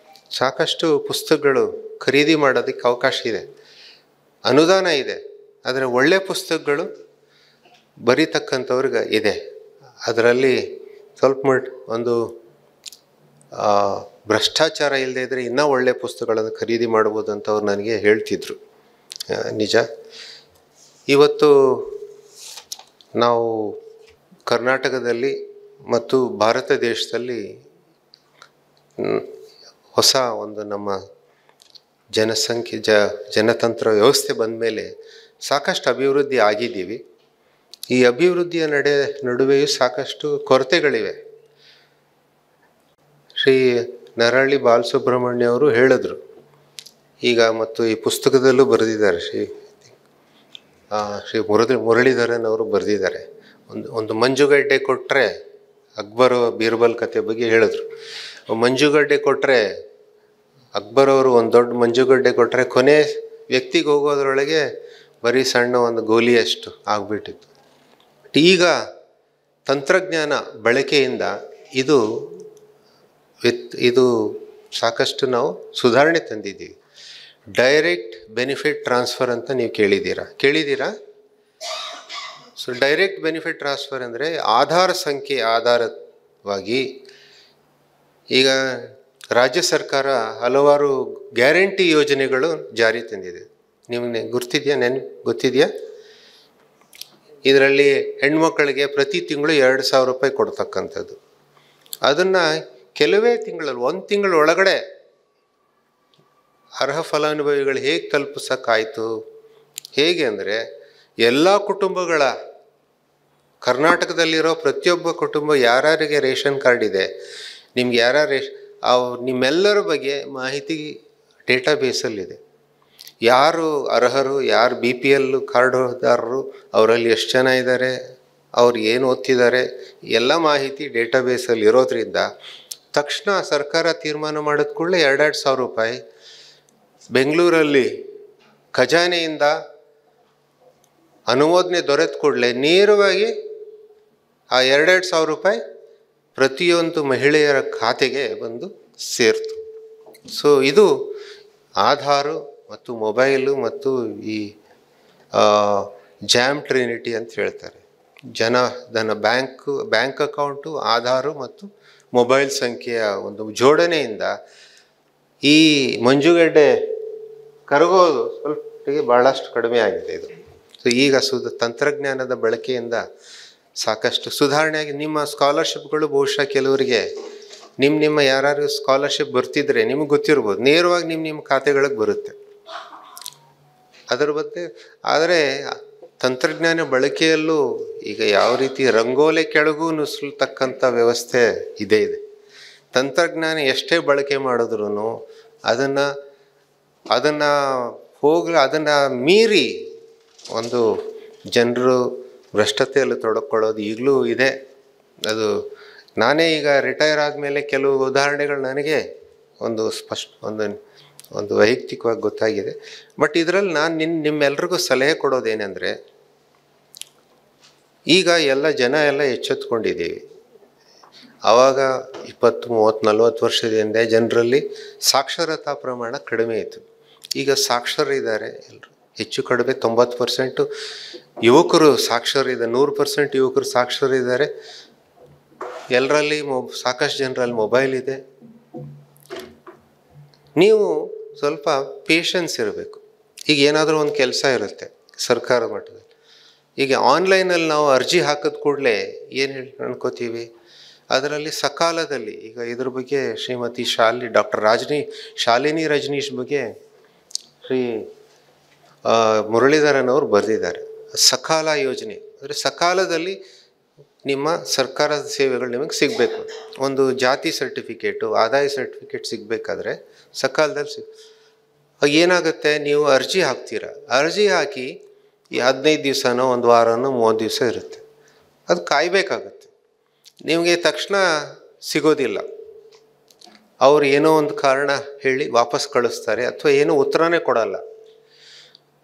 ಸಾಕಷ್ಟು ಪುಸ್ತಕಗಳು ಖರೀದಿ ಮಾಡೋದಕ್ಕೆ ಅವಕಾಶ ಇದೆ, ಅನುದಾನ ಇದೆ. ಆದರೆ ಒಳ್ಳೆಯ ಪುಸ್ತಕಗಳು ಬರೀತಕ್ಕಂಥವ್ರಿಗೆ ಇದೆ. ಅದರಲ್ಲಿ ಸ್ವಲ್ಪ ಒಂದು ಭ್ರಷ್ಟಾಚಾರ ಇಲ್ಲದೆ ಇದ್ದರೆ ಇನ್ನೂ ಒಳ್ಳೆಯ ಪುಸ್ತಕಗಳನ್ನು ಖರೀದಿ ಮಾಡ್ಬೋದು ಅಂತ ಅವ್ರು ನನಗೆ ಹೇಳ್ತಿದ್ರು. ನಿಜ. ಇವತ್ತು ನಾವು ಕರ್ನಾಟಕದಲ್ಲಿ ಮತ್ತು ಭಾರತ ದೇಶದಲ್ಲಿ ಹೊಸ ಒಂದು ನಮ್ಮ ಜನಸಂಖ್ಯೆ ಜನತಂತ್ರ ವ್ಯವಸ್ಥೆ ಬಂದ ಮೇಲೆ ಸಾಕಷ್ಟು ಅಭಿವೃದ್ಧಿ ಆಗಿದ್ದೀವಿ. ಈ ಅಭಿವೃದ್ಧಿಯ ನಡುವೆಯೂ ಸಾಕಷ್ಟು ಕೊರತೆಗಳಿವೆ. ಶ್ರೀ ನರಹಳ್ಳಿ ಬಾಲಸುಬ್ರಹ್ಮಣ್ಯ ಅವರು ಹೇಳಿದ್ರು. ಈಗ ಮತ್ತು ಈ ಪುಸ್ತಕದಲ್ಲೂ ಬರೆದಿದ್ದಾರೆ, ಶ್ರೀ ಮುರಳೀಧರನ್ ಅವರು ಬರೆದಿದ್ದಾರೆ. ಒಂದು ಮಂಜುಗಡ್ಡೆ ಕೊಟ್ಟರೆ, ಅಕ್ಬರ್ ಬೀರ್ಬಲ್ ಕತೆ ಬಗ್ಗೆ ಹೇಳಿದ್ರು. ಮಂಜುಗಡ್ಡೆ ಕೊಟ್ಟರೆ, ಅಕ್ಬರ್ ಅವರು ಒಂದು ದೊಡ್ಡ ಮಂಜುಗಡ್ಡೆ ಕೊಟ್ಟರೆ ಕೊನೆ ವ್ಯಕ್ತಿಗೆ ಹೋಗೋದ್ರೊಳಗೆ ಬರೀ ಸಣ್ಣ ಒಂದು ಗೋಲಿಯಷ್ಟು ಆಗಿಬಿಟ್ಟಿತ್ತು. ಈಗ ತಂತ್ರಜ್ಞಾನ ಬಳಕೆಯಿಂದ ಇದು ಸಾಕಷ್ಟು ನಾವು ಸುಧಾರಣೆ ತಂದಿದ್ದೀವಿ. ಡೈರೆಕ್ಟ್ ಬೆನಿಫಿಟ್ ಟ್ರಾನ್ಸ್ಫರ್ ಅಂತ ನೀವು ಕೇಳಿದ್ದೀರಾ? ಸೊ ಡೈರೆಕ್ಟ್ ಬೆನಿಫಿಟ್ ಟ್ರಾನ್ಸ್ಫರ್ ಅಂದರೆ ಆಧಾರ್ ಸಂಖ್ಯೆ ಆಧಾರವಾಗಿ ಈಗ ರಾಜ್ಯ ಸರ್ಕಾರ ಹಲವಾರು ಗ್ಯಾರಂಟಿ ಯೋಜನೆಗಳು ಜಾರಿ ತಂದಿದೆ. ನಿಮಗೆ ಗೊತ್ತಿದೆಯಾ? ಇದರಲ್ಲಿ ಹೆಣ್ಮಕ್ಕಳಿಗೆ ಪ್ರತಿ ತಿಂಗಳು 2,000 ರೂಪಾಯಿ ಕೊಡ್ತಕ್ಕಂಥದ್ದು. ಅದನ್ನು ಕೆಲವೇ ತಿಂಗಳಲ್ಲಿ, 1 ತಿಂಗಳ ಒಳಗಡೆ ಅರ್ಹ ಫಲಾನುಭವಿಗಳು ಹೇಗೆ ತಲುಪಿಸೋಕ್ಕಾಯಿತು? ಹೇಗೆ ಅಂದರೆ ಎಲ್ಲ ಕುಟುಂಬಗಳ, ಕರ್ನಾಟಕದಲ್ಲಿರೋ ಪ್ರತಿಯೊಬ್ಬ ಕುಟುಂಬ ಯಾರ್ಯಾರಿಗೆ ರೇಷನ್ ಕಾರ್ಡ್ ಇದೆ, ನಿಮ್ಗೆ ನಿಮ್ಮೆಲ್ಲರ ಬಗ್ಗೆ ಮಾಹಿತಿ ಡೇಟಾಬೇಸಲ್ಲಿದೆ. ಯಾರು ಅರ್ಹರು, ಯಾರು BPL ಕಾರ್ಡುದಾರರು, ಅವರಲ್ಲಿ ಎಷ್ಟು ಜನ ಇದ್ದಾರೆ, ಅವ್ರು ಏನು ಓದ್ತಿದ್ದಾರೆ, ಎಲ್ಲ ಮಾಹಿತಿ ಡೇಟಾಬೇಸಲ್ಲಿ ಇರೋದ್ರಿಂದ ತಕ್ಷಣ ಸರ್ಕಾರ ತೀರ್ಮಾನ ಮಾಡಿದ ಕೂಡಲೇ 2,000 ರೂಪಾಯಿ ಬೆಂಗಳೂರಲ್ಲಿ ಖಜಾನೆಯಿಂದ ಅನುಮೋದನೆ ದೊರೆತ ಕೂಡಲೇ ನೇರವಾಗಿ ಆ 2,000 ರೂಪಾಯಿ ಪ್ರತಿಯೊಂದು ಮಹಿಳೆಯರ ಖಾತೆಗೆ ಬಂದು ಸೇರ್ತು. ಸೊ ಇದು ಆಧಾರು ಮತ್ತು ಮೊಬೈಲು ಮತ್ತು ಈ ಜಾಮ್ ಟ್ರಿನಿಟಿ ಅಂತ ಹೇಳ್ತಾರೆ. ಜನಧನ ಬ್ಯಾಂಕ್ ಅಕೌಂಟು, ಆಧಾರು ಮತ್ತು ಮೊಬೈಲ್ ಸಂಖ್ಯೆಯ ಒಂದು ಜೋಡಣೆಯಿಂದ ಈ ಮಂಜುಗಡ್ಡೆ ಕರಗೋದು ಸ್ವಲ್ಪ ಭಾಳಷ್ಟು ಕಡಿಮೆ ಆಗಿದೆ ಇದು. ಸೊ ಈಗ ತಂತ್ರಜ್ಞಾನದ ಬಳಕೆಯಿಂದ ಸಾಕಷ್ಟು ಸುಧಾರಣೆಯಾಗಿ ನಿಮ್ಮ ಸ್ಕಾಲರ್ಶಿಪ್ಗಳು ಬಹುಶಃ ಕೆಲವರಿಗೆ ನಿಮ್ಮ ಯಾರು ಸ್ಕಾಲರ್ಶಿಪ್ ಬರ್ತಿದ್ರೆ ನಿಮಗೆ ಗೊತ್ತಿರ್ಬೋದು, ನೇರವಾಗಿ ನಿಮ್ಮ ಖಾತೆಗಳಿಗೆ ಬರುತ್ತೆ. ಅದರ ಬಗ್ಗೆ ಆದರೆ ತಂತ್ರಜ್ಞಾನ ಬಳಕೆಯಲ್ಲೂ ಈಗ ಯಾವ ರೀತಿ ರಂಗೋಲೆ ಕೆಳಗೂ ನುಸುಳ್ತಕ್ಕಂಥ ವ್ಯವಸ್ಥೆ ಇದೆ. ತಂತ್ರಜ್ಞಾನ ಎಷ್ಟೇ ಬಳಕೆ ಮಾಡಿದ್ರೂ ಅದನ್ನು ಮೀರಿ ಒಂದು ಜನರು ಭ್ರಷ್ಟತೆಯಲ್ಲಿ ತೊಡಕೊಳ್ಳೋದು ಈಗಲೂ ಇದೆ. ಅದು ನಾನೇ ಈಗ ರಿಟೈರ್ ಆದಮೇಲೆ ಕೆಲವು ಉದಾಹರಣೆಗಳು ನನಗೆ ಒಂದು ವೈಯಕ್ತಿಕವಾಗಿ ಗೊತ್ತಾಗಿದೆ. ಬಟ್ ಇದರಲ್ಲಿ ನಾನು ನಿಮ್ಮೆಲ್ರಿಗೂ ಸಲಹೆ ಕೊಡೋದೇನೆಂದರೆ, ಈಗ ಜನ ಎಲ್ಲ ಎಚ್ಚೆತ್ಕೊಂಡಿದ್ದೀವಿ. ಆವಾಗ 20, 30, 40 ವರ್ಷದ ಹಿಂದೆ ಜನರಲ್ಲಿ ಸಾಕ್ಷರತಾ ಪ್ರಮಾಣ ಕಡಿಮೆ ಇತ್ತು. ಈಗ ಸಾಕ್ಷರರಿದ್ದಾರೆ ಎಲ್ಲರೂ, ಹೆಚ್ಚು ಕಡಿಮೆ 90% ಯುವಕರು ಸಾಕ್ಷರರಿದ್ದಾರೆ, 100% ಯುವಕರು ಸಾಕ್ಷರರಿದ್ದಾರೆ. ಎಲ್ಲರಲ್ಲಿ ಸಾಕಷ್ಟು ಜನರಲ್ಲಿ ಮೊಬೈಲ್ ಇದೆ. ನೀವು ಸ್ವಲ್ಪ ಪೇಷನ್ಸ್ ಇರಬೇಕು. ಈಗ ಏನಾದರೂ ಒಂದು ಕೆಲಸ ಇರುತ್ತೆ ಸರ್ಕಾರದ ಮಟ್ಟದಲ್ಲಿ. ಈಗ ಆನ್ಲೈನಲ್ಲಿ ನಾವು ಅರ್ಜಿ ಹಾಕಿದ ಕೂಡಲೇ ಏನು ಅನ್ಕೋತೀವಿ, ಅದರಲ್ಲಿ ಸಕಾಲದಲ್ಲಿ ಈಗ ಇದ್ರ ಬಗ್ಗೆ ಶ್ರೀಮತಿ ಡಾಕ್ಟರ್ ಶಾಲಿನಿ ರಜನೀಶ್ ಬಗ್ಗೆ ಶ್ರೀ ಮುರಳೀಧರನ್ ಅವರು ಬರೆದಿದ್ದಾರೆ. ಸಕಾಲ ಯೋಜನೆ ಅಂದರೆ ಸಕಾಲದಲ್ಲಿ ನಿಮ್ಮ ಸರ್ಕಾರದ ಸೇವೆಗಳು ನಿಮಗೆ ಸಿಗಬೇಕು. ಒಂದು ಜಾತಿ ಸರ್ಟಿಫಿಕೇಟು, ಆದಾಯ ಸರ್ಟಿಫಿಕೇಟ್ ಸಿಗಬೇಕಾದ್ರೆ ಸಕಾಲದಲ್ಲಿ ಏನಾಗುತ್ತೆ, ನೀವು ಅರ್ಜಿ ಹಾಕ್ತೀರ. ಅರ್ಜಿ ಹಾಕಿ ಈ 15 ದಿವಸನೋ 1 ವಾರನೋ 30 ದಿವಸ ಇರುತ್ತೆ. ಅದು ಕಾಯಬೇಕಾಗುತ್ತೆ. ನಿಮಗೆ ತಕ್ಷಣ ಸಿಗೋದಿಲ್ಲ. ಅವರು ಏನೋ ಒಂದು ಕಾರಣ ಹೇಳಿ ವಾಪಸ್ ಕಳಿಸ್ತಾರೆ ಅಥವಾ ಏನೋ ಉತ್ತರನೇ ಕೊಡಲ್ಲ.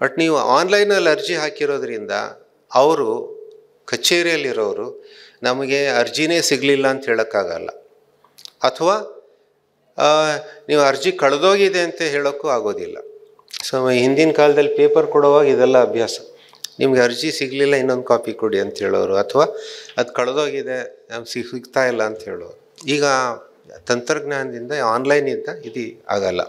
ಬಟ್ ನೀವು ಆನ್ಲೈನಲ್ಲಿ ಅರ್ಜಿ ಹಾಕಿರೋದ್ರಿಂದ ಅವರು ಕಚೇರಿಯಲ್ಲಿರೋರು ನಮಗೆ ಅರ್ಜಿನೇ ಸಿಗಲಿಲ್ಲ ಅಂತ ಹೇಳೋಕ್ಕಾಗಲ್ಲ, ಅಥವಾ ನೀವು ಅರ್ಜಿ ಕಳೆದೋಗಿದೆ ಅಂತ ಹೇಳೋಕ್ಕೂ ಆಗೋದಿಲ್ಲ. ಸೊ ಹಿಂದಿನ ಕಾಲದಲ್ಲಿ ಪೇಪರ್ ಕೊಡುವಾಗ ಇದೆಲ್ಲ ಅಭ್ಯಾಸ. ನಿಮ್ಗೆ ಅರ್ಜಿ ಸಿಗಲಿಲ್ಲ, ಇನ್ನೊಂದು ಕಾಪಿ ಕೊಡಿ ಅಂತ ಹೇಳೋರು, ಅಥವಾ ಅದು ಕಳೆದೋಗಿದೆ ನಮ್ಗೆ ಸಿಗ್ತಾ ಇಲ್ಲ ಅಂತ ಹೇಳೋರು. ಈಗ ತಂತ್ರಜ್ಞಾನದಿಂದ ಆನ್ಲೈನಿಂದ ಇದು ಆಗಲ್ಲ.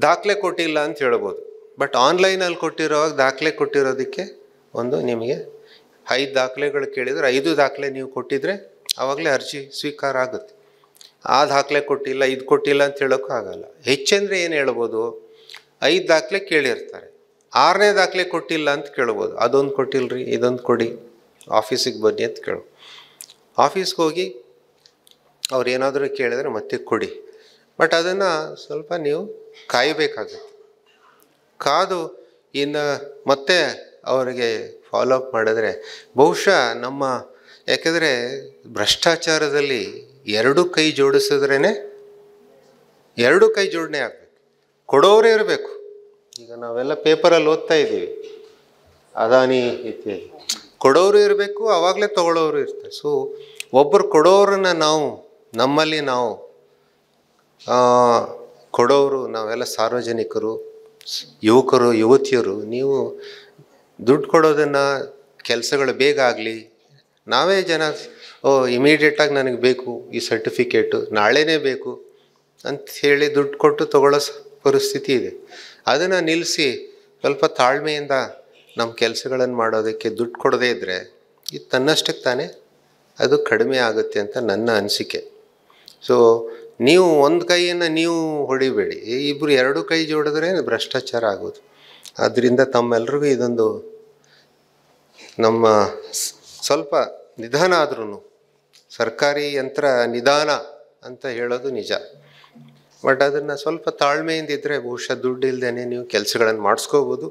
ದಾಖಲೆ ಕೊಟ್ಟಿಲ್ಲ ಅಂತ ಹೇಳ್ಬೋದು. ಬಟ್ ಆನ್ಲೈನಲ್ಲಿ ಕೊಟ್ಟಿರೋವಾಗ ದಾಖಲೆ ಕೊಟ್ಟಿರೋದಕ್ಕೆ ನಿಮಗೆ 5 ದಾಖಲೆಗಳು ಕೇಳಿದರೆ 5 ದಾಖಲೆ ನೀವು ಕೊಟ್ಟಿದ್ರೆ ಆವಾಗಲೇ ಅರ್ಜಿ ಸ್ವೀಕಾರ ಆಗುತ್ತೆ. ಆ ದಾಖಲೆ ಕೊಟ್ಟಿಲ್ಲ, ಇದು ಕೊಟ್ಟಿಲ್ಲ ಅಂತ ಹೇಳೋಕ್ಕೂ ಆಗಲ್ಲ. ಹೆಚ್ಚಂದರೆ ಏನು ಹೇಳ್ಬೋದು, 5 ದಾಖಲೆ ಕೇಳಿರ್ತಾರೆ, 6ನೇ ದಾಖಲೆ ಕೊಟ್ಟಿಲ್ಲ ಅಂತ ಕೇಳ್ಬೋದು. ಅದೊಂದು ಕೊಟ್ಟಿಲ್ಲರಿ, ಇದೊಂದು ಕೊಡಿ, ಆಫೀಸಿಗೆ ಬನ್ನಿ ಅಂತ ಕೇಳೋ. ಆಫೀಸ್ಗೆ ಹೋಗಿ ಅವ್ರು ಏನಾದರೂ ಕೇಳಿದರೆ ಮತ್ತೆ ಕೊಡಿ. ಬಟ್ ಅದನ್ನು ಸ್ವಲ್ಪ ನೀವು ಕಾಯಬೇಕಾಗುತ್ತೆ. ಕಾದು ಇನ್ನು ಮತ್ತೆ ಅವರಿಗೆ ಫಾಲೋ ಅಪ್ ಮಾಡಿದ್ರೆ ಬಹುಶಃ ಯಾಕೆಂದರೆ ಭ್ರಷ್ಟಾಚಾರದಲ್ಲಿ ಎರಡು ಕೈ ಜೋಡಿಸಿದ್ರೇ, ಎರಡು ಕೈ ಜೋಡಣೆ ಆಗಬೇಕು. ಕೊಡೋರೇ ಇರಬೇಕು. ಈಗ ನಾವೆಲ್ಲ ಪೇಪರಲ್ಲಿ ಓದ್ತಾ ಇದ್ದೀವಿ, ಅದಾನಿ ಇತ್ಯಾದಿ. ಕೊಡೋರು ಇರಬೇಕು, ಆವಾಗಲೇ ತಗೊಳ್ಳೋರು ಇರ್ತಾರೆ. ಸೊ ಒಬ್ಬರು ಕೊಡೋರನ್ನ ನಮ್ಮಲ್ಲಿ ನಾವು ಕೊಡೋರು, ನಾವೆಲ್ಲ ಸಾರ್ವಜನಿಕರು, ಯುವಕರು, ಯುವತಿಯರು, ನೀವು ದುಡ್ಡು ಕೊಡೋದನ್ನು ಕೆಲಸಗಳು ಬೇಗ ಆಗಲಿ, ನಾವೇ ಜನ ಇಮಿಡಿಯೇಟಾಗಿ ನನಗೆ ಬೇಕು ಈ ಸರ್ಟಿಫಿಕೇಟು, ನಾಳೆನೇ ಬೇಕು ಅಂತ ಹೇಳಿ ದುಡ್ಡು ಕೊಟ್ಟು ತಗೊಳ್ಳೋ ಪರಿಸ್ಥಿತಿ ಇದೆ. ಅದನ್ನು ನಿಲ್ಲಿಸಿ ಸ್ವಲ್ಪ ತಾಳ್ಮೆಯಿಂದ ನಮ್ಮ ಕೆಲಸಗಳನ್ನು ಮಾಡೋದಕ್ಕೆ ದುಡ್ಡು ಕೊಡದೇ ಇದ್ದರೆ ಇದು ತನ್ನಷ್ಟಕ್ಕೆ ತಾನೇ ಅದು ಕಡಿಮೆ ಆಗುತ್ತೆ ಅಂತ ನನ್ನ ಅನಿಸಿಕೆ. ಸೊ ನೀವು ಒಂದು ಕೈಯನ್ನು ನೀವು ಹೊಡಿಬೇಡಿ, ಇಬ್ಬರು ಎರಡು ಕೈ ಜೋಡಿದ್ರೆ ಭ್ರಷ್ಟಾಚಾರ ಆಗೋದು. ಆದ್ದರಿಂದ ತಮ್ಮೆಲ್ರಿಗೂ ಇದೊಂದು ನಮ್ಮ ಸ್ವಲ್ಪ ನಿಧಾನ ಆದ್ರೂ, ಸರ್ಕಾರಿ ಯಂತ್ರ ನಿಧಾನ ಅಂತ ಹೇಳೋದು ನಿಜ. ಬಟ್ ಅದನ್ನು ಸ್ವಲ್ಪ ತಾಳ್ಮೆಯಿಂದ ಇದ್ದರೆ ಬಹುಶಃ ದುಡ್ಡು ಇಲ್ಲದೇ ನೀವು ಕೆಲಸಗಳನ್ನು ಮಾಡಿಸ್ಕೋಬೋದು.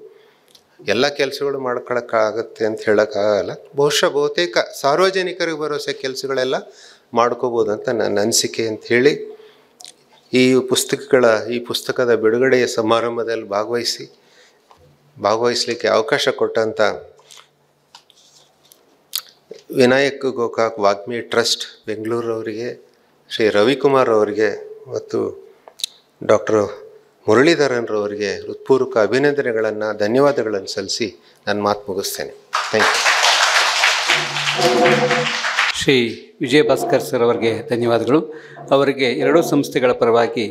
ಎಲ್ಲ ಕೆಲಸಗಳು ಮಾಡ್ಕೊಳಕ್ಕಾಗತ್ತೆ ಅಂತ ಹೇಳೋಕ್ಕಾಗಲ್ಲ. ಬಹುತೇಕ ಸಾರ್ವಜನಿಕರಿಗೆ ಭರೋಸೆ ಕೆಲಸಗಳೆಲ್ಲ ಮಾಡ್ಕೋಬೋದು ಅಂತ ನನ್ನ ಅನಿಸಿಕೆ ಅಂತ ಹೇಳಿ, ಈ ಪುಸ್ತಕದ ಬಿಡುಗಡೆಯ ಸಮಾರಂಭದಲ್ಲಿ ಭಾಗವಹಿಸಲಿಕ್ಕೆ ಅವಕಾಶ ಕೊಟ್ಟಂಥ ವಿನಾಯಕ್ ಗೋಕಾಕ್ ವಾಗ್ಮಿ ಟ್ರಸ್ಟ್ ಬೆಂಗಳೂರವರಿಗೆ, ಶ್ರೀ ರವಿಕುಮಾರ್ ಅವರಿಗೆ ಮತ್ತು ಡಾಕ್ಟರ್ ಮುರಳೀಧರನ್ರವರಿಗೆ ಹೃತ್ಪೂರ್ವಕ ಅಭಿನಂದನೆಗಳನ್ನು, ಧನ್ಯವಾದಗಳನ್ನು ಸಲ್ಲಿಸಿ ನನ್ನ ಮಾತು ಮುಗಿಸ್ತೇನೆ. Thank you. Shri Vijaya Bhaskar sir ಅವರಿಗೆ ಧನ್ಯವಾದಗಳು. ಅವರಿಗೆ ಎರಡೂ ಸಂಸ್ಥೆಗಳ ಪರವಾಗಿ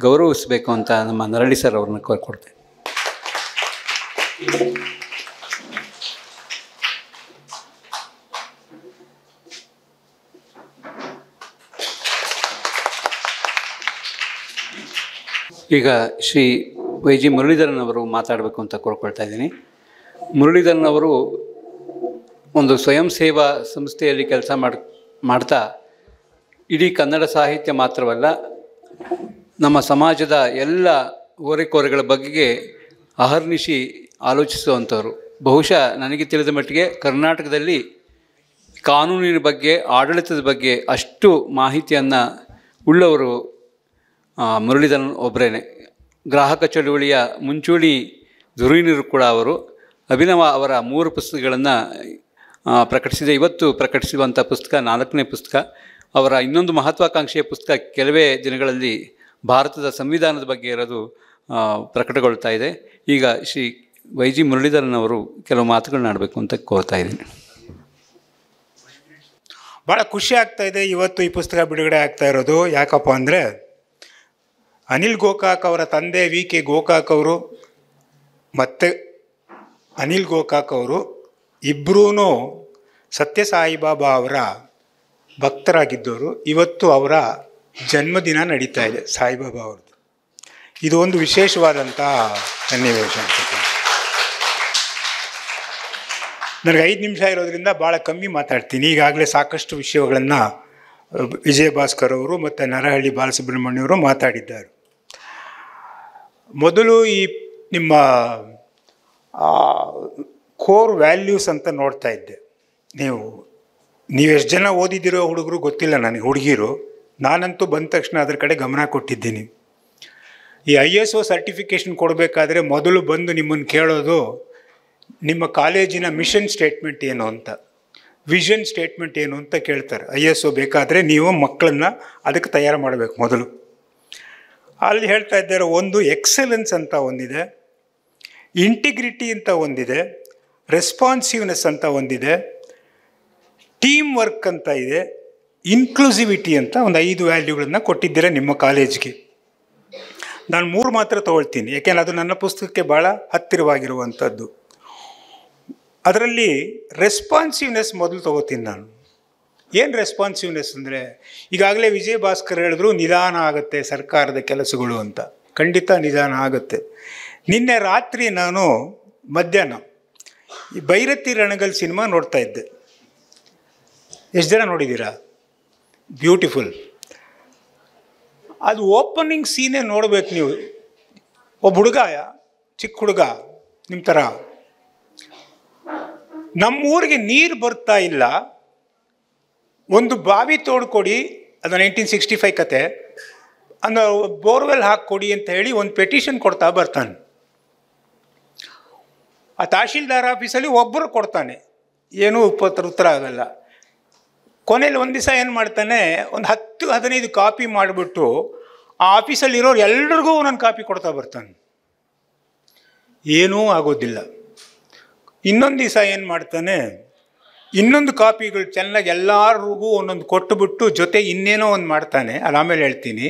ಗೌರವಿಸಬೇಕು ಅಂತ ನಮ್ಮ ನರಳಿ ಸರ್ ಅವ್ರನ್ನ ಕೋರ್ಕೊಡ್ತೇನೆ. ಈಗ ಶ್ರೀ ವೈ ಜಿ ಮುರಳೀಧರನ್ ಅವರು ಮಾತಾಡಬೇಕು ಅಂತ ಕೋರ್ಕೊಳ್ತಾ ಇದ್ದೀನಿ. ಮುರಳೀಧರನ್ ಅವರು ಒಂದು ಸ್ವಯಂ ಸೇವಾ ಸಂಸ್ಥೆಯಲ್ಲಿ ಕೆಲಸ ಮಾಡ್ತಾ ಇಡೀ ಕನ್ನಡ ಸಾಹಿತ್ಯ ಮಾತ್ರವಲ್ಲ, ನಮ್ಮ ಸಮಾಜದ ಎಲ್ಲ ಓರೆಕೋರೆಗಳ ಬಗ್ಗೆ ಅಹರ್ನಿಶಿ ಆಲೋಚಿಸುವಂಥವ್ರು. ಬಹುಶಃ ನನಗೆ ತಿಳಿದ ಮಟ್ಟಿಗೆ ಕರ್ನಾಟಕದಲ್ಲಿ ಕಾನೂನಿನ ಬಗ್ಗೆ, ಆಡಳಿತದ ಬಗ್ಗೆ ಅಷ್ಟು ಮಾಹಿತಿಯನ್ನು ಉಳ್ಳವರು ಮುರಳೀಧರನ್ ಒಬ್ಬರೇನೆ. ಗ್ರಾಹಕ ಚಳುವಳಿಯ ಮುಂಚೂಣಿ ಧುರೀಣರು ಕೂಡ ಅವರು. ಅಭಿನವ ಅವರ 3 ಪುಸ್ತಕಗಳನ್ನು ಪ್ರಕಟಿಸಿದೆ. ಇವತ್ತು ಪ್ರಕಟಿಸುವಂಥ ಪುಸ್ತಕ 4ನೇ ಪುಸ್ತಕ. ಅವರ ಇನ್ನೊಂದು ಮಹತ್ವಾಕಾಂಕ್ಷೆಯ ಪುಸ್ತಕ ಕೆಲವೇ ದಿನಗಳಲ್ಲಿ ಭಾರತದ ಸಂವಿಧಾನದ ಬಗ್ಗೆ ಇರೋದು ಪ್ರಕಟಗೊಳ್ತಾ ಇದೆ. ಈಗ ಶ್ರೀ ವೈ ಜಿ ಮುರಳೀಧರನ್ ಅವರು ಕೆಲವು ಮಾತುಗಳನ್ನ ಆಡಬೇಕು ಅಂತ ಕೋರ್ತಾ ಇದ್ದೀನಿ. ಭಾಳ ಖುಷಿ ಆಗ್ತಾಯಿದೆ ಇವತ್ತು ಈ ಪುಸ್ತಕ ಬಿಡುಗಡೆ ಆಗ್ತಾ ಇರೋದು. ಯಾಕಪ್ಪ ಅಂದರೆ ಅನಿಲ್ ಗೋಕಾಕ್ ಅವರ ತಂದೆ ವಿ ಕೆ ಗೋಕಾಕ್ ಅವರು ಮತ್ತು ಅನಿಲ್ ಗೋಕಾಕ್ ಅವರು ಇಬ್ಬರೂ ಸತ್ಯ ಸಾಯಿಬಾಬಾ ಅವರ ಭಕ್ತರಾಗಿದ್ದವರು. ಇವತ್ತು ಅವರ ಜನ್ಮದಿನ ನಡೀತಾ ಇದೆ ಸಾಯಿಬಾಬಾ ಅವ್ರದ್ದು. ಇದು ಒಂದು ವಿಶೇಷವಾದಂಥ ಸನ್ನಿವೇಶ ಅನ್ಸುತ್ತೆ. ನನಗೆ 5 ನಿಮಿಷ ಇರೋದ್ರಿಂದ ಭಾಳ ಕಮ್ಮಿ ಮಾತಾಡ್ತೀನಿ. ಈಗಾಗಲೇ ಸಾಕಷ್ಟು ವಿಷಯಗಳನ್ನು ವಿಜಯ ಭಾಸ್ಕರ್ ಅವರು ಮತ್ತು ನರಹಳ್ಳಿ ಬಾಲಸುಬ್ರಹ್ಮಣ್ಯವರು ಮಾತಾಡಿದ್ದಾರೆ. ಮೊದಲು ಈ ನಿಮ್ಮ ಕೋರ್ ವ್ಯಾಲ್ಯೂಸ್ ಅಂತ ನೋಡ್ತಾ ಇದ್ದೆ. ನೀವು ಎಷ್ಟು ಜನ ಓದಿದಿರೋ ಹುಡುಗರು ಗೊತ್ತಿಲ್ಲ ನನಗೆ, ಹುಡುಗಿರು. ನಾನಂತೂ ಬಂದ ತಕ್ಷಣ ಅದ್ರ ಕಡೆ ಗಮನ ಕೊಟ್ಟಿದ್ದೀನಿ. ಈ ISO ಸರ್ಟಿಫಿಕೇಷನ್ ಕೊಡಬೇಕಾದ್ರೆ ಮೊದಲು ಬಂದು ನಿಮ್ಮನ್ನು ಕೇಳೋದು ನಿಮ್ಮ ಕಾಲೇಜಿನ ಮಿಷನ್ ಸ್ಟೇಟ್ಮೆಂಟ್ ಏನು ಅಂತ, ವಿಷನ್ ಸ್ಟೇಟ್ಮೆಂಟ್ ಏನು ಅಂತ ಕೇಳ್ತಾರೆ. ISO ಬೇಕಾದರೆ ನೀವು ಮಕ್ಕಳನ್ನು ಅದಕ್ಕೆ ತಯಾರು ಮಾಡಬೇಕು ಮೊದಲು. ಅಲ್ಲಿ ಹೇಳ್ತಾ ಇದ್ದಾರೆ, ಒಂದು ಎಕ್ಸಲೆನ್ಸ್ ಅಂತ ಒಂದಿದೆ, ಇಂಟಿಗ್ರಿಟಿ ಅಂತ ಒಂದಿದೆ, ರೆಸ್ಪಾನ್ಸಿವ್ನೆಸ್ ಅಂತ ಒಂದಿದೆ, ಟೀಮ್ ವರ್ಕ್ ಅಂತ ಇದೆ, ಇನ್ಕ್ಲೂಸಿವಿಟಿ ಅಂತ ಒಂದು 5 ವ್ಯಾಲ್ಯೂಗಳನ್ನು ಕೊಟ್ಟಿದ್ದೀರ ನಿಮ್ಮ ಕಾಲೇಜ್ಗೆ. ನಾನು 3 ಮಾತ್ರ ತೊಗೊಳ್ತೀನಿ, ಯಾಕೆಂದರೆ ಅದು ನನ್ನ ಪುಸ್ತಕಕ್ಕೆ ಭಾಳ ಹತ್ತಿರವಾಗಿರುವಂಥದ್ದು. ಅದರಲ್ಲಿ ರೆಸ್ಪಾನ್ಸಿವ್ನೆಸ್ ಮೊದಲು ತೊಗೋತೀನಿ ನಾನು. ಏನು ರೆಸ್ಪಾನ್ಸಿವ್ನೆಸ್ ಅಂದರೆ, ಈಗಾಗಲೇ ವಿಜಯ ಭಾಸ್ಕರ್ ಹೇಳಿದ್ರು ನಿಧಾನ ಆಗುತ್ತೆ ಸರ್ಕಾರದ ಕೆಲಸಗಳು ಅಂತ. ಖಂಡಿತ ನಿಧಾನ ಆಗುತ್ತೆ. ನಿನ್ನೆ ರಾತ್ರಿ ನಾನು ಮಧ್ಯಾಹ್ನ ಈ ಭೈರತಿ ರಣಗಲ್ ಸಿನಿಮಾ ನೋಡ್ತಾ ಇದ್ದೆ. ಎಷ್ಟು ಜನ ನೋಡಿದ್ದೀರಾ? ಬ್ಯೂಟಿಫುಲ್. ಅದು ಓಪನಿಂಗ್ ಸೀನೇ ನೋಡ್ಬೇಕು ನೀವು. ಒಬ್ಬ ಹುಡುಗ, ಚಿಕ್ಕ ಹುಡುಗ ನಿಮ್ಮ ಥರ, ನಮ್ಮೂರಿಗೆ ನೀರು ಬರ್ತಾ ಇಲ್ಲ, ಒಂದು ಬಾವಿ ತೋಡ್ಕೊಡಿ, ಅದು 1965 ಕತೆ, ಅಂದ್ರೆ ಬೋರ್ವೆಲ್ ಹಾಕ್ಕೊಡಿ ಅಂತ ಹೇಳಿ ಒಂದು ಪೆಟಿಷನ್ ಕೊಡ್ತಾ ಬರ್ತಾನೆ. ಆ ತಹಶೀಲ್ದಾರ್ ಆಫೀಸಲ್ಲಿ ಒಬ್ಬರು ಕೊಡ್ತಾನೆ, ಏನೂ ಉತ್ತರ ಆಗಲ್ಲ. ಕೊನೆಯಲ್ಲಿ ಒಂದು ದಿವಸ ಏನು ಮಾಡ್ತಾನೆ, ಒಂದು 10-15 ಕಾಪಿ ಮಾಡಿಬಿಟ್ಟು ಆ ಆಫೀಸಲ್ಲಿರೋರು ಎಲ್ರಿಗೂ ಒಂದೊಂದು ಕಾಪಿ ಕೊಡ್ತಾ ಬರ್ತಾನೆ. ಏನೂ ಆಗೋದಿಲ್ಲ. ಇನ್ನೊಂದು ದಿವಸ ಏನು ಮಾಡ್ತಾನೆ, ಇನ್ನೊಂದು ಕಾಪಿಗಳು ಚೆನ್ನಾಗಿ ಎಲ್ಲರಿಗೂ ಒಂದೊಂದು ಕೊಟ್ಟುಬಿಟ್ಟು ಜೊತೆ ಇನ್ನೇನೋ ಒಂದು ಮಾಡ್ತಾನೆ, ಅದು ಆಮೇಲೆ ಹೇಳ್ತೀನಿ.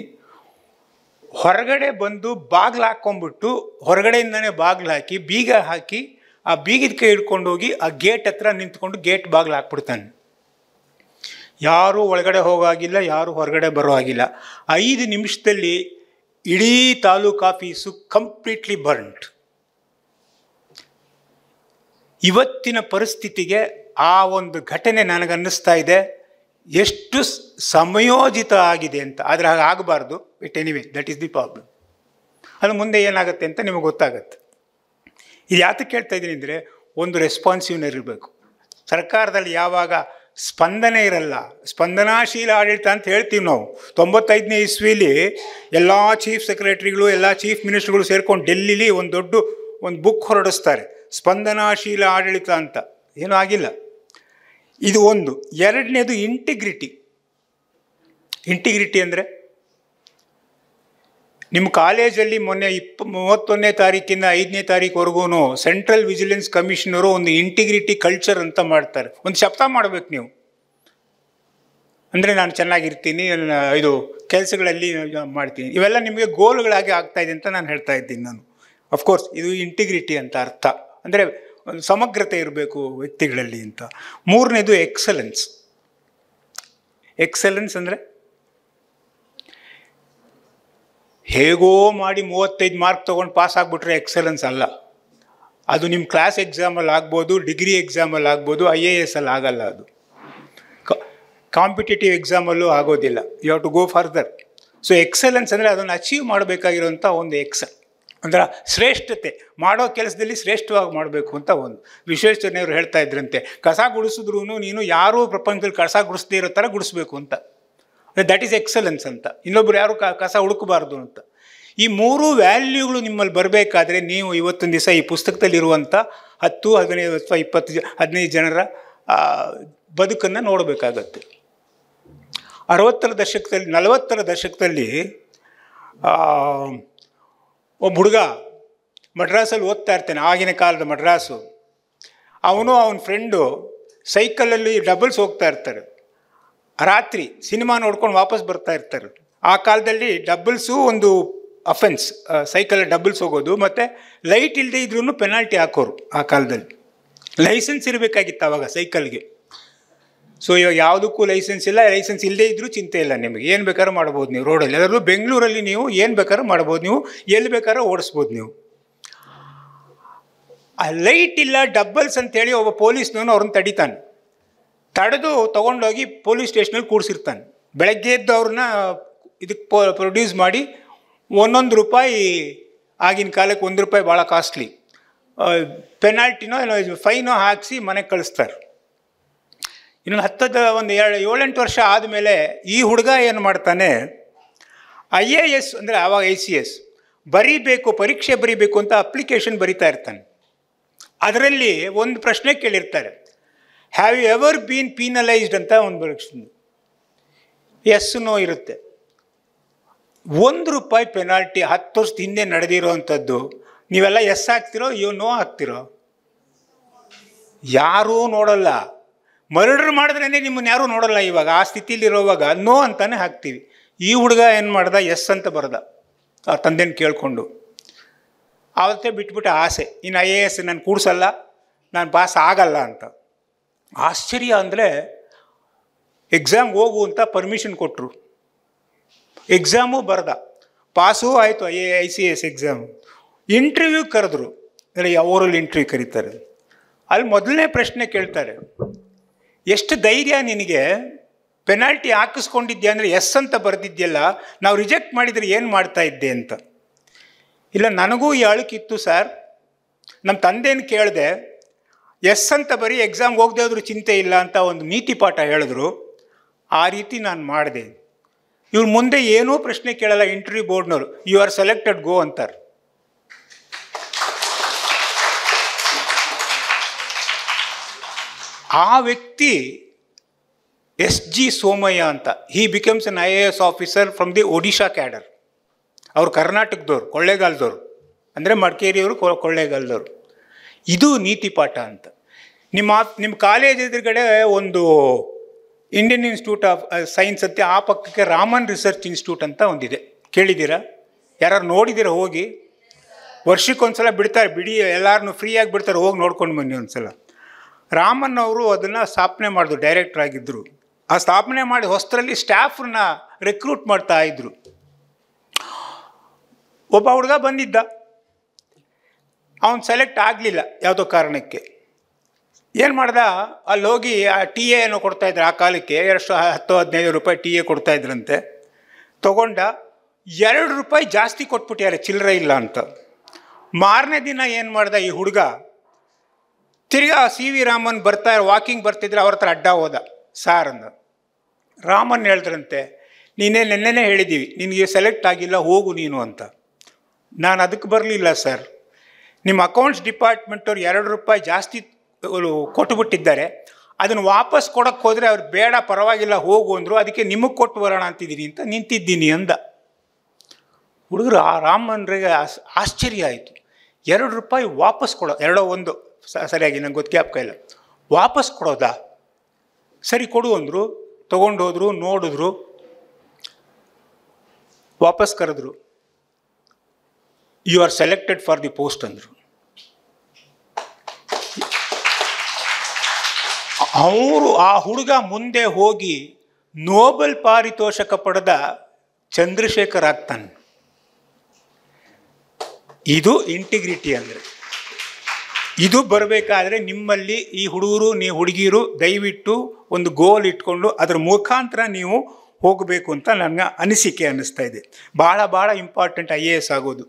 ಹೊರಗಡೆ ಬಂದು ಬಾಗಿಲು ಹಾಕ್ಕೊಂಬಿಟ್ಟು ಹೊರಗಡೆಯಿಂದನೇ ಬಾಗಿಲು ಹಾಕಿ ಬೀಗ ಹಾಕಿ ಆ ಬೀಗದ ಕೈ ಹಿಡ್ಕೊಂಡೋಗಿ ಆ ಗೇಟ್ ಹತ್ರ ನಿಂತ್ಕೊಂಡು ಗೇಟ್ ಬಾಗಿಲು ಹಾಕ್ಬಿಡ್ತಾನೆ. ಯಾರೂ ಒಳಗಡೆ ಹೋಗಾಗಿಲ್ಲ, ಯಾರೂ ಹೊರಗಡೆ ಬರೋ ಆಗಿಲ್ಲ. 5 ನಿಮಿಷದಲ್ಲಿ ಇಡೀ ತಾಲೂಕು ಆಫೀಸು ಕಂಪ್ಲೀಟ್ಲಿ ಬರ್ನ್ಡ್. ಇವತ್ತಿನ ಪರಿಸ್ಥಿತಿಗೆ ಆ ಒಂದು ಘಟನೆ ನನಗನ್ನಿಸ್ತಾ ಇದೆ ಎಷ್ಟು ಸಮಯೋಚಿತ ಆಗಿದೆ ಅಂತ. ಆದರೆ ಹಾಗೆ ಆಗಬಾರ್ದು. It anyway, that is the problem. ಅದು ಮುಂದೆ ಏನಾಗುತ್ತೆ ಅಂತ ನಿಮಗೆ ಗೊತ್ತಾಗತ್ತೆ. ಇದು ಯಾತಕ್ಕೆ ಕೇಳ್ತಾ ಇದ್ದೀನಿ ಅಂದರೆ, ಒಂದು ರೆಸ್ಪಾನ್ಸಿವ್ನೆಸ್ ಇರಬೇಕು. ಸರ್ಕಾರದಲ್ಲಿ ಯಾವಾಗ ಸ್ಪಂದನೆ ಇರಲ್ಲ, ಸ್ಪಂದನಾಶೀಲ ಆಡಳಿತ ಅಂತ ಹೇಳ್ತೀವಿ ನಾವು. 95ನೇ ಇಸ್ವಿಲಿ ಎಲ್ಲ ಚೀಫ್ ಸೆಕ್ರೆಟರಿಗಳು, ಎಲ್ಲ ಚೀಫ್ ಮಿನಿಸ್ಟರ್ಗಳು ಸೇರ್ಕೊಂಡು ಡೆಲ್ಲಿಲಿ ಒಂದು ಬುಕ್ ಹೊರಡಿಸ್ತಾರೆ, ಸ್ಪಂದನಾಶೀಲ ಆಡಳಿತ ಅಂತ. ಏನೂ ಆಗಿಲ್ಲ. ಇದು ಒಂದು. ಎರಡನೇದು ಇಂಟಿಗ್ರಿಟಿ. ಇಂಟಿಗ್ರಿಟಿ ಅಂದರೆ ನಿಮ್ಮ ಕಾಲೇಜಲ್ಲಿ ಮೊನ್ನೆ 31ನೇ ತಾರೀಕಿಂದ 5ನೇ ತಾರೀಕುವರೆಗೂ ಸೆಂಟ್ರಲ್ ವಿಜಿಲೆನ್ಸ್ ಕಮಿಷನರು ಒಂದು ಇಂಟಿಗ್ರಿಟಿ ಕಲ್ಚರ್ ಅಂತ ಮಾಡ್ತಾರೆ. ಒಂದು ಶಪಥ ಮಾಡಬೇಕು ನೀವು. ಅಂದರೆ ನಾನು ಚೆನ್ನಾಗಿರ್ತೀನಿ, ಇದು ಕೆಲಸಗಳಲ್ಲಿ ಮಾಡ್ತೀನಿ, ಇವೆಲ್ಲ ನಿಮಗೆ ಗೋಲ್ಗಳಾಗಿ ಆಗ್ತಾಯಿದೆ ಅಂತ ನಾನು ಹೇಳ್ತಾ ಇದ್ದೀನಿ. ನಾನು ಅಫ್ಕೋರ್ಸ್ ಇದು ಇಂಟಿಗ್ರಿಟಿ ಅಂತ ಅರ್ಥ. ಅಂದರೆ ಒಂದು ಸಮಗ್ರತೆ ಇರಬೇಕು ವ್ಯಕ್ತಿಗಳಲ್ಲಿ ಅಂತ. ಮೂರನೇದು ಎಕ್ಸಲೆನ್ಸ್. ಎಕ್ಸಲೆನ್ಸ್ ಅಂದರೆ ಹೇಗೋ ಮಾಡಿ 35 ಮಾರ್ಕ್ ತೊಗೊಂಡು ಪಾಸ್ ಆಗಿಬಿಟ್ರೆ ಎಕ್ಸಲೆನ್ಸ್ ಅಲ್ಲ. ಅದು ನಿಮ್ಮ ಕ್ಲಾಸ್ ಎಕ್ಸಾಮಲ್ಲಿ ಆಗ್ಬೋದು, ಡಿಗ್ರಿ ಎಕ್ಸಾಮಲ್ಲಿ ಆಗ್ಬೋದು, IAS ಅಲ್ಲಿ ಆಗಲ್ಲ. ಅದು ಕಾಂಪಿಟೇಟಿವ್ ಎಕ್ಸಾಮಲ್ಲೂ ಆಗೋದಿಲ್ಲ. You have to go further. So excellence ಅಂದರೆ ಅದನ್ನು ಅಚೀವ್ ಮಾಡಬೇಕಾಗಿರೋಂಥ ಒಂದು ಅಂದರೆ ಶ್ರೇಷ್ಠತೆ, ಮಾಡೋ ಕೆಲಸದಲ್ಲಿ ಶ್ರೇಷ್ಠವಾಗಿ ಮಾಡಬೇಕು ಅಂತ ಒಂದು. ವಿಶ್ವೇಶ್ವರಯ್ಯನವರು ಹೇಳ್ತಾ ಇದ್ರಂತೆ, ಕಸ ಗುಡಿಸಿದ್ರೂ ನೀನು ಯಾರೂ ಪ್ರಪಂಚದಲ್ಲಿ ಕಸ ಗುಡಿಸದೇ ಇರೋ ಥರ ಗುಡಿಸ್ಬೇಕು ಅಂತ. ದಟ್ ಈಸ್ ಎಕ್ಸಲೆನ್ಸ್ ಅಂತ. ಇನ್ನೊಬ್ರು ಯಾರು ಕಸ ಹುಡುಕಬಾರ್ದು ಅಂತ. ಈ 3 ವ್ಯಾಲ್ಯೂಗಳು ನಿಮ್ಮಲ್ಲಿ ಬರಬೇಕಾದ್ರೆ ನೀವು ಇವತ್ತೊಂದು ದಿವಸ ಈ ಪುಸ್ತಕದಲ್ಲಿರುವಂಥ 10, 15 ಅಥವಾ 20, 15 ಜನರ ಬದುಕನ್ನು ನೋಡಬೇಕಾಗತ್ತೆ. 60ರ ದಶಕದಲ್ಲಿ 40ರ ದಶಕದಲ್ಲಿ ಒಬ್ಬ ಹುಡುಗ ಮಡ್ರಾಸಲ್ಲಿ ಓದ್ತಾ ಇರ್ತಾನೆ, ಆಗಿನ ಕಾಲದ ಮಡ್ರಾಸು. ಅವನು ಅವನ ಫ್ರೆಂಡು ಸೈಕಲಲ್ಲಿ ಡಬಲ್ಸ್ ಹೋಗ್ತಾ ಇರ್ತಾರೆ. ರಾತ್ರಿ ಸಿನಿಮಾ ನೋಡ್ಕೊಂಡು ವಾಪಸ್ ಬರ್ತಾ ಇರ್ತಾರೆ. ಆ ಕಾಲದಲ್ಲಿ ಡಬಲ್ಸು ಒಂದು ಅಫೆನ್ಸ್, ಸೈಕಲ್ ಡಬಲ್ಸ್ ಹೋಗೋದು. ಮತ್ತು ಲೈಟ್ ಇಲ್ಲದೆ ಇದ್ರೂ ಪೆನಾಲ್ಟಿ ಹಾಕೋರು ಆ ಕಾಲದಲ್ಲಿ. ಲೈಸೆನ್ಸ್ ಇರಬೇಕಾಗಿತ್ತು ಆವಾಗ ಸೈಕಲ್ಗೆ. ಸೊ ಇವಾಗ ಯಾವುದಕ್ಕೂ ಲೈಸೆನ್ಸ್ ಇಲ್ಲ. ಲೈಸೆನ್ಸ್ ಇಲ್ಲದೇ ಇದ್ದರೂ ಚಿಂತೆ ಇಲ್ಲ, ನಿಮಗೆ ಏನು ಬೇಕಾದ್ರೂ ಮಾಡ್ಬೋದು ನೀವು ರೋಡಲ್ಲಿ. ಅದರಲ್ಲೂ ಬೆಂಗಳೂರಲ್ಲಿ ನೀವು ಏನು ಬೇಕಾದ್ರೂ ಮಾಡ್ಬೋದು, ನೀವು ಎಲ್ಲಿ ಬೇಕಾದ್ರೂ ಓಡಿಸ್ಬೋದು ನೀವು. ಆ ಲೈಟ್ ಇಲ್ಲ ಡಬಲ್ಸ್ ಅಂತೇಳಿ ಒಬ್ಬ ಪೊಲೀಸ್ನವನು ಅವ್ರನ್ನ ತಡಿತಾನೆ. ತಡೆದು ತೊಗೊಂಡೋಗಿ ಪೊಲೀಸ್ ಸ್ಟೇಷನಲ್ಲಿ ಕೂಡಿಸಿರ್ತಾನೆ. ಬೆಳಗ್ಗೆ ಎದ್ದು ಅವ್ರನ್ನ ಇದಕ್ಕೆ ಪ್ರೊಡ್ಯೂಸ್ ಮಾಡಿ ₹1 ಆಗಿನ ಕಾಲಕ್ಕೆ ₹1 ಭಾಳ ಕಾಸ್ಟ್ಲಿ, ಪೆನಾಲ್ಟಿನೋ ಫೈನೋ ಹಾಕಿಸಿ ಮನೆಗೆ ಕಳಿಸ್ತಾರೆ. ಇನ್ನೊಂದು ಒಂದು 7-8 ವರ್ಷ ಆದಮೇಲೆ ಈ ಹುಡುಗ ಏನು ಮಾಡ್ತಾನೆ, IAS ಅಂದರೆ ಆವಾಗ ICS ಬರೀಬೇಕು, ಪರೀಕ್ಷೆ ಬರೀಬೇಕು ಅಂತ ಅಪ್ಲಿಕೇಶನ್ ಬರಿತಾ ಇರ್ತಾನೆ. ಅದರಲ್ಲಿ ಒಂದು ಪ್ರಶ್ನೆ ಕೇಳಿರ್ತಾರೆ, ಹ್ಯಾವ್ ಯು ಎವರ್ ಬೀನ್ ಪೀನಲೈಸ್ಡ್ ಅಂತ ಒಂದು ಪ್ರಶ್ನೆ. ಎಸ್ ನೋ ಇರುತ್ತೆ. ₹1 ಪೆನಾಲ್ಟಿ 10 ವರ್ಷದ ಹಿಂದೆ ನಡೆದಿರೋ ಅಂಥದ್ದು. ನೀವೆಲ್ಲ ಎಸ್ ಹಾಕ್ತಿರೋ ನೋ ಹಾಕ್ತಿರೋ? ಯಾರೂ ನೋಡಲ್ಲ. ಮರ್ಡರ್ ಮಾಡಿದ್ರೇ ನಿಮ್ಮನ್ನು ಯಾರೂ ನೋಡಲ್ಲ. ಇವಾಗ ಆ ಸ್ಥಿತಿಲಿರೋವಾಗ ನೋ ಅಂತಾನೆ ಹಾಕ್ತೀವಿ. ಈ ಹುಡುಗ ಏನು ಮಾಡ್ದ, ಎಸ್ ಅಂತ ಬರ್ದ ಆ ತಂದೆನ ಕೇಳಿಕೊಂಡು. ಆವತ್ತೇ ಬಿಟ್ಬಿಟ್ಟು ಆಸೆ, ಇನ್ನು IAS ನಾನು ಕೂಡಿಸಲ್ಲ, ನಾನು ಪಾಸ್ ಆಗಲ್ಲ ಅಂತ. ಆಶ್ಚರ್ಯ ಅಂದರೆ ಎಕ್ಸಾಮ್ ಹೋಗು ಅಂತ ಪರ್ಮಿಷನ್ ಕೊಟ್ಟರು. ಎಕ್ಸಾಮು ಬರ್ದ, ಪಾಸೂ ಆಯಿತು. ICS exam. ಇಂಟರ್ವ್ಯೂ ಕರೆದ್ರು, ಅಂದರೆ ಓರಲ್ ಇಂಟರ್ವ್ಯೂ ಕರೀತಾರೆ. ಅಲ್ಲಿ ಮೊದಲನೇ ಪ್ರಶ್ನೆ ಕೇಳ್ತಾರೆ, ಎಷ್ಟು ಧೈರ್ಯ ನಿನಗೆ ಪೆನಾಲ್ಟಿ ಹಾಕಿಸ್ಕೊಂಡಿದ್ಯಾ ಅಂದರೆ ಎಸ್ ಅಂತ ಬರೆದಿದ್ಯಲ್ಲ, ನಾವು ರಿಜೆಕ್ಟ್ ಮಾಡಿದರೆ ಏನು ಮಾಡ್ತಾ ಇದ್ದೆ ಅಂತ. ಇಲ್ಲ, ನನಗೂ ಈ ಅಳುಕಿತ್ತು ಸರ್. ನಮ್ಮ ತಂದೆನ ಕೇಳಿದೆ, ಎಸ್ ಅಂತ ಬರೀ ಎಕ್ಸಾಮ್ಗೆ ಹೋಗದೆ ಹೋದ್ರೂ ಚಿಂತೆ ಇಲ್ಲ ಅಂತ ಒಂದು ನೀತಿ ಪಾಠ ಹೇಳಿದ್ರು. ಆ ರೀತಿ ನಾನು ಮಾಡಿದೆ. ಇವ್ರು ಮುಂದೆ ಏನೂ ಪ್ರಶ್ನೆ ಕೇಳಲ್ಲ ಇಂಟರ್ವ್ಯೂ ಬೋರ್ಡ್ನವರು, ಯು ಆರ್ ಸೆಲೆಕ್ಟೆಡ್, ಗೋ ಅಂತಾರೆ. ಆ ವ್ಯಕ್ತಿ SG ಸೋಮಯ್ಯ ಅಂತ, he becomes an IAS officer from the Odisha cadre. ಅವರು ಕರ್ನಾಟಕದವ್ರು, ಕೊಳ್ಳೇಗಾಲದವ್ರು, ಅಂದರೆ ಮಡಿಕೇರಿಯವರು, ಕೊಳ್ಳೇಗಾಲದವ್ರು. ಇದು ನೀತಿ ಪಾಠ ಅಂತ. ನಿಮ್ಮ ಕಾಲೇಜ್ ಎದುರುಗಡೆ ಒಂದು ಇಂಡಿಯನ್ ಇನ್ಸ್ಟಿಟ್ಯೂಟ್ ಆಫ್ ಸೈನ್ಸ್ ಅಂತ, ಆ ಪಕ್ಕಕ್ಕೆ ರಾಮನ್ ರಿಸರ್ಚ್ ಇನ್ಸ್ಟಿಟ್ಯೂಟ್ ಅಂತ ಒಂದಿದೆ. ಕೇಳಿದ್ದೀರಾ? ಯಾರು ನೋಡಿದ್ದೀರಾ? ಹೋಗಿ ವರ್ಷಕ್ಕೊಂದ್ಸಲ ಬಿಡ್ತಾರೆ, ಬಿಡಿ ಎಲ್ಲರನ್ನೂ ಫ್ರೀಯಾಗಿ ಬಿಡ್ತಾರೆ, ಹೋಗಿ ನೋಡ್ಕೊಂಡು ಬನ್ನಿ ಒಂದ್ಸಲ. ರಾಮನ್ ಅವರು ಅದನ್ನು ಸ್ಥಾಪನೆ ಮಾಡಿದ್ರು, ಡೈರೆಕ್ಟರ್ ಆಗಿದ್ದರು. ಆ ಸ್ಥಾಪನೆ ಮಾಡಿ ಹೊಸರಲ್ಲಿ ಸ್ಟಾಫನ್ನ ರೆಕ್ರೂಟ್ ಮಾಡ್ತಾ ಇದ್ರು. ಒಬ್ಬ ಹುಡುಗ ಬಂದಿದ್ದ, ಅವನು ಸೆಲೆಕ್ಟ್ ಆಗಲಿಲ್ಲ ಯಾವುದೋ ಕಾರಣಕ್ಕೆ. ಏನು ಮಾಡ್ದ, ಅಲ್ಲಿ ಹೋಗಿ ಆ TA ಏನೋ ಕೊಡ್ತಾಯಿದ್ರು ಆ ಕಾಲಕ್ಕೆ, 10-15 ರೂಪಾಯಿ TA ಕೊಡ್ತಾಯಿದ್ರಂತೆ. ತೊಗೊಂಡ ₹2 ಜಾಸ್ತಿ ಕೊಟ್ಬಿಟ್ಟಾರೆ, ಚಿಲ್ಲರೆ ಇಲ್ಲ ಅಂತ. ಮಾರನೇ ದಿನ ಏನು ಮಾಡ್ದ ಈ ಹುಡುಗ, ತಿರ್ಗಾ CV ರಾಮನ್ ವಾಕಿಂಗ್ ಬರ್ತಿದ್ರೆ ಅವ್ರ ಹತ್ರ ಅಡ್ಡ ಹೋದ. ಸಾರ್ ಅಂದ. ರಾಮನ್ ಹೇಳಿದ್ರಂತೆ, ನೀನೇ ನೆನ್ನೆನೇ ಹೇಳಿದ್ದೀವಿ ನಿನಗೆ ಸೆಲೆಕ್ಟ್ ಆಗಿಲ್ಲ, ಹೋಗು ನೀನು ಅಂತ. ನಾನು ಅದಕ್ಕೆ ಬರಲಿಲ್ಲ ಸರ್, ನಿಮ್ಮ ಅಕೌಂಟ್ಸ್ ಡಿಪಾರ್ಟ್ಮೆಂಟವ್ರು ₹2 ಜಾಸ್ತಿ ಕೊಟ್ಟುಬಿಟ್ಟಿದ್ದಾರೆ, ಅದನ್ನು ವಾಪಸ್ ಕೊಡೋಕ್ಕೆ ಹೋದರೆ ಅವ್ರು ಬೇಡ ಪರವಾಗಿಲ್ಲ ಹೋಗು ಅಂದರು, ಅದಕ್ಕೆ ನಿಮಗೆ ಕೊಟ್ಟು ಬರೋಣ ಅಂತಿದ್ದೀನಿ ಅಂತ ನಿಂತಿದ್ದೀನಿ ಅಂದ. ಹುಡುಗರು ಆ ರಾಮನ್ರಿಗೆ ಆಶ್ಚರ್ಯ ಆಯಿತು. ₹2 ವಾಪಸ್ ಕೊಡೋ, ಎರಡೋ ಒಂದು ಸರಿಯಾಗಿ ನಂಗೆ ಜ್ಞಾಪಕ ಇಲ್ಲ, ವಾಪಸ್ ಕೊಡೋದಾ? ಸರಿ ಕೊಡು ಅಂದರು. ತೊಗೊಂಡು ಹೋದರು, ನೋಡಿದ್ರು, ವಾಪಸ್ ಕರೆದ್ರು. You are selected for the post ಅಂದರು. ಅವರು ಆ ಹುಡುಗ ಮುಂದೆ ಹೋಗಿ ನೋಬೆಲ್ ಪಾರಿತೋಷಕ ಪಡೆದ ಚಂದ್ರಶೇಖರ್ ಆಗ್ತಾನೆ. ಇದು ಇಂಟಿಗ್ರಿಟಿ ಅಂದರೆ. ಇದು ಬರಬೇಕಾದ್ರೆ ನಿಮ್ಮಲ್ಲಿ ಈ ಹುಡುಗರು, ನೀವು ಹುಡುಗಿರು ದಯವಿಟ್ಟು ಒಂದು ಗೋಲ್ ಇಟ್ಕೊಂಡು ಅದರ ಮುಖಾಂತರ ನೀವು ಹೋಗಬೇಕು ಅಂತ ನನಗೆ ಅನಿಸಿಕೆ ಅನ್ನಿಸ್ತಾ ಇದೆ. ಭಾಳ ಇಂಪಾರ್ಟೆಂಟ್ IAS ಆಗೋದು.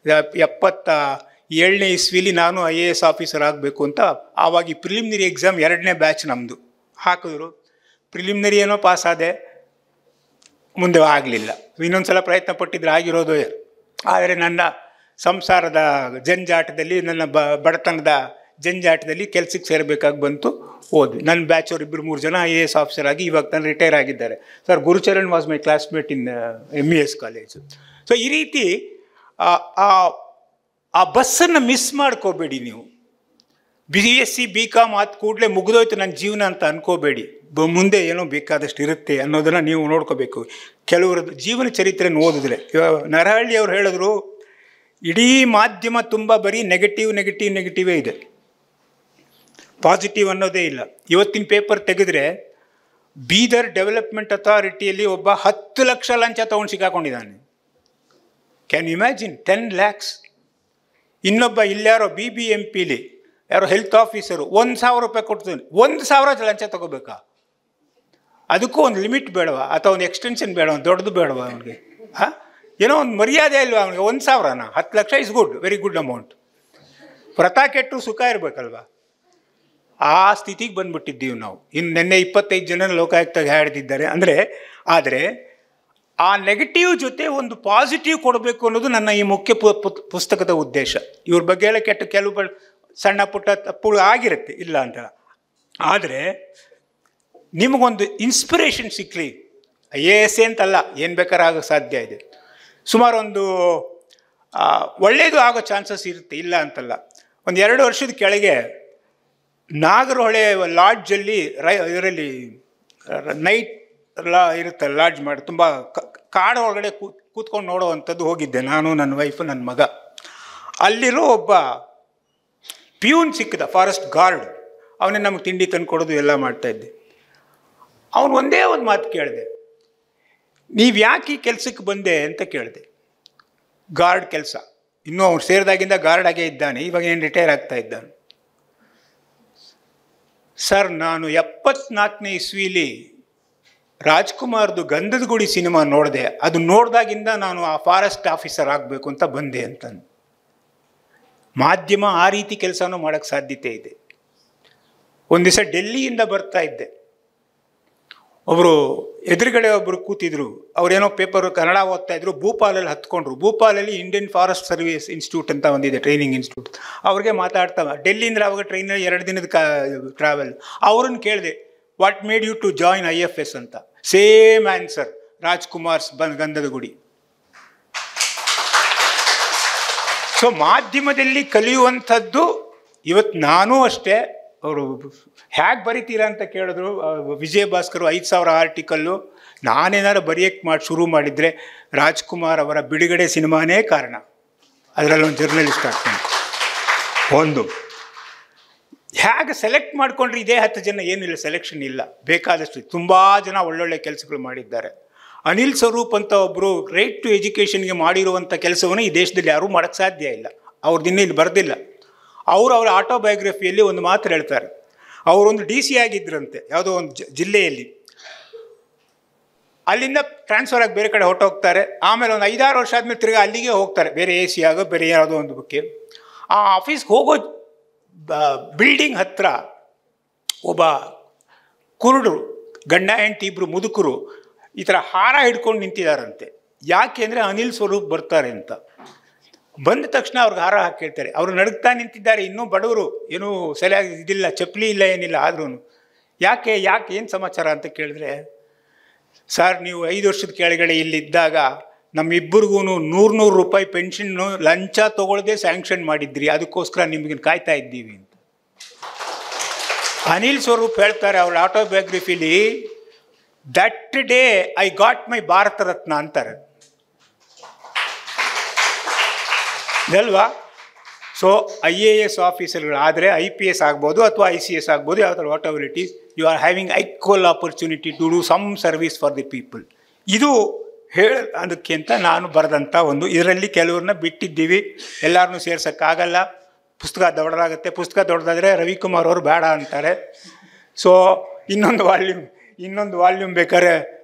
77ನೇ ಇಸ್ವಿಲಿ ನಾನು IAS ಆಫೀಸರ್ ಆಗಬೇಕು ಅಂತ ಆವಾಗ ಈ ಪ್ರಿಲಿಮಿನರಿ ಎಕ್ಸಾಮ್ 2ನೇ ಬ್ಯಾಚ್ ನಮ್ಮದು ಹಾಕಿದ್ರು. ಪ್ರಿಲಿಮಿನರಿ ಏನೋ ಪಾಸ್ ಆದೆ, ಮುಂದೆ ಆಗಲಿಲ್ಲ. ಇನ್ನೊಂದು ಸಲ ಪ್ರಯತ್ನ ಪಟ್ಟಿದ್ರೆ ಆಗಿರೋದು. ಆದರೆ ನನ್ನ ಸಂಸಾರದ ಜಂಜಾಟದಲ್ಲಿ, ನನ್ನ ಬಡತನದ ಜಂಜಾಟದಲ್ಲಿ ಕೆಲಸಕ್ಕೆ ಸೇರಬೇಕಾಗಿ ಬಂತು. ಹೋದ್ವಿ. ನನ್ನ ಬ್ಯಾಚವ್ರು 2-3 ಜನ IAS ಆಫೀಸರ್ ಆಗಿ ಇವಾಗ ನಾನು ರಿಟೈರ್ ಆಗಿದ್ದಾರೆ. Sir Gurucharan was my classmate in MES college. So ಈ ರೀತಿ ಆ ಬಸ್ಸನ್ನು ಮಿಸ್ ಮಾಡ್ಕೋಬೇಡಿ ನೀವು. BSc BCom ಆದ ಕೂಡಲೇ ಮುಗಿದೋಯ್ತು ನನ್ನ ಜೀವನ ಅಂತ ಅನ್ಕೋಬೇಡಿ. ಮುಂದೆ ಏನೋ ಬೇಕಾದಷ್ಟು ಇರುತ್ತೆ ಅನ್ನೋದನ್ನು ನೀವು ನೋಡ್ಕೋಬೇಕು. ಕೆಲವರು ಜೀವನ ಚರಿತ್ರೆಯನ್ನು ಓದಿದ್ರೆ, ನರಹಳ್ಳಿ ಅವ್ರು ಹೇಳಿದ್ರು, ಇಡೀ ಮಾಧ್ಯಮ ತುಂಬ ಬರೀ ನೆಗೆಟಿವೇ ಇದೆ, ಪಾಸಿಟಿವ್ ಅನ್ನೋದೇ ಇಲ್ಲ. ಇವತ್ತಿನ ಪೇಪರ್ ತೆಗೆದ್ರೆ ಬೀದರ್ ಡೆವಲಪ್ಮೆಂಟ್ ಅಥಾರಿಟಿಯಲ್ಲಿ ಒಬ್ಬ 10 ಲಕ್ಷ ಲಂಚ ತೊಗೊಂಡು ಸಿಕ್ಕಾಕೊಂಡಿದ್ದಾನೆ. Can imagine, 10 lakhs. ಇನ್ನೊಬ್ಬ ಇಲ್ಲಾರೋ BBMPಲಿ ಯಾರೋ ಹೆಲ್ತ್ ಆಫೀಸರು ₹1,000 ಕೊಡ್ತಾನೆ. 1,000 ಲಂಚ ತಗೋಬೇಕಾ? ಅದಕ್ಕೂ ಒಂದು ಲಿಮಿಟ್ ಬೇಡವಾ? ಅಥವಾ ಒಂದು ಎಕ್ಸ್ಟೆನ್ಷನ್ ಬೇಡವಾ? ದೊಡ್ಡದು ಬೇಡವಾ ಅವನಿಗೆ? ಏನೋ ಒಂದು ಮರ್ಯಾದೆ ಇಲ್ವಾ ಅವನಿಗೆ? 1,000ನ 10 lakh is good, very good amount. ವ್ರತ ಕೆಟ್ಟು ಸುಖ ಇರಬೇಕಲ್ವ? ಆ ಸ್ಥಿತಿಗೆ ಬಂದುಬಿಟ್ಟಿದ್ದೀವಿ ನಾವು. ಇನ್ನು ನಿನ್ನೆ 25 ಜನ ಲೋಕಾಯುಕ್ತಾಗಿ ಹಾಡಿದ್ದಾರೆ ಅಂದರೆ. ಆದರೆ ಆ ನೆಗೆಟಿವ್ ಜೊತೆ ಒಂದು ಪಾಸಿಟಿವ್ ಕೊಡಬೇಕು ಅನ್ನೋದು ನನ್ನ ಈ ಮುಖ್ಯ ಪುಸ್ತಕದ ಉದ್ದೇಶ. ಇವ್ರ ಬಗ್ಗೆ ಎಲ್ಲ ಕೆಲವು ಸಣ್ಣ ಪುಟ್ಟ ತಪ್ಪುಗಳು ಆಗಿರುತ್ತೆ, ಇಲ್ಲ ಅಂತ. ಆದರೆ ನಿಮಗೊಂದು ಇನ್ಸ್ಪಿರೇಷನ್ ಸಿಕ್ಕಲಿ. IAS ಅಂತಲ್ಲ, ಏನು ಬೇಕಾದ್ರೆ ಆಗೋಕ್ಕೆ ಸಾಧ್ಯ ಇದೆ. ಸುಮಾರು ಒಂದು ಒಳ್ಳೆಯದು ಆಗೋ ಚಾನ್ಸಸ್ ಇರುತ್ತೆ, ಇಲ್ಲ ಅಂತಲ್ಲ. ಒಂದು 2 ವರ್ಷದ ಕೆಳಗೆ ನಾಗರಹೊಳೆ ಲಾಡ್ಜಲ್ಲಿ ಇದರಲ್ಲಿ ನೈಟ್ ಇರುತ್ತೆ, ಲಾಡ್ಜ್ ಮಾಡಿ ತುಂಬ ಕಾಡು ಒಳಗಡೆ ಕೂತ್ಕೊಂಡು ನೋಡೋವಂಥದ್ದು ಹೋಗಿದ್ದೆ ನಾನು, ನನ್ನ ವೈಫು, ನನ್ನ ಮಗ. ಅಲ್ಲಿರೋ ಒಬ್ಬ ಪ್ಯೂನ್ ಸಿಕ್ಕಿದ, ಫಾರೆಸ್ಟ್ ಗಾರ್ಡ್. ಅವನೇ ನಮಗೆ ತಿಂಡಿ ತಂದು ಕೊಡೋದು ಎಲ್ಲ ಮಾಡ್ತಾಯಿದ್ದೆ. ಅವನು ಒಂದೇ ಒಂದು ಮಾತು ಕೇಳಿದೆ, ನೀವು ಯಾಕೆ ಈ ಕೆಲಸಕ್ಕೆ ಬಂದೆ ಅಂತ ಕೇಳಿದೆ. ಗಾರ್ಡ್ ಕೆಲಸ, ಇನ್ನೂ ಅವ್ನು ಸೇರಿದಾಗಿಂದ ಗಾರ್ಡ್ ಆಗೇ ಇದ್ದಾನೆ, ಇವಾಗ ಏನು ರಿಟೈರ್ ಆಗ್ತಾ ಇದ್ದಾನೆ. ಸರ್, ನಾನು 74ನೇ ಇಸ್ವಿಲಿ ರಾಜ್ಕುಮಾರ್ದು ಗಂಧದ ಗುಡಿ ಸಿನಿಮಾ ನೋಡಿದೆ, ಅದು ನೋಡಿದಾಗಿಂದ ನಾನು ಆ ಫಾರೆಸ್ಟ್ ಆಫೀಸರ್ ಆಗಬೇಕು ಅಂತ ಬಂದೆ ಅಂತ. ಮಾಧ್ಯಮ ಆ ರೀತಿ ಕೆಲಸನೂ ಮಾಡೋಕ್ಕೆ ಸಾಧ್ಯತೆ ಇದೆ. ಒಂದು ದಿವಸ ಡೆಲ್ಲಿಯಿಂದ ಬರ್ತಾ ಇದ್ದೆ, ಒಬ್ಬರು ಎದುರುಗಡೆ ಒಬ್ಬರು ಕೂತಿದ್ರು, ಅವರೇನೋ ಪೇಪರು ಕನ್ನಡ ಓದ್ತಾ ಇದ್ರು, ಭೂಪಾಲಲ್ಲಿ ಹತ್ಕೊಂಡ್ರು. ಭೂಪಾಲಲ್ಲಿ ಇಂಡಿಯನ್ ಫಾರೆಸ್ಟ್ ಸರ್ವಿಸ್ ಇನ್ಸ್ಟಿಟ್ಯೂಟ್ ಅಂತ ಒಂದಿದೆ, ಟ್ರೈನಿಂಗ್ ಇನ್ಸ್ಟಿಟ್ಯೂಟ್. ಅವ್ರಿಗೆ ಮಾತಾಡ್ತಾ ಡೆಲ್ಲಿಯಿಂದ ಅವಾಗ ಟ್ರೈನಲ್ಲಿ 2 ದಿನದ ಟ್ರಾವೆಲ್. ಅವ್ರನ್ನ ಕೇಳಿದೆ, what made you to join IFS ಅಂತ. Same answer, Rajkumar's Gandhada Gudi. So ಮಾಧ್ಯಮದಲ್ಲಿ ಕಲಿಯುವಂಥದ್ದು ಇವತ್ತು ನಾನೂ ಅಷ್ಟೇ. ಅವರು ಹೇಗೆ ಬರಿತೀರಾ ಅಂತ ಕೇಳಿದ್ರು. ವಿಜಯ ಭಾಸ್ಕರ್ 5,000 ಆರ್ಟಿಕಲ್ಲು. ನಾನೇನಾರು ಬರೆಯೋಕ್ಕೆ ಶುರು ಮಾಡಿದರೆ ರಾಜ್ಕುಮಾರ್ ಅವರ ಬಿಡುಗಡೆ ಸಿನಿಮಾನೇ ಕಾರಣ. ಅದರಲ್ಲೊಂದು ಜರ್ನಲಿಸ್ಟ್ ಆಗ್ತಾನೆ. ಒಂದು ಹೇಗೆ ಸೆಲೆಕ್ಟ್ ಮಾಡ್ಕೊಂಡ್ರೆ ಇದೇ 10 ಜನ ಏನಿಲ್ಲ, ಸೆಲೆಕ್ಷನ್ ಇಲ್ಲ, ಬೇಕಾದಷ್ಟು ತುಂಬ ಜನ ಒಳ್ಳೊಳ್ಳೆ ಕೆಲಸಗಳು ಮಾಡಿದ್ದಾರೆ. ಅನಿಲ್ ಸ್ವರೂಪ್ ಅಂತ ಒಬ್ಬರು ರೈಟ್ ಟು ಎಜುಕೇಷನ್ಗೆ ಮಾಡಿರುವಂಥ ಕೆಲಸವನ್ನು ಈ ದೇಶದಲ್ಲಿ ಯಾರೂ ಮಾಡೋಕ್ಕೆ ಸಾಧ್ಯ ಇಲ್ಲ. ಅವ್ರದ್ದು ಇನ್ನೂ ಇಲ್ಲಿ ಬರೆದಿಲ್ಲ. ಅವರ ಆಟೋಬಯೋಗ್ರಫಿಯಲ್ಲಿ ಒಂದು ಮಾತು ಹೇಳ್ತಾರೆ. ಅವರೊಂದು DC ಆಗಿದ್ದರಂತೆ ಯಾವುದೋ ಒಂದು ಜಿಲ್ಲೆಯಲ್ಲಿ. ಅಲ್ಲಿಂದ ಟ್ರಾನ್ಸ್ಫರ್ ಆಗಿ ಬೇರೆ ಕಡೆ ಹೊರಟೋಗ್ತಾರೆ. ಆಮೇಲೆ ಒಂದು 5-6 ವರ್ಷ ಆದಮೇಲೆ ತಿರ್ಗಿ ಅಲ್ಲಿಗೆ ಹೋಗ್ತಾರೆ, ಬೇರೆ AC ಆಗೋ ಬೇರೆ ಯಾವುದೋ ಒಂದು ಬಗ್ಗೆ. ಆ ಆಫೀಸ್ಗೆ ಹೋಗೋ ಬಿಲ್ಡಿಂಗ್ ಹತ್ರ ಒಬ್ಬ ಕುರುಡರು, ಗಂಡ ಹೆಂಡತಿ ಇಬ್ಬರು ಮುದುಕರು ಈ ಥರ ಹಾರ ಹಿಡ್ಕೊಂಡು ನಿಂತಿದ್ದಾರಂತೆ. ಯಾಕೆ ಅಂದರೆ ಅನಿಲ್ ಸ್ವರೂಪ್ ಬರ್ತಾರೆ ಅಂತ. ಬಂದ ತಕ್ಷಣ ಅವ್ರಿಗೆ ಹಾರ ಹಾಕಿ ಕೇಳ್ತಾರೆ. ಅವರು ನಡುಗ್ತಾ ನಿಂತಿದ್ದಾರೆ, ಇನ್ನೂ ಬಡವರು, ಏನೂ ಸರಿಯಾಗಿ ಇದಿಲ್ಲ, ಚಪ್ಪಲಿ ಇಲ್ಲ, ಏನಿಲ್ಲ. ಆದ್ರೂ ಯಾಕೆ ಏನು ಸಮಾಚಾರ ಅಂತ ಕೇಳಿದ್ರೆ, ಸರ್ ನೀವು 5 ವರ್ಷದ ಕೆಳಗಡೆ ಇಲ್ಲಿದ್ದಾಗ ನಮ್ಮಿಬ್ಬರಿಗೂ 100 ರೂಪಾಯಿ ಪೆನ್ಷನ್ನು ಲಂಚ ತೊಗೊಳ್ಳದೆ ಸ್ಯಾಂಕ್ಷನ್ ಮಾಡಿದ್ರಿ, ಅದಕ್ಕೋಸ್ಕರ ನಿಮಗೆ ಕಾಯ್ತಾ ಇದ್ದೀವಿ ಅಂತ. ಅನಿಲ್ ಸ್ವರೂಪ್ ಹೇಳ್ತಾರೆ ಅವ್ರ ಆಟೋಬಯೋಗ್ರಫಿಲಿ, that day I got my Bharat Ratna ಅಂತಾರೆ ಅಲ್ವಾ. ಸೊ IAS ಆಫೀಸರ್ಗಳಾದರೆ IPS ಆಗ್ಬೋದು ಅಥವಾ ICS ಆಗ್ಬೋದು, ಯಾವ ಥರ whatever it is, you are having equal opportunity to do some service for the people. ಇದು ಅದಕ್ಕೆ ಅಂತ ನಾನು ಬರೆದಂಥ ಒಂದು. ಇದರಲ್ಲಿ ಕೆಲವ್ರನ್ನ ಬಿಟ್ಟಿದ್ದೀವಿ, ಎಲ್ಲರನ್ನೂ ಸೇರ್ಸೋಕ್ಕಾಗಲ್ಲ. ಪುಸ್ತಕ ದೊಡ್ಡದಾಗುತ್ತೆ. ಪುಸ್ತಕ ದೊಡ್ಡದಾದರೆ ರವಿಕುಮಾರ್ ಅವರು ಬೇಡ ಅಂತಾರೆ. ಸೊ ಇನ್ನೊಂದು ವಾಲ್ಯೂಮ್ ಬೇಕಾದ್ರೆ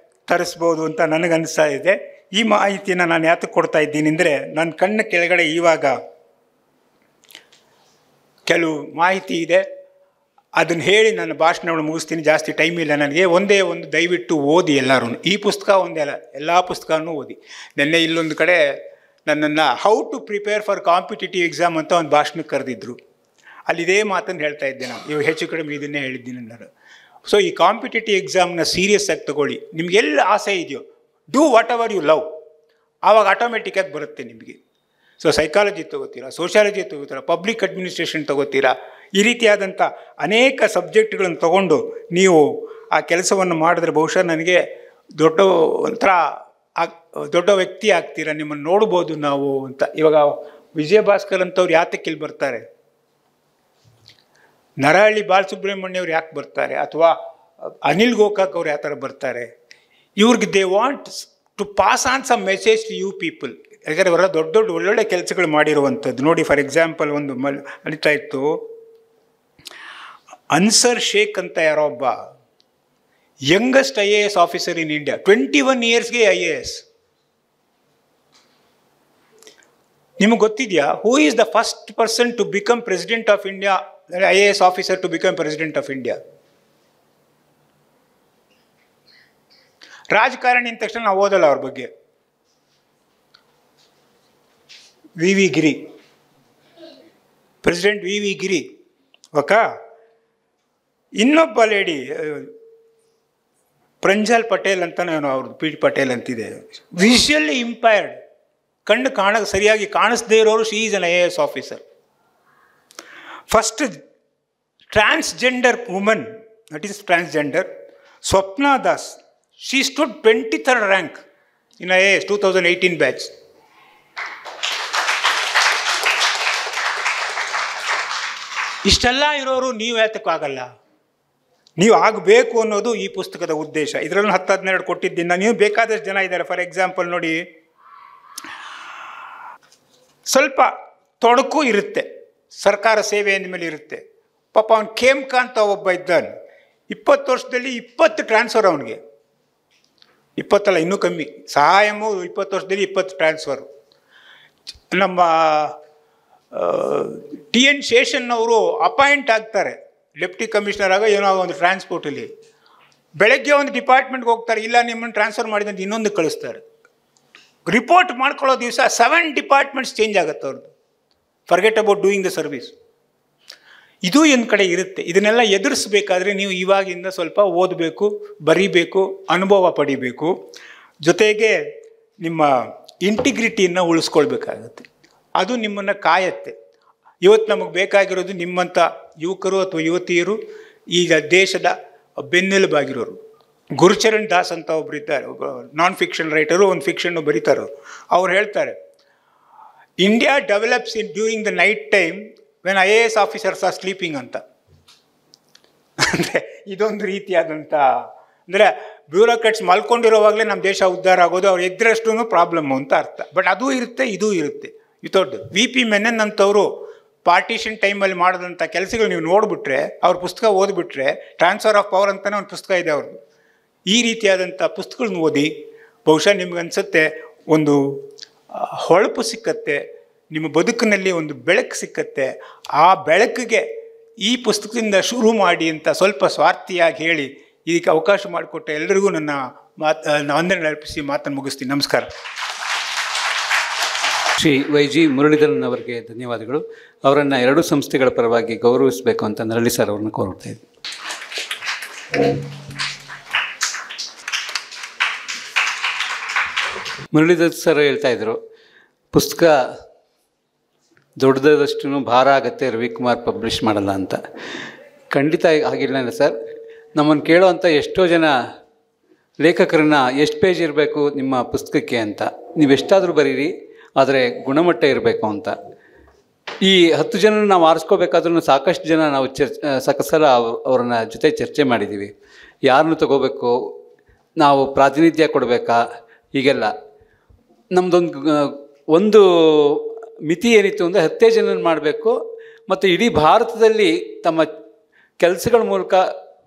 ತರಿಸ್ಬೋದು ಅಂತ ನನಗನ್ನಿಸ್ತಾ ಇದೆ. ಈ ಮಾಹಿತಿನ ನಾನು ಯಾತಕ್ಕೆ ಕೊಡ್ತಾ ಇದ್ದೀನಿ ಅಂದರೆ, ನನ್ನ ಕಣ್ಣ ಕೆಳಗಡೆ ಇವಾಗ ಕೆಲವು ಮಾಹಿತಿ ಇದೆ, ಅದನ್ನು ಹೇಳಿ ನನ್ನ ಭಾಷಣವನ್ನು ಮುಗಿಸ್ತೀನಿ. ಜಾಸ್ತಿ ಟೈಮ್ ಇಲ್ಲ ನನಗೆ. ಒಂದೇ ಒಂದು, ದಯವಿಟ್ಟು ಓದಿ ಎಲ್ಲರೂ. ಈ ಪುಸ್ತಕ ಒಂದೇ ಅಲ್ಲ, ಎಲ್ಲ ಪುಸ್ತಕನೂ ಓದಿ. ನೆನ್ನೆ ಇಲ್ಲೊಂದು ಕಡೆ ನನ್ನನ್ನು how to prepare for competitive exam ಅಂತ ಒಂದು ಭಾಷಣಕ್ಕೆ ಕರೆದಿದ್ರು. ಅಲ್ಲಿ ಇದೇ ಮಾತನ್ನು ಹೇಳ್ತಾ ಇದ್ದೆ ನಾನು. ಇವಾಗ ಹೆಚ್ಚು ಕಡಿಮೆ ಇದನ್ನೇ ಹೇಳಿದ್ದೀನಿ ನಾನು. ಸೊ ಈ ಕಾಂಪಿಟೇಟಿವ್ ಎಕ್ಸಾಮ್ನ ಸೀರಿಯಸ್ ಆಗಿ ತಗೊಳ್ಳಿ. ನಿಮಗೆಲ್ಲ ಆಸೆ ಇದೆಯೋ, do whatever you love, ಆವಾಗ ಆಟೋಮೆಟಿಕ್ಕಾಗಿ ಬರುತ್ತೆ ನಿಮಗೆ. ಸೊ ಸೈಕಾಲಜಿ ತೊಗೋತೀರಾ, ಸೋಷಿಯಾಲಜಿ ತೊಗೋತೀರಾ, ಪಬ್ಲಿಕ್ ಅಡ್ಮಿನಿಸ್ಟ್ರೇಷನ್ ತೊಗೋತೀರಾ, ಈ ರೀತಿಯಾದಂಥ ಅನೇಕ ಸಬ್ಜೆಕ್ಟ್ಗಳನ್ನು ತೊಗೊಂಡು ನೀವು ಆ ಕೆಲಸವನ್ನು ಮಾಡಿದ್ರೆ ಬಹುಶಃ ನನಗೆ ದೊಡ್ಡ ವ್ಯಕ್ತಿ ಆಗ್ತೀರಾ, ನಿಮ್ಮನ್ನು ನೋಡ್ಬೋದು ನಾವು ಅಂತ. ಇವಾಗ ವಿಜಯ ಭಾಸ್ಕರ್ ಅಂತವ್ರು ಯಾತಕ್ಕೆ ಇಲ್ಲಿ ಬರ್ತಾರೆ, ನರಹಳ್ಳಿ ಬಾಲಸುಬ್ರಹ್ಮಣ್ಯ ಅವ್ರು ಯಾಕೆ ಬರ್ತಾರೆ, ಅಥವಾ ಅನಿಲ್ ಗೋಕಾಕ್ ಅವ್ರು ಯಾವ ಥರ ಬರ್ತಾರೆ, ಇವ್ರಿಗೆ they want to pass on some message to you people. ಯಾಕಂದರೆ ಅವರ ದೊಡ್ಡ ಒಳ್ಳೊಳ್ಳೆ ಕೆಲಸಗಳು ಮಾಡಿರುವಂಥದ್ದು. ನೋಡಿ, ಫಾರ್ ಎಕ್ಸಾಂಪಲ್ ಒಂದು ನಡೀತಾ ಇತ್ತು, ಅನ್ಸರ್ ಶೇಖ್ ಅಂತ ಯಾರೋ ಒಬ್ಬ youngest IAS officer in India, 21 ಇಯರ್ಸ್ಗೆ IAS. ನಿಮಗೆ ಗೊತ್ತಿದೆಯಾ who is the first person to become president of India, IAS officer to become president of India? ರಾಜಕಾರಣಿ ಅಂದ ತಕ್ಷಣ ನಾವು ಓದಲ್ಲ ಅವ್ರ ಬಗ್ಗೆ. VV Giri, president VV Giri. Okay, ಇನ್ನೊಬ್ಬ ಲೇಡಿ ಪ್ರಂಜಲ್ ಪಟೇಲ್ ಅಂತಾನೆ ಅವ್ರದ್ದು, P ಪಟೇಲ್ ಅಂತಿದೆ, ವಿಷುವಲಿ ಇಂಪೈರ್ಡ್, ಕಣ್ಣು ಸರಿಯಾಗಿ ಕಾಣಿಸ್ದೇ ಇರೋರು. She is an IAS officer. First transgender woman, that is transgender, Swapna Das. She stood 23rd rank in IAS 2018 batch. ಇಷ್ಟೆಲ್ಲ ಇರೋರು ನೀವು ಯಾತಕ್ಕಾಗಲ್ಲ? ನೀವು ಆಗಬೇಕು ಅನ್ನೋದು ಈ ಪುಸ್ತಕದ ಉದ್ದೇಶ. ಇದರಲ್ಲಿ 10-12 ಕೊಟ್ಟಿದ್ದೀನಿ. ನೀವು ಬೇಕಾದಷ್ಟು ಜನ ಇದ್ದಾರೆ. ಫಾರ್ ಎಕ್ಸಾಂಪಲ್ ನೋಡಿ, ಸ್ವಲ್ಪ ತೊಡಕು ಇರುತ್ತೆ, ಸರ್ಕಾರ ಸೇವೆ ಅಂದಮೇಲೆ ಇರುತ್ತೆ. ಪಾಪ ಅವನು ಖೇಮ್ಕಾ ಅಂತ ಒಬ್ಬ ಇದ್ದಾನೆ, 20 ವರ್ಷದಲ್ಲಿ 20 ಟ್ರಾನ್ಸ್ಫರ್ ಅವನಿಗೆ. 20 ಇನ್ನೂ ಕಮ್ಮಿ. ಸಹಾಯಮು 20 ವರ್ಷದಲ್ಲಿ 20 ಟ್ರಾನ್ಸ್ಫರು. ನಮ್ಮ TN ಶೇಷನ್ ಅವರು ಅಪಾಯಿಂಟ್ ಆಗ್ತಾರೆ ಡೆಪ್ಟಿ ಕಮಿಷನರ್ ಆಗ ಏನೋ ಒಂದು ಟ್ರಾನ್ಸ್ಪೋರ್ಟಲ್ಲಿ. ಬೆಳಗ್ಗೆ ಒಂದು ಡಿಪಾರ್ಟ್ಮೆಂಟ್ಗೆ ಹೋಗ್ತಾರೆ, ಇಲ್ಲ ನಿಮ್ಮನ್ನು ಟ್ರಾನ್ಸ್ಫರ್ ಮಾಡಿದಂತ ಇನ್ನೊಂದು ಕಳಿಸ್ತಾರೆ. ರಿಪೋರ್ಟ್ ಮಾಡ್ಕೊಳ್ಳೋ ದಿವಸ 7 ಡಿಪಾರ್ಟ್ಮೆಂಟ್ಸ್ ಚೇಂಜ್ ಆಗುತ್ತೆ ಅವ್ರದ್ದು. Forget about doing the service. ಇದು ಒಂದು ಕಡೆ ಇರುತ್ತೆ. ಇದನ್ನೆಲ್ಲ ಎದುರಿಸ್ಬೇಕಾದ್ರೆ ನೀವು ಇವಾಗಿಂದ ಸ್ವಲ್ಪ ಓದಬೇಕು, ಬರೀಬೇಕು, ಅನುಭವ ಪಡಿಬೇಕು. ಜೊತೆಗೆ ನಿಮ್ಮ ಇಂಟಿಗ್ರಿಟಿಯನ್ನು ಉಳಿಸ್ಕೊಳ್ಬೇಕಾಗತ್ತೆ. ಅದು ನಿಮ್ಮನ್ನು ಕಾಯತ್ತೆ. ಇವತ್ತು ನಮಗೆ ಬೇಕಾಗಿರೋದು ನಿಮ್ಮಂಥ ಯುವಕರು ಅಥವಾ ಯುವತಿಯರು, ಈಗ ದೇಶದ ಬೆನ್ನೆಲುಬಾಗಿರೋರು. ಗುರುಚರಣ್ ದಾಸ್ ಅಂತ ಒಬ್ರು ಇದ್ದಾರೆ, ಒಬ್ಬ ನಾನ್ ಫಿಕ್ಷನ್ ರೈಟರು, ಒಂದು ಫಿಕ್ಷನ್ನು ಬರೀತಾರೋ. ಅವ್ರು ಹೇಳ್ತಾರೆ, India develops during the night time when IAS officers R sleeping ಅಂತ. ಅಂದರೆ ಇದೊಂದು ರೀತಿಯಾದಂಥ, ಅಂದರೆ ಬ್ಯೂರೋಕ್ರಾಟ್ಸ್ ಮಲ್ಕೊಂಡಿರೋವಾಗಲೇ ನಮ್ಮ ದೇಶ ಉದ್ಧಾರ ಆಗೋದು, ಅವ್ರು ಎದ್ರಷ್ಟು ಪ್ರಾಬ್ಲಮ್ಮು ಅಂತ ಅರ್ಥ. ಬಟ್ ಅದೂ ಇರುತ್ತೆ, ಇದೂ ಇರುತ್ತೆ. ವಿತೌಟ್ VP ಮೆನನ್ ಅಂತವರು ಪಾರ್ಟಿಷನ್ ಟೈಮಲ್ಲಿ ಮಾಡಿದಂಥ ಕೆಲಸಗಳು ನೀವು ನೋಡಿಬಿಟ್ರೆ, ಅವ್ರ ಪುಸ್ತಕ ಓದಿಬಿಟ್ರೆ, ಟ್ರಾನ್ಸ್ಫರ್ ಆಫ್ ಪವರ್ ಅಂತಲೇ ಒಂದು ಪುಸ್ತಕ ಇದೆ ಅವ್ರದ್ದು. ಈ ರೀತಿಯಾದಂಥ ಪುಸ್ತಕಗಳನ್ನ ಓದಿ ಬಹುಶಃ ನಿಮ್ಗನ್ಸುತ್ತೆ ಒಂದು ಹೊಳಪು ಸಿಕ್ಕತ್ತೆ, ನಿಮ್ಮ ಬದುಕಿನಲ್ಲಿ ಒಂದು ಬೆಳಕು ಸಿಕ್ಕತ್ತೆ. ಆ ಬೆಳಕಿಗೆ ಈ ಪುಸ್ತಕದಿಂದ ಶುರು ಮಾಡಿ ಅಂತ ಸ್ವಲ್ಪ ಸ್ವಾರ್ಥಿಯಾಗಿ ಹೇಳಿ ಇದಕ್ಕೆ ಅವಕಾಶ ಮಾಡಿಕೊಟ್ಟ ಎಲ್ಲರಿಗೂ ನನ್ನ ವಂದನೆ ಅರ್ಪಿಸಿ ಮಾತನ್ನು ಮುಗಿಸ್ತೀನಿ. ನಮಸ್ಕಾರ. ಶ್ರೀ YG ಮುರಳೀಧರನ್ ಅವರಿಗೆ ಧನ್ಯವಾದಗಳು. ಅವರನ್ನು 2 ಸಂಸ್ಥೆಗಳ ಪರವಾಗಿ ಗೌರವಿಸಬೇಕು ಅಂತ ನರಳಿ ಸರ್ ಅವ್ರನ್ನ ಕೋರ್ತಾ ಇದ್ದೆ. ಮುರಳೀಧರ್ ಸರ್ ಹೇಳ್ತಾ ಇದ್ರು, ಪುಸ್ತಕ ದೊಡ್ಡದಷ್ಟು ಭಾರ ಆಗುತ್ತೆ, ರವಿಕುಮಾರ್ ಪಬ್ಲಿಷ್ ಮಾಡಲ್ಲ ಅಂತ. ಖಂಡಿತ ಆಗಿಲ್ಲ ಸರ್. ನಮ್ಮನ್ನು ಕೇಳೋವಂಥ ಎಷ್ಟೋ ಜನ ಲೇಖಕರನ್ನ ಎಷ್ಟು ಪೇಜ್ ಇರಬೇಕು ನಿಮ್ಮ ಪುಸ್ತಕಕ್ಕೆ ಅಂತ, ನೀವೆಷ್ಟಾದರೂ ಬರೀರಿ, ಆದರೆ ಗುಣಮಟ್ಟ ಇರಬೇಕು ಅಂತ. ಈ 10 ಜನ ನಾವು ಆರಿಸ್ಕೋಬೇಕಾದ್ರೂ ಸಾಕಷ್ಟು ಜನ ನಾವು ಸಾಕಷ್ಟು ಸಲ ಅವ್ರನ್ನ ಜೊತೆ ಚರ್ಚೆ ಮಾಡಿದ್ದೀವಿ. ಯಾರನ್ನು ತಗೋಬೇಕು, ನಾವು ಪ್ರಾತಿನಿಧ್ಯ ಕೊಡಬೇಕಾ, ಹೀಗೆಲ್ಲ. ಒಂದು ಮಿತಿ ಏನಿತ್ತು ಅಂದರೆ 10 ಜನ ಮಾಡಬೇಕು, ಮತ್ತು ಇಡೀ ಭಾರತದಲ್ಲಿ ತಮ್ಮ ಕೆಲಸಗಳ ಮೂಲಕ,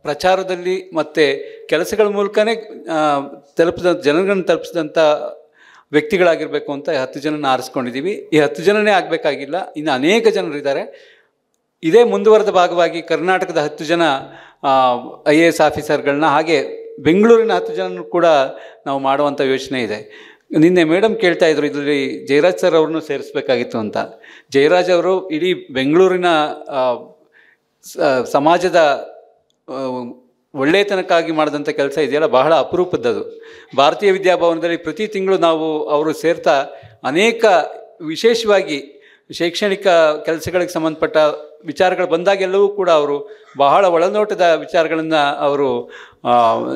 ಪ್ರಚಾರದಲ್ಲಿ ಮತ್ತು ಕೆಲಸಗಳ ಮೂಲಕನೇ ಜನಗಳನ್ನು ತಲುಪಿಸಿದಂಥ ವ್ಯಕ್ತಿಗಳಾಗಿರಬೇಕು ಅಂತ 10 ಜನನ ಆರಿಸ್ಕೊಂಡಿದ್ದೀವಿ. ಈ 10 ಜನನೇ ಆಗಬೇಕಾಗಿಲ್ಲ, ಇನ್ನು ಅನೇಕ ಜನರಿದ್ದಾರೆ. ಇದೇ ಮುಂದುವರೆದ ಭಾಗವಾಗಿ ಕರ್ನಾಟಕದ 10 ಜನ IAS ಆಫೀಸರ್ಗಳನ್ನ, ಹಾಗೆ ಬೆಂಗಳೂರಿನ 10 ಜನನೂ ಕೂಡ ನಾವು ಮಾಡುವಂಥ ಯೋಚನೆ ಇದೆ. ನಿನ್ನೆ ಮೇಡಮ್ ಕೇಳ್ತಾ ಇದ್ರು, ಇದರಲ್ಲಿ ಜಯರಾಜ್ ಸರ್ ಅವ್ರನ್ನೂ ಸೇರಿಸ್ಬೇಕಾಗಿತ್ತು ಅಂತ. ಜಯರಾಜ್ ಅವರು ಇಡೀ ಬೆಂಗಳೂರಿನ ಸಮಾಜದ ಒಳ್ಳೆಯತನಕ್ಕಾಗಿ ಮಾಡಿದಂಥ ಕೆಲಸ ಇದೆಯಲ್ಲ, ಬಹಳ ಅಪರೂಪದ್ದದು. ಭಾರತೀಯ ವಿದ್ಯಾಭವನದಲ್ಲಿ ಪ್ರತಿ ತಿಂಗಳು ನಾವು ಅವರು ಸೇರ್ತಾ ಅನೇಕ ವಿಶೇಷವಾಗಿ ಶೈಕ್ಷಣಿಕ ಕೆಲಸಗಳಿಗೆ ಸಂಬಂಧಪಟ್ಟ ವಿಚಾರಗಳು ಬಂದಾಗೆಲ್ಲವೂ ಕೂಡ ಅವರು ಬಹಳ ಒಳನೋಟದ ವಿಚಾರಗಳನ್ನು ಅವರು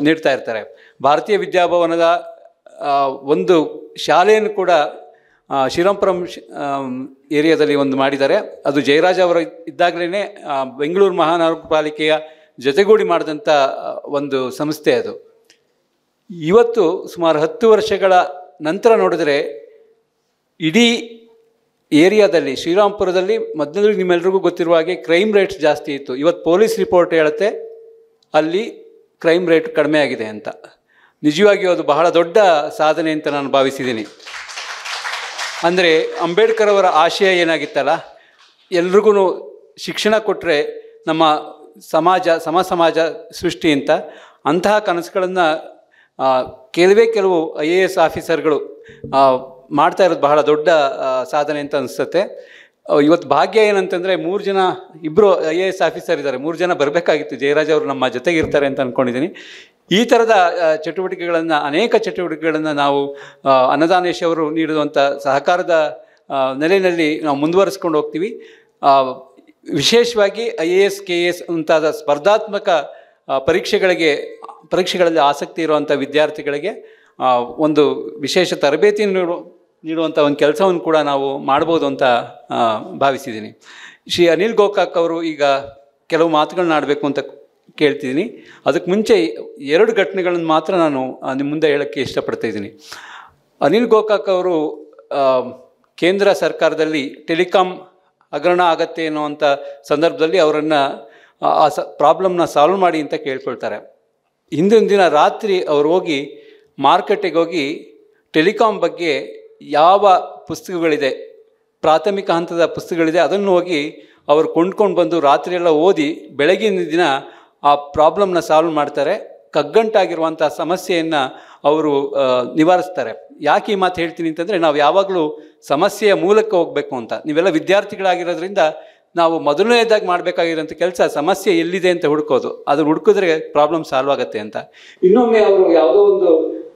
ನೀಡ್ತಾ ಇರ್ತಾರೆ. ಭಾರತೀಯ ವಿದ್ಯಾಭವನದ ಒಂದು ಶಾಲೆಯನ್ನು ಕೂಡ ಶ್ರೀರಾಮಪುರಂ ಏರಿಯಾದಲ್ಲಿ ಒಂದು ಮಾಡಿದ್ದಾರೆ. ಅದು ಜಯರಾಜ್ ಅವರು ಇದ್ದಾಗಲೇ ಬೆಂಗಳೂರು ಮಹಾನಗರ ಪಾಲಿಕೆಯ ಜೊತೆಗೂಡಿ ಮಾಡಿದಂಥ ಒಂದು ಸಂಸ್ಥೆ ಅದು. ಇವತ್ತು ಸುಮಾರು 10 ವರ್ಷಗಳ ನಂತರ ನೋಡಿದರೆ ಇಡೀ ಏರಿಯಾದಲ್ಲಿ, ಶ್ರೀರಾಮಪುರದಲ್ಲಿ ಮೊದಲು ನಿಮ್ಮೆಲ್ರಿಗೂ ಗೊತ್ತಿರುವ ಹಾಗೆ ಕ್ರೈಮ್ ರೇಟ್ಸ್ ಜಾಸ್ತಿ ಇತ್ತು. ಇವತ್ತು ಪೊಲೀಸ್ ರಿಪೋರ್ಟ್ ಹೇಳುತ್ತೆ ಅಲ್ಲಿ ಕ್ರೈಮ್ ರೇಟ್ ಕಡಿಮೆ ಆಗಿದೆ ಅಂತ. ನಿಜವಾಗಿಯೂ ಅದು ಬಹಳ ದೊಡ್ಡ ಸಾಧನೆ ಅಂತ ನಾನು ಭಾವಿಸಿದ್ದೀನಿ. ಅಂದರೆ ಅಂಬೇಡ್ಕರ್ ಅವರ ಆಶಯ ಏನಾಗಿತ್ತಲ್ಲ, ಎಲ್ರಿಗೂ ಶಿಕ್ಷಣ ಕೊಟ್ಟರೆ ನಮ್ಮ ಸಮಾಜ ಸೃಷ್ಟಿ ಅಂತ. ಅಂತಹ ಕನಸುಗಳನ್ನು ಕೆಲವು IAS ಆಫೀಸರ್ಗಳು ಮಾಡ್ತಾ ಇರೋದು ಬಹಳ ದೊಡ್ಡ ಸಾಧನೆ ಅಂತ ಅನಿಸುತ್ತೆ. ಇವತ್ತು ಭಾಗ್ಯ ಏನಂತಂದರೆ 2 IAS ಆಫೀಸರ್ ಇದ್ದಾರೆ, 3 ಜನ ಬರಬೇಕಾಗಿತ್ತು. ಜಯರಾಜ್ ಅವರು ನಮ್ಮ ಜೊತೆಗೆ ಇರ್ತಾರೆ ಅಂತ ಅಂದ್ಕೊಂಡಿದ್ದೀನಿ. ಈ ಥರದ ಅನೇಕ ಚಟುವಟಿಕೆಗಳನ್ನು ನಾವು ಅನ್ನದಾನೇಶ್ ಅವರು ನೀಡುವಂಥ ಸಹಕಾರದ ನೆಲೆಯಲ್ಲಿ ನಾವು ಮುಂದುವರಿಸ್ಕೊಂಡು ಹೋಗ್ತೀವಿ. ವಿಶೇಷವಾಗಿ IAS KAS ಮುಂತಾದ ಸ್ಪರ್ಧಾತ್ಮಕ ಪರೀಕ್ಷೆಗಳಲ್ಲಿ ಆಸಕ್ತಿ ಇರುವಂಥ ವಿದ್ಯಾರ್ಥಿಗಳಿಗೆ ಒಂದು ವಿಶೇಷ ತರಬೇತಿಯನ್ನು ನೀಡುವಂಥ ಒಂದು ಕೆಲಸವನ್ನು ಕೂಡ ನಾವು ಮಾಡ್ಬೋದು ಅಂತ ಭಾವಿಸಿದ್ದೀನಿ. ಶ್ರೀ ಅನಿಲ್ ಗೋಕಾಕ್ ಅವರು ಈಗ ಕೆಲವು ಮಾತುಗಳನ್ನ ಆಡಬೇಕು ಅಂತ ಕೇಳ್ತಿದ್ದೀನಿ. ಅದಕ್ಕೆ ಮುಂಚೆ 2 ಘಟನೆಗಳನ್ನು ಮಾತ್ರ ನಾನು ನಿಮ್ಮ ಮುಂದೆ ಹೇಳೋಕ್ಕೆ ಇಷ್ಟಪಡ್ತಾಯಿದ್ದೀನಿ. ಅನಿಲ್ ಗೋಕಾಕ್ ಅವರು ಕೇಂದ್ರ ಸರ್ಕಾರದಲ್ಲಿ ಟೆಲಿಕಾಂ ಹಗರಣ ಆಗತ್ತೆ ಅನ್ನುವಂಥ ಸಂದರ್ಭದಲ್ಲಿ ಅವರನ್ನು ಪ್ರಾಬ್ಲಮ್ನ ಸಾಲ್ವ್ ಮಾಡಿ ಅಂತ ಕೇಳ್ಕೊಳ್ತಾರೆ. ಹಿಂದಿನ ದಿನ ರಾತ್ರಿ ಅವರು ಹೋಗಿ ಮಾರುಕಟ್ಟೆಗೆ ಹೋಗಿ ಟೆಲಿಕಾಂ ಬಗ್ಗೆ ಯಾವ ಪುಸ್ತಕಗಳಿದೆ, ಪ್ರಾಥಮಿಕ ಹಂತದ ಪುಸ್ತಕಗಳಿದೆ, ಅದನ್ನು ಹೋಗಿ ಅವರು ಕೊಂಡ್ಕೊಂಡು ಬಂದು ರಾತ್ರಿಯೆಲ್ಲ ಓದಿ ಬೆಳಗಿನ ದಿನ ಆ ಪ್ರಾಬ್ಲಮ್ನ ಸಾಲ್ವ್ ಮಾಡ್ತಾರೆ. ಕಗ್ಗಂಟಾಗಿರುವಂಥ ಸಮಸ್ಯೆಯನ್ನು ಅವರು ನಿವಾರಿಸ್ತಾರೆ. ಯಾಕೆ ಈ ಮಾತು ಹೇಳ್ತೀನಿ ಅಂತಂದರೆ, ನಾವು ಯಾವಾಗಲೂ ಸಮಸ್ಯೆಯ ಮೂಲಕ್ಕೆ ಹೋಗಬೇಕು ಅಂತ. ನೀವೆಲ್ಲ ವಿದ್ಯಾರ್ಥಿಗಳಾಗಿರೋದ್ರಿಂದ ನಾವು ಮೊದಲನೇದಾಗಿ ಮಾಡಬೇಕಾಗಿರೋಂಥ ಕೆಲಸ ಸಮಸ್ಯೆ ಎಲ್ಲಿದೆ ಅಂತ ಹುಡುಕೋದು. ಅದನ್ನು ಹುಡುಕಿದ್ರೆ ಪ್ರಾಬ್ಲಮ್ ಸಾಲ್ವ್ ಆಗುತ್ತೆ ಅಂತ. ಇನ್ನೊಮ್ಮೆ ಅವರು ಯಾವುದೋ ಒಂದು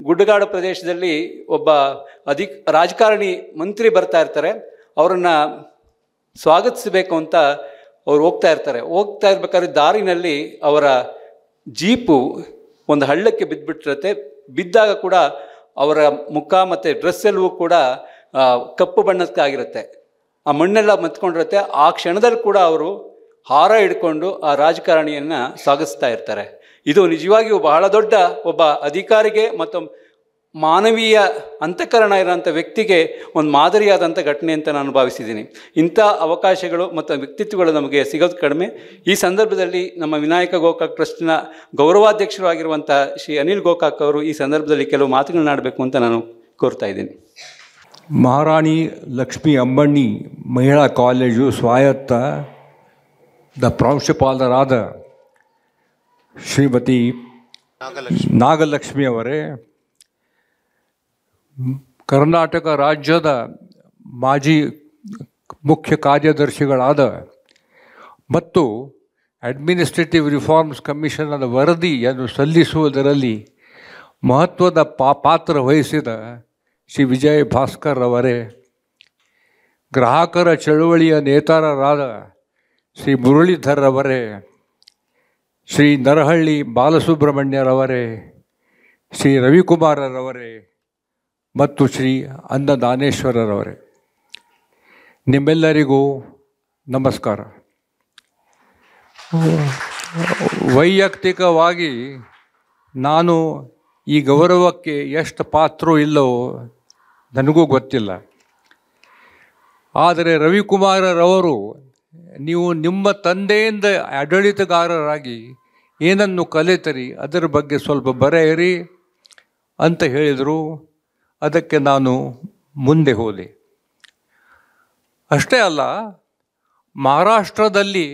ಗುಡ್ಡಗಾಡು ಪ್ರದೇಶದಲ್ಲಿ ಒಬ್ಬ ರಾಜಕಾರಣಿ ಮಂತ್ರಿ ಬರ್ತಾ ಇರ್ತಾರೆ. ಅವರನ್ನು ಸ್ವಾಗತಿಸಬೇಕು ಅಂತ ಅವ್ರು ಹೋಗ್ತಾ ಇರ್ಬೇಕಾದ್ರೆ ದಾರಿನಲ್ಲಿ ಅವರ ಜೀಪು ಒಂದು ಹಳ್ಳಕ್ಕೆ ಬಿದ್ದುಬಿಟ್ಟಿರುತ್ತೆ. ಬಿದ್ದಾಗ ಕೂಡ ಅವರ ಮುಖ ಮತ್ತು ಡ್ರೆಸ್ ಎಲ್ಲವೂ ಕೂಡ ಕಪ್ಪು ಬಣ್ಣಕ್ಕಾಗಿರುತ್ತೆ. ಆ ಮಣ್ಣೆಲ್ಲ ಮತ್ಕೊಂಡಿರುತ್ತೆ. ಆ ಕ್ಷಣದಲ್ಲಿ ಕೂಡ ಅವರು ಹಾರ ಹಿಡ್ಕೊಂಡು ಆ ರಾಜಕಾರಣಿಯನ್ನು ಸ್ವಾಗತಿಸ್ತಾ ಇರ್ತಾರೆ. ಇದು ನಿಜವಾಗಿಯೂ ಬಹಳ ದೊಡ್ಡ ಒಬ್ಬ ಅಧಿಕಾರಿಗೆ ಮತ್ತು ಮಾನವೀಯ ಅಂತಃಕರಣ ಇರೋಂಥ ವ್ಯಕ್ತಿಗೆ ಒಂದು ಮಾದರಿಯಾದಂಥ ಘಟನೆ ಅಂತ ನಾನು ಭಾವಿಸಿದ್ದೀನಿ. ಇಂಥ ಅವಕಾಶಗಳು ಮತ್ತು ವ್ಯಕ್ತಿತ್ವಗಳು ನಮಗೆ ಸಿಗೋದು ಕಡಿಮೆ. ಈ ಸಂದರ್ಭದಲ್ಲಿ ನಮ್ಮ ವಿನಾಯಕ ಗೋಕಾಕ್ ಟ್ರಸ್ಟ್ನ ಗೌರವಾಧ್ಯಕ್ಷರು ಆಗಿರುವಂಥ ಶ್ರೀ ಅನಿಲ್ ಗೋಕಾಕ್ ಅವರು ಈ ಸಂದರ್ಭದಲ್ಲಿ ಕೆಲವು ಮಾತುಗಳನ್ನ ಆಡಬೇಕು ಅಂತ ನಾನು ಕೋರ್ತಾ ಇದ್ದೀನಿ. ಮಹಾರಾಣಿ ಲಕ್ಷ್ಮೀ ಅಮ್ಮಣ್ಣಿ ಮಹಿಳಾ ಕಾಲೇಜು ಸ್ವಾಯತ್ತ ಪ್ರಾಂಶುಪಾಲರಾದ ಶ್ರೀಮತಿ ನಾಗಲಕ್ಷ್ಮಿ ಅವರೇ, ಕರ್ನಾಟಕ ರಾಜ್ಯದ ಮಾಜಿ ಮುಖ್ಯ ಕಾರ್ಯದರ್ಶಿಗಳಾದ ಮತ್ತು ಅಡ್ಮಿನಿಸ್ಟ್ರೇಟಿವ್ ರಿಫಾರ್ಮ್ಸ್ ಕಮಿಷನದ ವರದಿಯನ್ನು ಸಲ್ಲಿಸುವುದರಲ್ಲಿ ಮಹತ್ವದ ಪಾತ್ರ ವಹಿಸಿದ ಶ್ರೀ ವಿಜಯ್ ಭಾಸ್ಕರ್ ಅವರೇ, ಗ್ರಾಹಕರ ಚಳುವಳಿಯ ನೇತಾರರಾದ ಶ್ರೀ ಮುರಳೀಧರ್ ಅವರೇ, ಶ್ರೀ ನರಹಳ್ಳಿ ಬಾಲಸುಬ್ರಹ್ಮಣ್ಯರವರೇ, ಶ್ರೀ ರವಿಕುಮಾರರವರೇ ಮತ್ತು ಶ್ರೀ ಅನ್ನದಾನೇಶ್ವರರವರೇ, ನಿಮ್ಮೆಲ್ಲರಿಗೂ ನಮಸ್ಕಾರ. ವೈಯಕ್ತಿಕವಾಗಿ ನಾನು ಈ ಗೌರವಕ್ಕೆ ಎಷ್ಟು ಪಾತ್ರವೋ ಇಲ್ಲವೋ ನನಗೂ ಗೊತ್ತಿಲ್ಲ. ಆದರೆ ರವಿಕುಮಾರರವರು ನೀವು ನಿಮ್ಮ ತಂದೆಯಿಂದ ಆಡಳಿತಗಾರರಾಗಿ ಏನನ್ನು ಕಲಿತರಿ ಅದರ ಬಗ್ಗೆ ಸ್ವಲ್ಪ ಬರೆಯಿರಿ ಅಂತ ಹೇಳಿದರು. ಅದಕ್ಕೆ ನಾನು ಮುಂದೆ ಹೋದೆ. ಅಷ್ಟೇ ಅಲ್ಲ, ಮಹಾರಾಷ್ಟ್ರದಲ್ಲಿ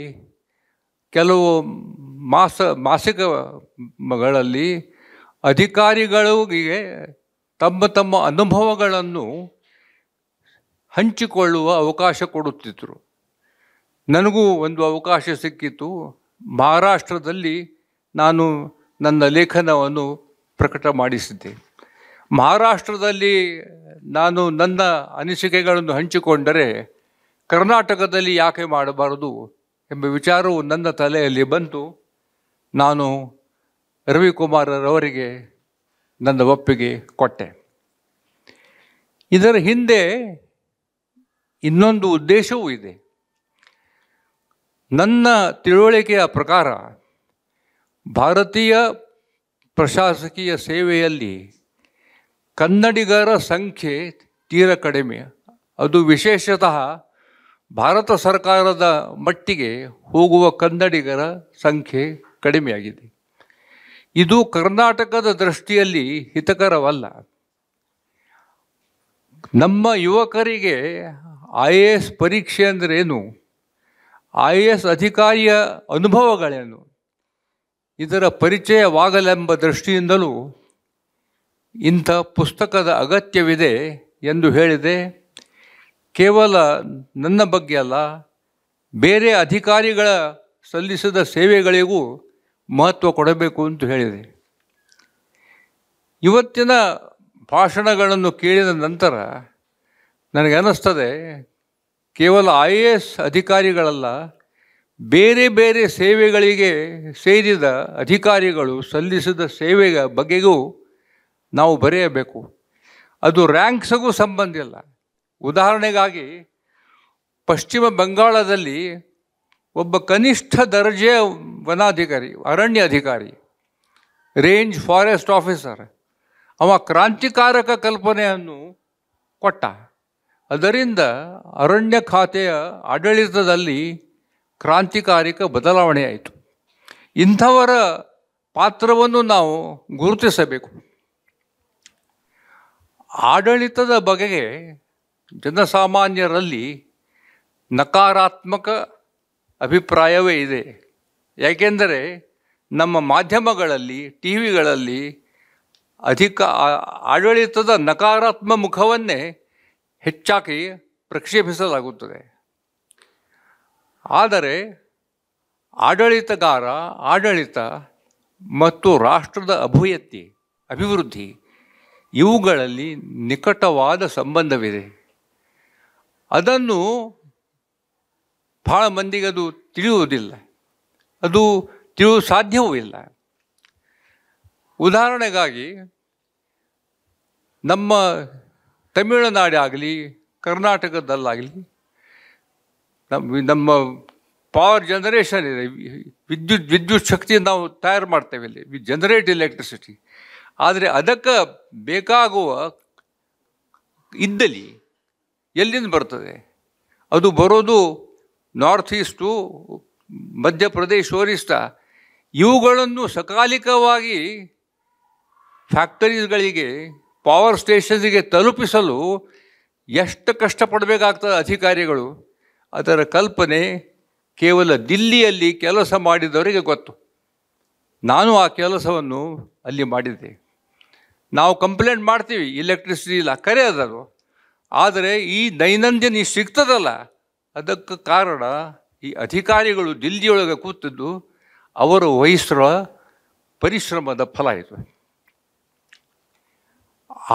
ಕೆಲವು ಮಾಸಿಕಗಳಲ್ಲಿ ಅಧಿಕಾರಿಗಳಿಗೆ ತಮ್ಮ ತಮ್ಮ ಅನುಭವಗಳನ್ನು ಹಂಚಿಕೊಳ್ಳುವ ಅವಕಾಶ ಕೊಡುತ್ತಿದ್ದರು. ನನಗೂ ಒಂದು ಅವಕಾಶ ಸಿಕ್ಕಿತು. ಮಹಾರಾಷ್ಟ್ರದಲ್ಲಿ ನಾನು ನನ್ನ ಲೇಖನವನ್ನು ಪ್ರಕಟ ಮಾಡಿಸಿದ್ದೆ. ಮಹಾರಾಷ್ಟ್ರದಲ್ಲಿ ನಾನು ನನ್ನ ಅನಿಸಿಕೆಗಳನ್ನು ಹಂಚಿಕೊಂಡರೆ ಕರ್ನಾಟಕದಲ್ಲಿ ಯಾಕೆ ಮಾಡಬಾರದು ಎಂಬ ವಿಚಾರವು ನನ್ನ ತಲೆಯಲ್ಲಿ ಬಂತು. ನಾನು ರವಿಕುಮಾರರವರಿಗೆ ನನ್ನ ಒಪ್ಪಿಗೆ ಕೊಟ್ಟೆ. ಇದರ ಹಿಂದೆ ಇನ್ನೊಂದು ಉದ್ದೇಶವೂ ಇದೆ. ನನ್ನ ತಿಳುವಳಿಕೆಯ ಪ್ರಕಾರ ಭಾರತೀಯ ಪ್ರಶಾಸಕೀಯ ಸೇವೆಯಲ್ಲಿ ಕನ್ನಡಿಗರ ಸಂಖ್ಯೆ ತೀರ ಕಡಿಮೆ. ಅದು ವಿಶೇಷತಃ ಭಾರತ ಸರ್ಕಾರದ ಮಟ್ಟಿಗೆ ಹೋಗುವ ಕನ್ನಡಿಗರ ಸಂಖ್ಯೆ ಕಡಿಮೆಯಾಗಿದೆ. ಇದು ಕರ್ನಾಟಕದ ದೃಷ್ಟಿಯಲ್ಲಿ ಹಿತಕರವಲ್ಲ. ನಮ್ಮ ಯುವಕರಿಗೆ IAS ಪರೀಕ್ಷೆ ಅಂದ್ರೇನು, IAS ಅಧಿಕಾರಿಯ ಅನುಭವಗಳೇನು, ಇದರ ಪರಿಚಯವಾಗಲೆಂಬ ದೃಷ್ಟಿಯಿಂದಲೂ ಇಂಥ ಪುಸ್ತಕದ ಅಗತ್ಯವಿದೆ ಎಂದು ಹೇಳಿದೆ. ಕೇವಲ ನನ್ನ ಬಗ್ಗೆ ಅಲ್ಲ, ಬೇರೆ ಅಧಿಕಾರಿಗಳ ಸಲ್ಲಿಸಿದ ಸೇವೆಗಳಿಗೂ ಮಹತ್ವ ಕೊಡಬೇಕು ಅಂತ ಹೇಳಿದೆ. ಇವತ್ತಿನ ಭಾಷಣಗಳನ್ನು ಕೇಳಿದ ನಂತರ ನನಗೆ ಅನ್ನಿಸ್ತದೆ, ಕೇವಲ IAS ಅಧಿಕಾರಿಗಳಲ್ಲ, ಬೇರೆ ಬೇರೆ ಸೇವೆಗಳಿಗೆ ಸೇರಿದ ಅಧಿಕಾರಿಗಳು ಸಲ್ಲಿಸಿದ ಸೇವೆಯ ಬಗೆಗೂ ನಾವು ಬರೆಯಬೇಕು. ಅದು ರ್ಯಾಂಕ್ಸ್ಗೂ ಸಂಬಂಧ ಇಲ್ಲ. ಉದಾಹರಣೆಗಾಗಿ ಪಶ್ಚಿಮ ಬಂಗಾಳದಲ್ಲಿ ಒಬ್ಬ ಕನಿಷ್ಠ ದರ್ಜೆಯ ವನಾಧಿಕಾರಿ, ಅರಣ್ಯ ಅಧಿಕಾರಿ, ರೇಂಜ್ ಫಾರೆಸ್ಟ್ ಆಫೀಸರ್, ಅವ ಕ್ರಾಂತಿಕಾರಕ ಕಲ್ಪನೆಯನ್ನು ಕೊಟ್ಟ. ಅದರಿಂದ ಅರಣ್ಯ ಖಾತೆಯ ಆಡಳಿತದಲ್ಲಿ ಕ್ರಾಂತಿಕಾರಿಕ ಬದಲಾವಣೆಯಾಯಿತು. ಇಂಥವರ ಪಾತ್ರವನ್ನು ನಾವು ಗುರುತಿಸಬೇಕು. ಆಡಳಿತದ ಬಗೆಗೆ ಜನಸಾಮಾನ್ಯರಲ್ಲಿ ನಕಾರಾತ್ಮಕ ಅಭಿಪ್ರಾಯವೇ ಇದೆ. ಯಾಕೆಂದರೆ ನಮ್ಮ ಮಾಧ್ಯಮಗಳಲ್ಲಿ, ಟಿ ವಿಗಳಲ್ಲಿ ಆಡಳಿತದ ನಕಾರಾತ್ಮಕ ಮುಖವನ್ನೇ ಹೆಚ್ಚಾಗಿ ಪ್ರಕ್ಷೇಪಿಸಲಾಗುತ್ತದೆ. ಆದರೆ ಆಡಳಿತ ಮತ್ತು ರಾಷ್ಟ್ರದ ಅಭಿವೃದ್ಧಿ ಇವುಗಳಲ್ಲಿ ನಿಕಟವಾದ ಸಂಬಂಧವಿದೆ. ಅದನ್ನು ಭಾಳ ಮಂದಿಗೆ ಅದು ತಿಳಿಯುವುದಿಲ್ಲ, ಅದು ತಿಳಿಯುವ ಸಾಧ್ಯವೂ ಇಲ್ಲ. ಉದಾಹರಣೆಗಾಗಿ ನಮ್ಮ ತಮಿಳುನಾಡಾಗಲಿ ಕರ್ನಾಟಕದಲ್ಲಾಗಲಿ ನಮ್ಮ ಪವರ್ ಜನರೇಷನ್ ಇದೆ, ವಿದ್ಯುತ್ ಶಕ್ತಿ ನಾವು ತಯಾರು ಮಾಡ್ತೇವೆ, ಇಲ್ಲಿ ವಿ ಜನರೇಟ್ ಎಲೆಕ್ಟ್ರಿಸಿಟಿ. ಆದರೆ ಅದಕ್ಕೆ ಬೇಕಾಗುವ ಇದ್ದಲ್ಲಿ ಎಲ್ಲಿಂದ ಬರ್ತದೆ? ಅದು ಬರೋದು ನಾರ್ತ್ ಈಸ್ಟು, ಮಧ್ಯಪ್ರದೇಶ, ಒರಿಸ್ಸಾ. ಇವುಗಳನ್ನು ಸಕಾಲಿಕವಾಗಿ ಫ್ಯಾಕ್ಟರೀಸ್ಗಳಿಗೆ, ಪವರ್ ಸ್ಟೇಷನ್ಸ್ಗೆ ತಲುಪಿಸಲು ಎಷ್ಟು ಕಷ್ಟಪಡಬೇಕಾಗ್ತದೆ ಅಧಿಕಾರಿಗಳು. ಅದರ ಕಲ್ಪನೆ ಕೇವಲ ದಿಲ್ಲಿಯಲ್ಲಿ ಕೆಲಸ ಮಾಡಿದವರಿಗೆ ಗೊತ್ತು. ನಾನು ಆ ಕೆಲಸವನ್ನು ಅಲ್ಲಿ ಮಾಡಿದ್ದೆ. ನಾವು ಕಂಪ್ಲೇಂಟ್ ಮಾಡ್ತೀವಿ, ಎಲೆಕ್ಟ್ರಿಸಿಟಿ ಇಲ್ಲ, ಕರೆ ಅದದು. ಆದರೆ ಈ ದೈನಂದಿನ ಸಿಗ್ತದಲ್ಲ, ಅದಕ್ಕೆ ಕಾರಣ ಈ ಅಧಿಕಾರಿಗಳು ದಿಲ್ಲಿಯೊಳಗೆ ಕೂತಿದ್ದು ಅವರು ವಹಿಸಿರುವ ಪರಿಶ್ರಮದ ಫಲ ಇದು.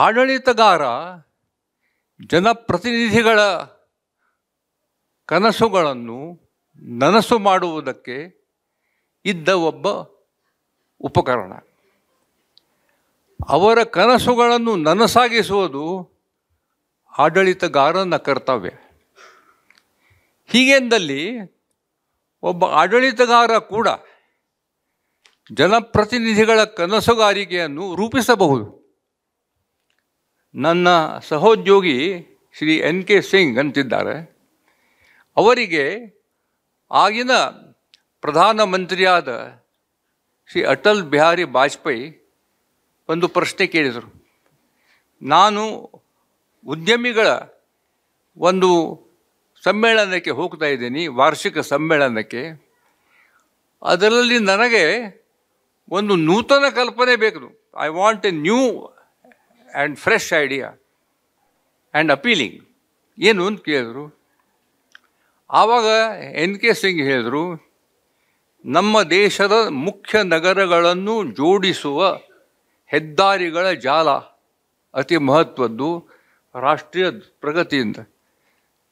ಆಡಳಿತಗಾರ ಜನಪ್ರತಿನಿಧಿಗಳ ಕನಸುಗಳನ್ನು ನನಸು ಮಾಡುವುದಕ್ಕೆ ಇದ್ದ ಒಬ್ಬ ಉಪಕರಣ. ಅವರ ಕನಸುಗಳನ್ನು ನನಸಾಗಿಸುವುದು ಆಡಳಿತಗಾರನ ಕರ್ತವ್ಯ. ಹೀಗೆಂದಲ್ಲಿ ಒಬ್ಬ ಆಡಳಿತಗಾರ ಕೂಡ ಜನಪ್ರತಿನಿಧಿಗಳ ಕನಸುಗಾರಿಕೆಯನ್ನು ರೂಪಿಸಬಹುದು. ನನ್ನ ಸಹೋದ್ಯೋಗಿ ಶ್ರೀ NK ಸಿಂಗ್ ಅಂತಿದ್ದಾರೆ. ಅವರಿಗೆ ಆಗಿನ ಪ್ರಧಾನಮಂತ್ರಿಯಾದ ಶ್ರೀ ಅಟಲ್ ಬಿಹಾರಿ ವಾಜಪೇಯಿ ಒಂದು ಪ್ರಶ್ನೆ ಕೇಳಿದರು. ನಾನು ಉದ್ಯಮಿಗಳ ಒಂದು ಸಮ್ಮೇಳನಕ್ಕೆ ಹೋಗ್ತಾ ಇದ್ದೀನಿ, ವಾರ್ಷಿಕ ಸಮ್ಮೇಳನಕ್ಕೆ. ಅದರಲ್ಲಿ ನನಗೆ ಒಂದು ನೂತನ ಕಲ್ಪನೆ ಬೇಕು. I want A new and fresh idea and appealing. ಏನು ಅಂತ ಕೇಳಿದ್ರು. ಆವಾಗ NK ಸಿಂಗ್ ಹೇಳಿದರು, ನಮ್ಮ ದೇಶದ ಮುಖ್ಯ ನಗರಗಳನ್ನು ಜೋಡಿಸುವ ಹೆದ್ದಾರಿಗಳ ಜಾಲ ಅತಿ ಮಹತ್ವದ್ದು ರಾಷ್ಟ್ರೀಯ ಪ್ರಗತಿಯಿಂದ.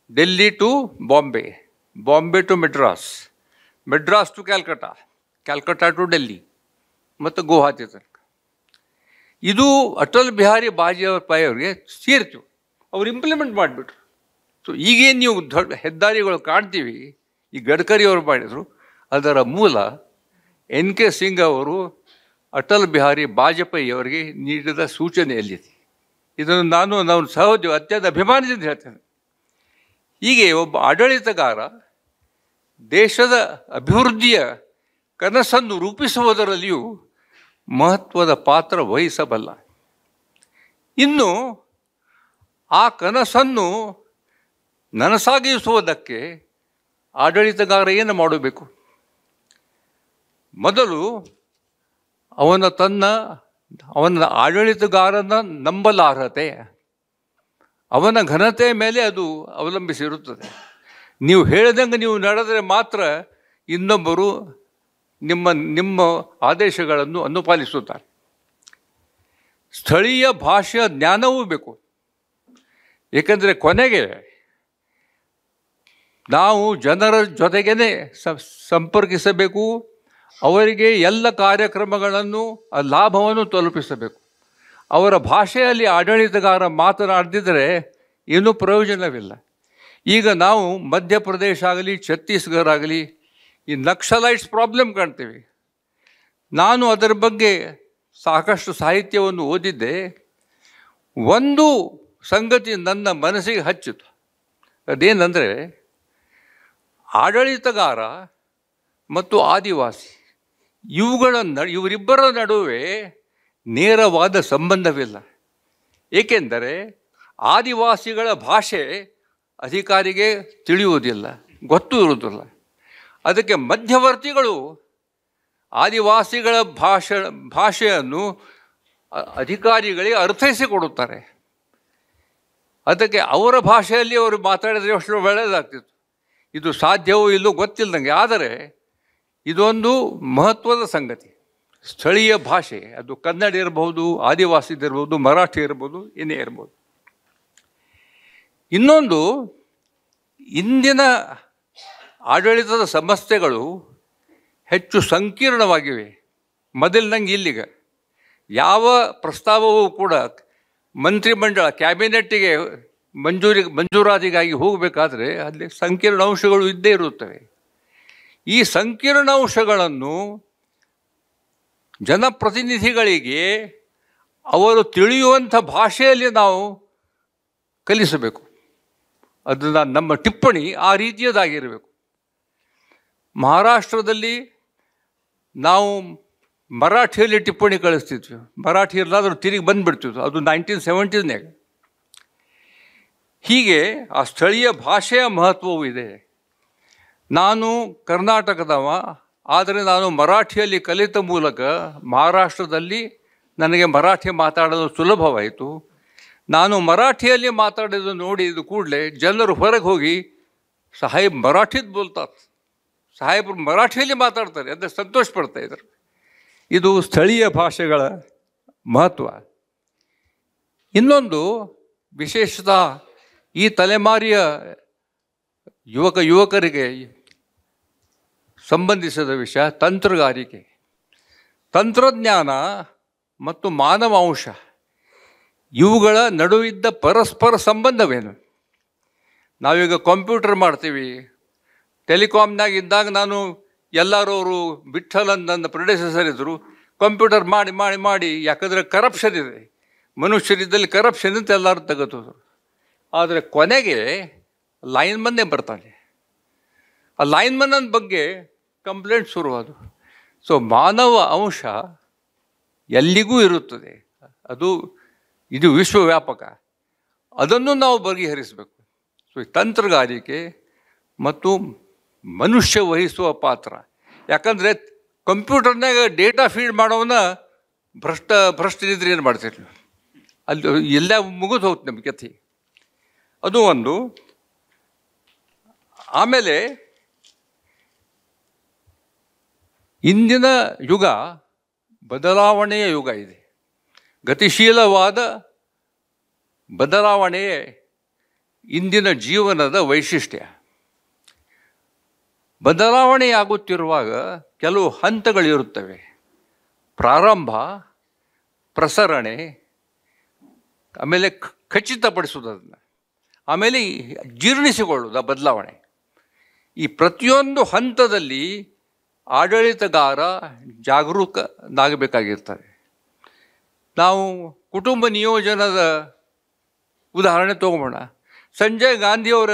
Delhi to Bombay, Bombay to Madras, Madras to Calcutta, Calcutta to Delhi ಮತ್ತು ಗುವಾಹತಿ ತನಕ. ಇದು ಅಟಲ್ ಬಿಹಾರಿ ವಾಜಪೇಯಿ ಅವರಿಗೆ ಸೇರಿತು. ಅವ್ರು ಇಂಪ್ಲಿಮೆಂಟ್ ಮಾಡಿಬಿಟ್ರು. ಸೊ ಈಗೇನು ನೀವು ದೊಡ್ಡ ಹೆದ್ದಾರಿಗಳು ಕಾಣ್ತೀವಿ, ಈ ಗಡ್ಕರಿ ಅವರು ಮಾಡಿದರು, ಅದರ ಮೂಲ NK ಸಿಂಗ್ ಅವರು ಅಟಲ್ ಬಿಹಾರಿ ವಾಜಪೇಯಿ ಅವರಿಗೆ ನೀಡಿದ ಸೂಚನೆಯಲ್ಲಿದೆ. ಇದನ್ನು ನಾನು ಸಹೋದ್ಯೋಗಿ ಅತ್ಯಂತ ಅಭಿಮಾನದಿಂದ ಹೇಳ್ತೇನೆ. ಹೀಗೆ ಒಬ್ಬ ಆಡಳಿತಗಾರ ದೇಶದ ಅಭಿವೃದ್ಧಿಯ ಕನಸನ್ನು ರೂಪಿಸುವುದರಲ್ಲಿಯೂ ಮಹತ್ವದ ಪಾತ್ರ ವಹಿಸಬಲ್ಲ. ಇನ್ನು ಆ ಕನಸನ್ನು ನನಸಾಗಿಸುವುದಕ್ಕೆ ಆಡಳಿತಗಾರ ಏನು ಮಾಡಬೇಕು? ಮೊದಲು ಅವನ ಆಡಳಿತಗಾರನ ನಂಬಲಾರ್ಹತೆ, ಅವನ ಘನತೆ ಮೇಲೆ ಅದು ಅವಲಂಬಿಸಿರುತ್ತದೆ. ನೀವು ಹೇಳಿದಂಗೆ ನೀವು ನಡೆದರೆ ಮಾತ್ರ ಇನ್ನೊಬ್ಬರು ನಿಮ್ಮ ಆದೇಶಗಳನ್ನು ಅನುಪಾಲಿಸುತ್ತಾರೆ. ಸ್ಥಳೀಯ ಭಾಷೆಯ ಜ್ಞಾನವೂ ಬೇಕು. ಏಕೆಂದರೆ ಕೊನೆಗೆ ನಾವು ಜನರ ಜೊತೆಗೇ ಸಂಪರ್ಕಿಸಬೇಕು, ಅವರಿಗೆ ಎಲ್ಲ ಕಾರ್ಯಕ್ರಮಗಳನ್ನು ಲಾಭವನ್ನು ತಲುಪಿಸಬೇಕು. ಅವರ ಭಾಷೆಯಲ್ಲಿ ಆಡಳಿತಗಾರ ಮಾತನಾಡದಿದ್ದರೆ ಏನೂ ಪ್ರಯೋಜನವಿಲ್ಲ. ಈಗ ನಾವು ಮಧ್ಯಪ್ರದೇಶ ಆಗಲಿ, ಛತ್ತೀಸ್ಗಢ ಆಗಲಿ, ಈ ನಕ್ಸಲೈಟ್ಸ್ ಪ್ರಾಬ್ಲಮ್ ಕಾಣ್ತೀವಿ. ನಾನು ಅದರ ಬಗ್ಗೆ ಸಾಕಷ್ಟು ಸಾಹಿತ್ಯವನ್ನು ಓದಿದ್ದೆ. ಒಂದು ಸಂಗತಿ ನನ್ನ ಮನಸ್ಸಿಗೆ ಹಚ್ಚಿತು. ಅದೇನೆಂದರೆ, ಆಡಳಿತಗಾರ ಮತ್ತು ಆದಿವಾಸಿ ಇವರಿಬ್ಬರ ನಡುವೆ ನೇರವಾದ ಸಂಬಂಧವಿಲ್ಲ. ಏಕೆಂದರೆ ಆದಿವಾಸಿಗಳ ಭಾಷೆ ಅಧಿಕಾರಿಗೆ ತಿಳಿಯುವುದಿಲ್ಲ, ಗೊತ್ತೂ ಇರುವುದಿಲ್ಲ. ಅದಕ್ಕೆ ಮಧ್ಯವರ್ತಿಗಳು ಆದಿವಾಸಿಗಳ ಭಾಷೆಯನ್ನು ಅಧಿಕಾರಿಗಳಿಗೆ ಅರ್ಥೈಸಿಕೊಡುತ್ತಾರೆ. ಅದಕ್ಕೆ ಅವರ ಭಾಷೆಯಲ್ಲಿ ಅವರು ಮಾತಾಡಿದರೆ ಅಷ್ಟು ಒಳ್ಳೆಯದಾಗ್ತಿತ್ತು. ಇದು ಸಾಧ್ಯವೋ ಇಲ್ಲೋ ಗೊತ್ತಿಲ್ಲದಂಗೆ. ಆದರೆ ಇದೊಂದು ಮಹತ್ವದ ಸಂಗತಿ. ಸ್ಥಳೀಯ ಭಾಷೆ, ಅದು ಕನ್ನಡ ಇರಬಹುದು, ಆದಿವಾಸಿದಿರ್ಬೋದು, ಮರಾಠಿ ಇರ್ಬೋದು, ಏನೇ ಇರ್ಬೋದು. ಇನ್ನೊಂದು, ಇಂದಿನ ಆಡಳಿತದ ಸಮಸ್ಯೆಗಳು ಹೆಚ್ಚು ಸಂಕೀರ್ಣವಾಗಿವೆ ಮೊದಲಿನಂಗೆ. ಇಲ್ಲಿಗ ಯಾವ ಪ್ರಸ್ತಾವವೂ ಕೂಡ ಮಂತ್ರಿಮಂಡಲ ಕ್ಯಾಬಿನೆಟ್ಟಿಗೆ ಮಂಜೂರಾತಿಗಾಗಿ ಹೋಗಬೇಕಾದ್ರೆ ಅಲ್ಲಿ ಸಂಕೀರ್ಣ ಅಂಶಗಳು ಇದ್ದೇ ಇರುತ್ತವೆ. ಈ ಸಂಕೀರ್ಣ ಅಂಶಗಳನ್ನು ಜನಪ್ರತಿನಿಧಿಗಳಿಗೆ ಅವರು ತಿಳಿಯುವಂಥ ಭಾಷೆಯಲ್ಲಿ ನಾವು ಕಲಿಸಬೇಕು. ಅದನ್ನು ನಮ್ಮ ಟಿಪ್ಪಣಿ ಆ ರೀತಿಯದಾಗಿರಬೇಕು. ಮಹಾರಾಷ್ಟ್ರದಲ್ಲಿ ನಾವು ಮರಾಠಿಯಲ್ಲಿ ಟಿಪ್ಪಣಿ ಕಳಿಸ್ತಿದ್ವಿ. ಮರಾಠಿ ಇರಲಾದ್ರೂ ತಿರುಗಿ ಬಂದುಬಿಡ್ತಿದ್ವು. ಅದು 1970ನ್ಯಾಗ. ಹೀಗೆ ಆ ಸ್ಥಳೀಯ ಭಾಷೆಯ ಮಹತ್ವವೂ ಇದೆ. ನಾನು ಕರ್ನಾಟಕದವ, ಆದರೆ ನಾನು ಮರಾಠಿಯಲ್ಲಿ ಕಲಿತ ಮೂಲಕ ಮಹಾರಾಷ್ಟ್ರದಲ್ಲಿ ನನಗೆ ಮರಾಠಿ ಮಾತಾಡಲು ಸುಲಭವಾಯಿತು. ನಾನು ಮರಾಠಿಯಲ್ಲಿ ಮಾತಾಡೋದು ನೋಡಿದ ಕೂಡಲೇ ಜನರು ಹೊರಗೆ ಹೋಗಿ ಸಾಹೇಬ್ ಮರಾಠಿದ್ ಬೋಲ್ತಾರೆ, ಸಾಹೇಬರು ಮರಾಠಿಯಲ್ಲಿ ಮಾತಾಡ್ತಾರೆ ಅಂತ ಸಂತೋಷ ಪಡ್ತಾ ಇದ್ದಾರೆ. ಇದು ಸ್ಥಳೀಯ ಭಾಷೆಗಳ ಮಹತ್ವ. ಇನ್ನೊಂದು ವಿಶೇಷತಃ ಈ ತಲೆಮಾರಿಯ ಯುವಕರಿಗೆ ಸಂಬಂಧಿಸಿದ ವಿಷಯ ತಂತ್ರಗಾರಿಕೆ. ತಂತ್ರಜ್ಞಾನ ಮತ್ತು ಮಾನವ ಅಂಶ ಇವುಗಳ ನಡುವಿದ್ದ ಪರಸ್ಪರ ಸಂಬಂಧವೇನು? ನಾವೀಗ ಕಂಪ್ಯೂಟರ್ ಮಾಡ್ತೀವಿ. ಟೆಲಿಕಾಮ್ನಾಗ ಇದ್ದಾಗ ನಾನು ಎಲ್ಲರೂ ಅವರು ವಿಠಲ್ ನನ್ನ ಪ್ರೊಡ್ಯೂಸರ್ ಇದ್ದರು. ಕಂಪ್ಯೂಟರ್ ಮಾಡಿ ಮಾಡಿ ಮಾಡಿ, ಯಾಕಂದರೆ ಕರಪ್ಷನ್ ಇದೆ, ಮನುಷ್ಯರಿದ್ದಲ್ಲಿ ಕರಪ್ಷನ್ ಅಂತ ಎಲ್ಲರೂ ತೆಗೆದು. ಆದರೆ ಕೊನೆಗೆ ಲೈನ್ಮನ್ನೇ ಬರ್ತಾನೆ. ಆ ಲೈನ್ಮನ್ನ ಬಗ್ಗೆ ಕಂಪ್ಲೇಂಟ್ ಶುರುವಾದು. ಸೊ ಮಾನವ ಅಂಶ ಎಲ್ಲಿಗೂ ಇರುತ್ತದೆ. ಇದು ವಿಶ್ವವ್ಯಾಪಕ. ಅದನ್ನು ನಾವು ಬಗೆಹರಿಸಬೇಕು. ಸೊ ಈ ತಂತ್ರಗಾರಿಕೆ ಮತ್ತು ಮನುಷ್ಯ ವಹಿಸುವ ಪಾತ್ರ. ಯಾಕಂದರೆ ಕಂಪ್ಯೂಟರ್ನಾಗ ಡೇಟಾ ಫೀಡ್ ಮಾಡೋವನ್ನ ಭ್ರಷ್ಟನಿದ್ರೆ ಏನು ಮಾಡ್ತೀರಿ? ಅಲ್ಲಿ ಎಲ್ಲ ಮುಗಿದು ಹೋಗುತ್ತೆ ನಮ್ಮ ಕಥೆ. ಅದು ಒಂದು. ಆಮೇಲೆ ಇಂದಿನ ಯುಗ ಬದಲಾವಣೆಯ ಯುಗ ಇದೆ. ಗತಿಶೀಲವಾದ ಬದಲಾವಣೆಯೇ ಇಂದಿನ ಜೀವನದ ವೈಶಿಷ್ಟ್ಯ. ಬದಲಾವಣೆಯಾಗುತ್ತಿರುವಾಗ ಕೆಲವು ಹಂತಗಳಿರುತ್ತವೆ. ಪ್ರಾರಂಭ, ಪ್ರಸರಣೆ, ಆಮೇಲೆ ಖಚಿತಪಡಿಸುವುದನ್ನು, ಆಮೇಲೆ ಜೀರ್ಣಿಸಿಕೊಳ್ಳುವುದು ಆ ಬದಲಾವಣೆ. ಈ ಪ್ರತಿಯೊಂದು ಹಂತದಲ್ಲಿ ಆಡಳಿತಗಾರ ಜಾಗರೂಕನಾಗಬೇಕಾಗಿರ್ತಾರೆ. ನಾವು ಕುಟುಂಬ ನಿಯೋಜನದ ಉದಾಹರಣೆ ತಗೊಂಬೋಣ. ಸಂಜಯ್ ಗಾಂಧಿಯವರ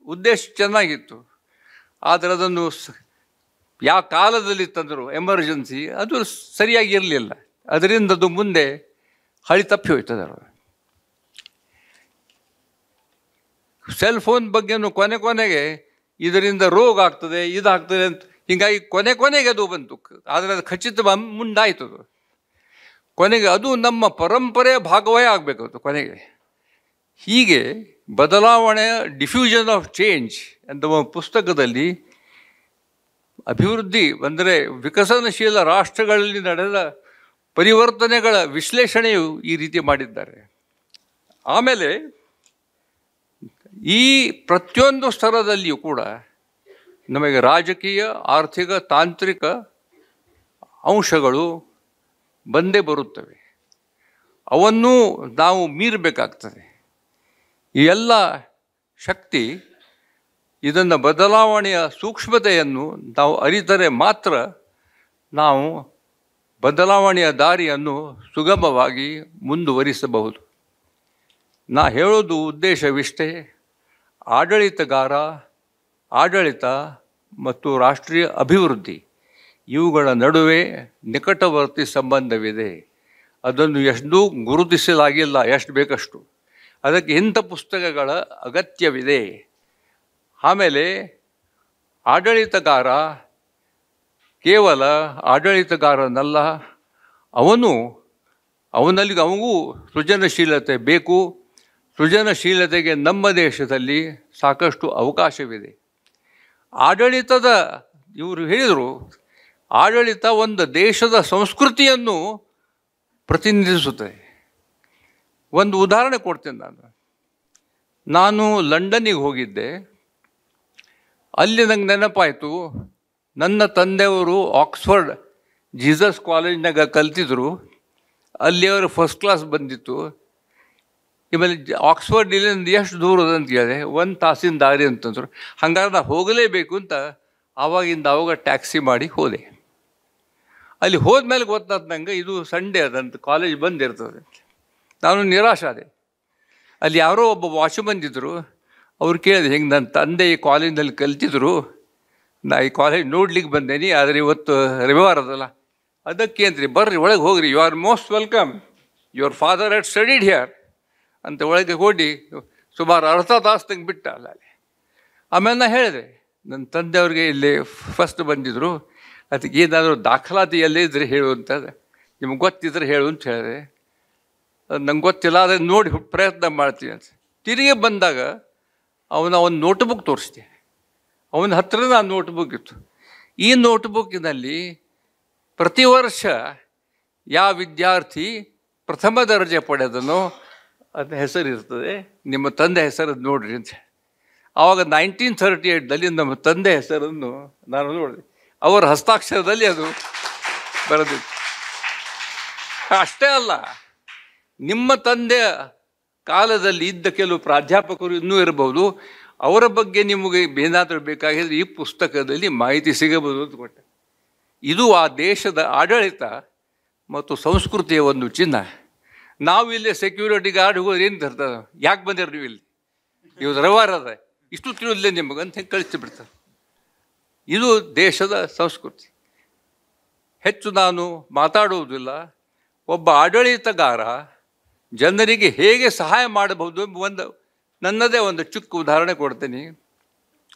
ಉದ್ದೇಶ ಚೆನ್ನಾಗಿತ್ತು, ಆದರೆ ಅದನ್ನು ಯಾವ ಕಾಲದಲ್ಲಿ ತಂದರು ಎಮರ್ಜೆನ್ಸಿ, ಅದು ಸರಿಯಾಗಿರಲಿಲ್ಲ. ಅದರಿಂದ ಅದು ಮುಂದೆ ಹಳಿ ತಪ್ಪಿ ಹೋಯ್ತದೆ. ಸೆಲ್ ಫೋನ್ ಬಗ್ಗೆನೂ ಕೊನೆಗೆ ಇದರಿಂದ ರೋಗ ಆಗ್ತದೆ, ಇದಾಗ್ತದೆ ಅಂತ ಹೀಗಾಗಿ ಕೊನೆಗೆ ಅದು ಬಂತು. ಆದರೆ ಅದು ಖಚಿತ ಮುಂದಾಯ್ತದು. ಕೊನೆಗೆ ಅದು ನಮ್ಮ ಪರಂಪರೆಯ ಭಾಗವೇ ಆಗಬೇಕು ಅದು ಕೊನೆಗೆ. ಹೀಗೆ ಬದಲಾವಣೆಯ ಡಿಫ್ಯೂಷನ್ ಆಫ್ ಚೇಂಜ್ ಅಂತ ಒಂದು ಪುಸ್ತಕದಲ್ಲಿ ಅಭಿವೃದ್ಧಿ ಅಂದರೆ ವಿಕಸನಶೀಲ ರಾಷ್ಟ್ರಗಳಲ್ಲಿ ನಡೆದ ಪರಿವರ್ತನೆಗಳ ವಿಶ್ಲೇಷಣೆಯು ಈ ರೀತಿ ಮಾಡಿದ್ದಾರೆ. ಆಮೇಲೆ ಈ ಪ್ರತಿಯೊಂದು ಸ್ತರದಲ್ಲಿಯೂ ಕೂಡ ನಮಗೆ ರಾಜಕೀಯ, ಆರ್ಥಿಕ, ತಾಂತ್ರಿಕ ಅಂಶಗಳು ಬಂದೇ ಬರುತ್ತವೆ. ಅವನ್ನು ನಾವು ಮೀರಬೇಕಾಗ್ತದೆ. ಈ ಎಲ್ಲ ಶಕ್ತಿ, ಇದನ್ನು ಬದಲಾವಣೆಯ ಸೂಕ್ಷ್ಮತೆಯನ್ನು ನಾವು ಅರಿತರೆ ಮಾತ್ರ ನಾವು ಬದಲಾವಣೆಯ ದಾರಿಯನ್ನು ಸುಗಮವಾಗಿ ಮುಂದುವರಿಸಬಹುದು. ನಾ ಹೇಳೋದು ಉದ್ದೇಶವಿಷ್ಟೇ. ಆಡಳಿತಗಾರ, ಆಡಳಿತ ಮತ್ತು ರಾಷ್ಟ್ರೀಯ ಅಭಿವೃದ್ಧಿ ಇವುಗಳ ನಡುವೆ ನಿಕಟವರ್ತಿ ಸಂಬಂಧವಿದೆ. ಅದನ್ನು ಎಷ್ಟು ಗುರುತಿಸಲಾಗಿಲ್ಲ, ಎಷ್ಟು ಬೇಕಷ್ಟು. ಅದಕ್ಕೆ ಇಂಥ ಪುಸ್ತಕಗಳ ಅಗತ್ಯವಿದೆ. ಆಮೇಲೆ ಆಡಳಿತಗಾರ ಕೇವಲ ಆಡಳಿತಗಾರನಲ್ಲ, ಅವನಿಗೂ ಸೃಜನಶೀಲತೆ ಬೇಕು. ಸೃಜನಶೀಲತೆಗೆ ನಮ್ಮ ದೇಶದಲ್ಲಿ ಸಾಕಷ್ಟು ಅವಕಾಶವಿದೆ. ಇವರು ಹೇಳಿದರು, ಆಡಳಿತ ಒಂದು ದೇಶದ ಸಂಸ್ಕೃತಿಯನ್ನು ಪ್ರತಿನಿಧಿಸುತ್ತದೆ. ಒಂದು ಉದಾಹರಣೆ ಕೊಡ್ತೇನೆ. ನಾನು ಲಂಡನ್ನಿಗೆ ಹೋಗಿದ್ದೆ. ಅಲ್ಲಿ ನಂಗೆ ನೆನಪಾಯಿತು, ನನ್ನ ತಂದೆಯವರು ಆಕ್ಸ್ಫರ್ಡ್ ಜೀಸಸ್ ಕಾಲೇಜ್ನಾಗ ಕಲ್ತಿದ್ರು. ಅಲ್ಲಿ ಅವರು ಫಸ್ಟ್ ಕ್ಲಾಸ್ ಬಂದಿತ್ತು. ಆಮೇಲೆ ಆಕ್ಸ್ಫರ್ಡ್ ಇಲ್ಲಿಂದ ಎಷ್ಟು ದೂರ ಅಂತ ಕೇಳಿದೆ. 1 ತಾಸಿನ ದಾರಿ ಅಂತಂದರು. ಹಂಗಾದ್ರೆ ನಾನು ಹೋಗಲೇಬೇಕು ಅಂತ ಆವಾಗ ಟ್ಯಾಕ್ಸಿ ಮಾಡಿ ಹೋದೆ. ಅಲ್ಲಿ ಹೋದ್ಮೇಲೆ ಗೊತ್ತಾದ ನಂಗೆ ಇದು ಸಂಡೇ ಅದಂತ, ಕಾಲೇಜ್ ಬಂದಿರ್ತದೆ. ನಾನು ನಿರಾಶಾದೆ. ಅಲ್ಲಿ ಯಾರೋ ಒಬ್ಬ ವಾಚ್ಮನ್ ಇದ್ದರು. ಅವ್ರು ಕೇಳಿದೆ, ಹಿಂಗೆ ನನ್ನ ತಂದೆ ಈ ಕಾಲೇಜ್ನಲ್ಲಿ ಕಲ್ತಿದ್ರು, ನಾ ಈ ಕಾಲೇಜ್ ನೋಡ್ಲಿಕ್ಕೆ ಬಂದೇನಿ, ಆದರೆ ಇವತ್ತು ರವಿವಾರ ಅದಲ್ಲ, ಅದಕ್ಕೆ ಅಂತ್ರಿ ಬರ್ರಿ ಒಳಗೆ ಹೋಗ್ರಿ, you are most welcome, your father had studied here ಅಂತ ಒಳಗೆ ಹೋಗಿ ಸುಮಾರು ಅರ್ಧ ತಾಸು ತಂಗೆ ಬಿಟ್ಟ ಅಲ್ಲ. ಆಮೇಲೆ ನಾ ಹೇಳಿದೆ, ನನ್ನ ತಂದೆಯವ್ರಿಗೆ ಇಲ್ಲಿ ಫಸ್ಟ್ ಬಂದಿದ್ದರು, ಅದಕ್ಕೆ ಏನಾದರೂ ದಾಖಲಾತಿ ಎಲ್ಲೇ ಇದ್ರೆ ಹೇಳು ಅಂತ, ನಿಮ್ಗೆ ಗೊತ್ತಿದ್ರೆ ಹೇಳು ಅಂತ ಹೇಳಿದೆ. ಅದು ನಂಗೆ ಗೊತ್ತಿಲ್ಲ, ಅದನ್ನು ನೋಡಿ ಪ್ರಯತ್ನ ಮಾಡ್ತೀನಿ ಅಂತ. ತಿರುಗಿ ಬಂದಾಗ ಒಂದು ನೋಟ್ಬುಕ್ ತೋರಿಸ್ದೆ. ಅವನ ಹತ್ರ ಆ ನೋಟ್ಬುಕ್ ಇತ್ತು. ಈ ನೋಟ್ಬುಕ್ಕಿನಲ್ಲಿ ಪ್ರತಿ ವರ್ಷ ಯಾವ ವಿದ್ಯಾರ್ಥಿ ಪ್ರಥಮ ದರ್ಜೆ ಪಡೆದನೋ ಅದನ್ನ ಹೆಸರಿರ್ತದೆ, ನಿಮ್ಮ ತಂದೆ ಹೆಸರನ್ನು ನೋಡ್ರಿ ಅಂತ. ಆವಾಗ 1938ದಲ್ಲಿ ನಮ್ಮ ತಂದೆ ಹೆಸರನ್ನು ನಾನು ನೋಡಿದೆ. ಅವರ ಹಸ್ತಾಕ್ಷರದಲ್ಲಿ ಅದು ಬರೆದಿತ್ತು. ಅಷ್ಟೇ ಅಲ್ಲ, ನಿಮ್ಮ ತಂದೆಯ ಕಾಲದಲ್ಲಿ ಇದ್ದ ಕೆಲವು ಪ್ರಾಧ್ಯಾಪಕರು ಇನ್ನೂ ಇರಬಹುದು, ಅವರ ಬಗ್ಗೆ ನಿಮಗೆ ಏನಾದರೂ ಬೇಕಾಗಿದ್ರೆ ಈ ಪುಸ್ತಕದಲ್ಲಿ ಮಾಹಿತಿ ಸಿಗಬಹುದು ಅಂತ ಕೊಟ್ಟೆ. ಇದು ಆ ದೇಶದ ಆಡಳಿತ ಮತ್ತು ಸಂಸ್ಕೃತಿಯ ಒಂದು ಚಿಹ್ನ. ನಾವು ಇಲ್ಲಿ ಸೆಕ್ಯೂರಿಟಿ ಗಾರ್ಡ್ ಹೋಗೋದು ಏನು ತರ್ತಾರೆ, ಯಾಕೆ ಬಂದಿರ ನೀವು ಇಲ್ಲಿ, ಇವತ್ತು ರವಿವಾರ ಅದ, ಇಷ್ಟು ತಿಳಿದಿಲ್ಲ ನಿಮಗೆ ಅಂತ ಹೆಂಗೆ ಕಳಿಸಿಬಿಡ್ತಾರೆ. ಇದು ದೇಶದ ಸಂಸ್ಕೃತಿ. ಹೆಚ್ಚು ನಾನು ಮಾತಾಡುವುದಿಲ್ಲ. ಒಬ್ಬ ಆಡಳಿತಗಾರ ಜನರಿಗೆ ಹೇಗೆ ಸಹಾಯ ಮಾಡಬಹುದು ಎಂಬ ನನ್ನದೇ ಒಂದು ಚಿಕ್ಕ ಉದಾಹರಣೆ ಕೊಡ್ತೀನಿ.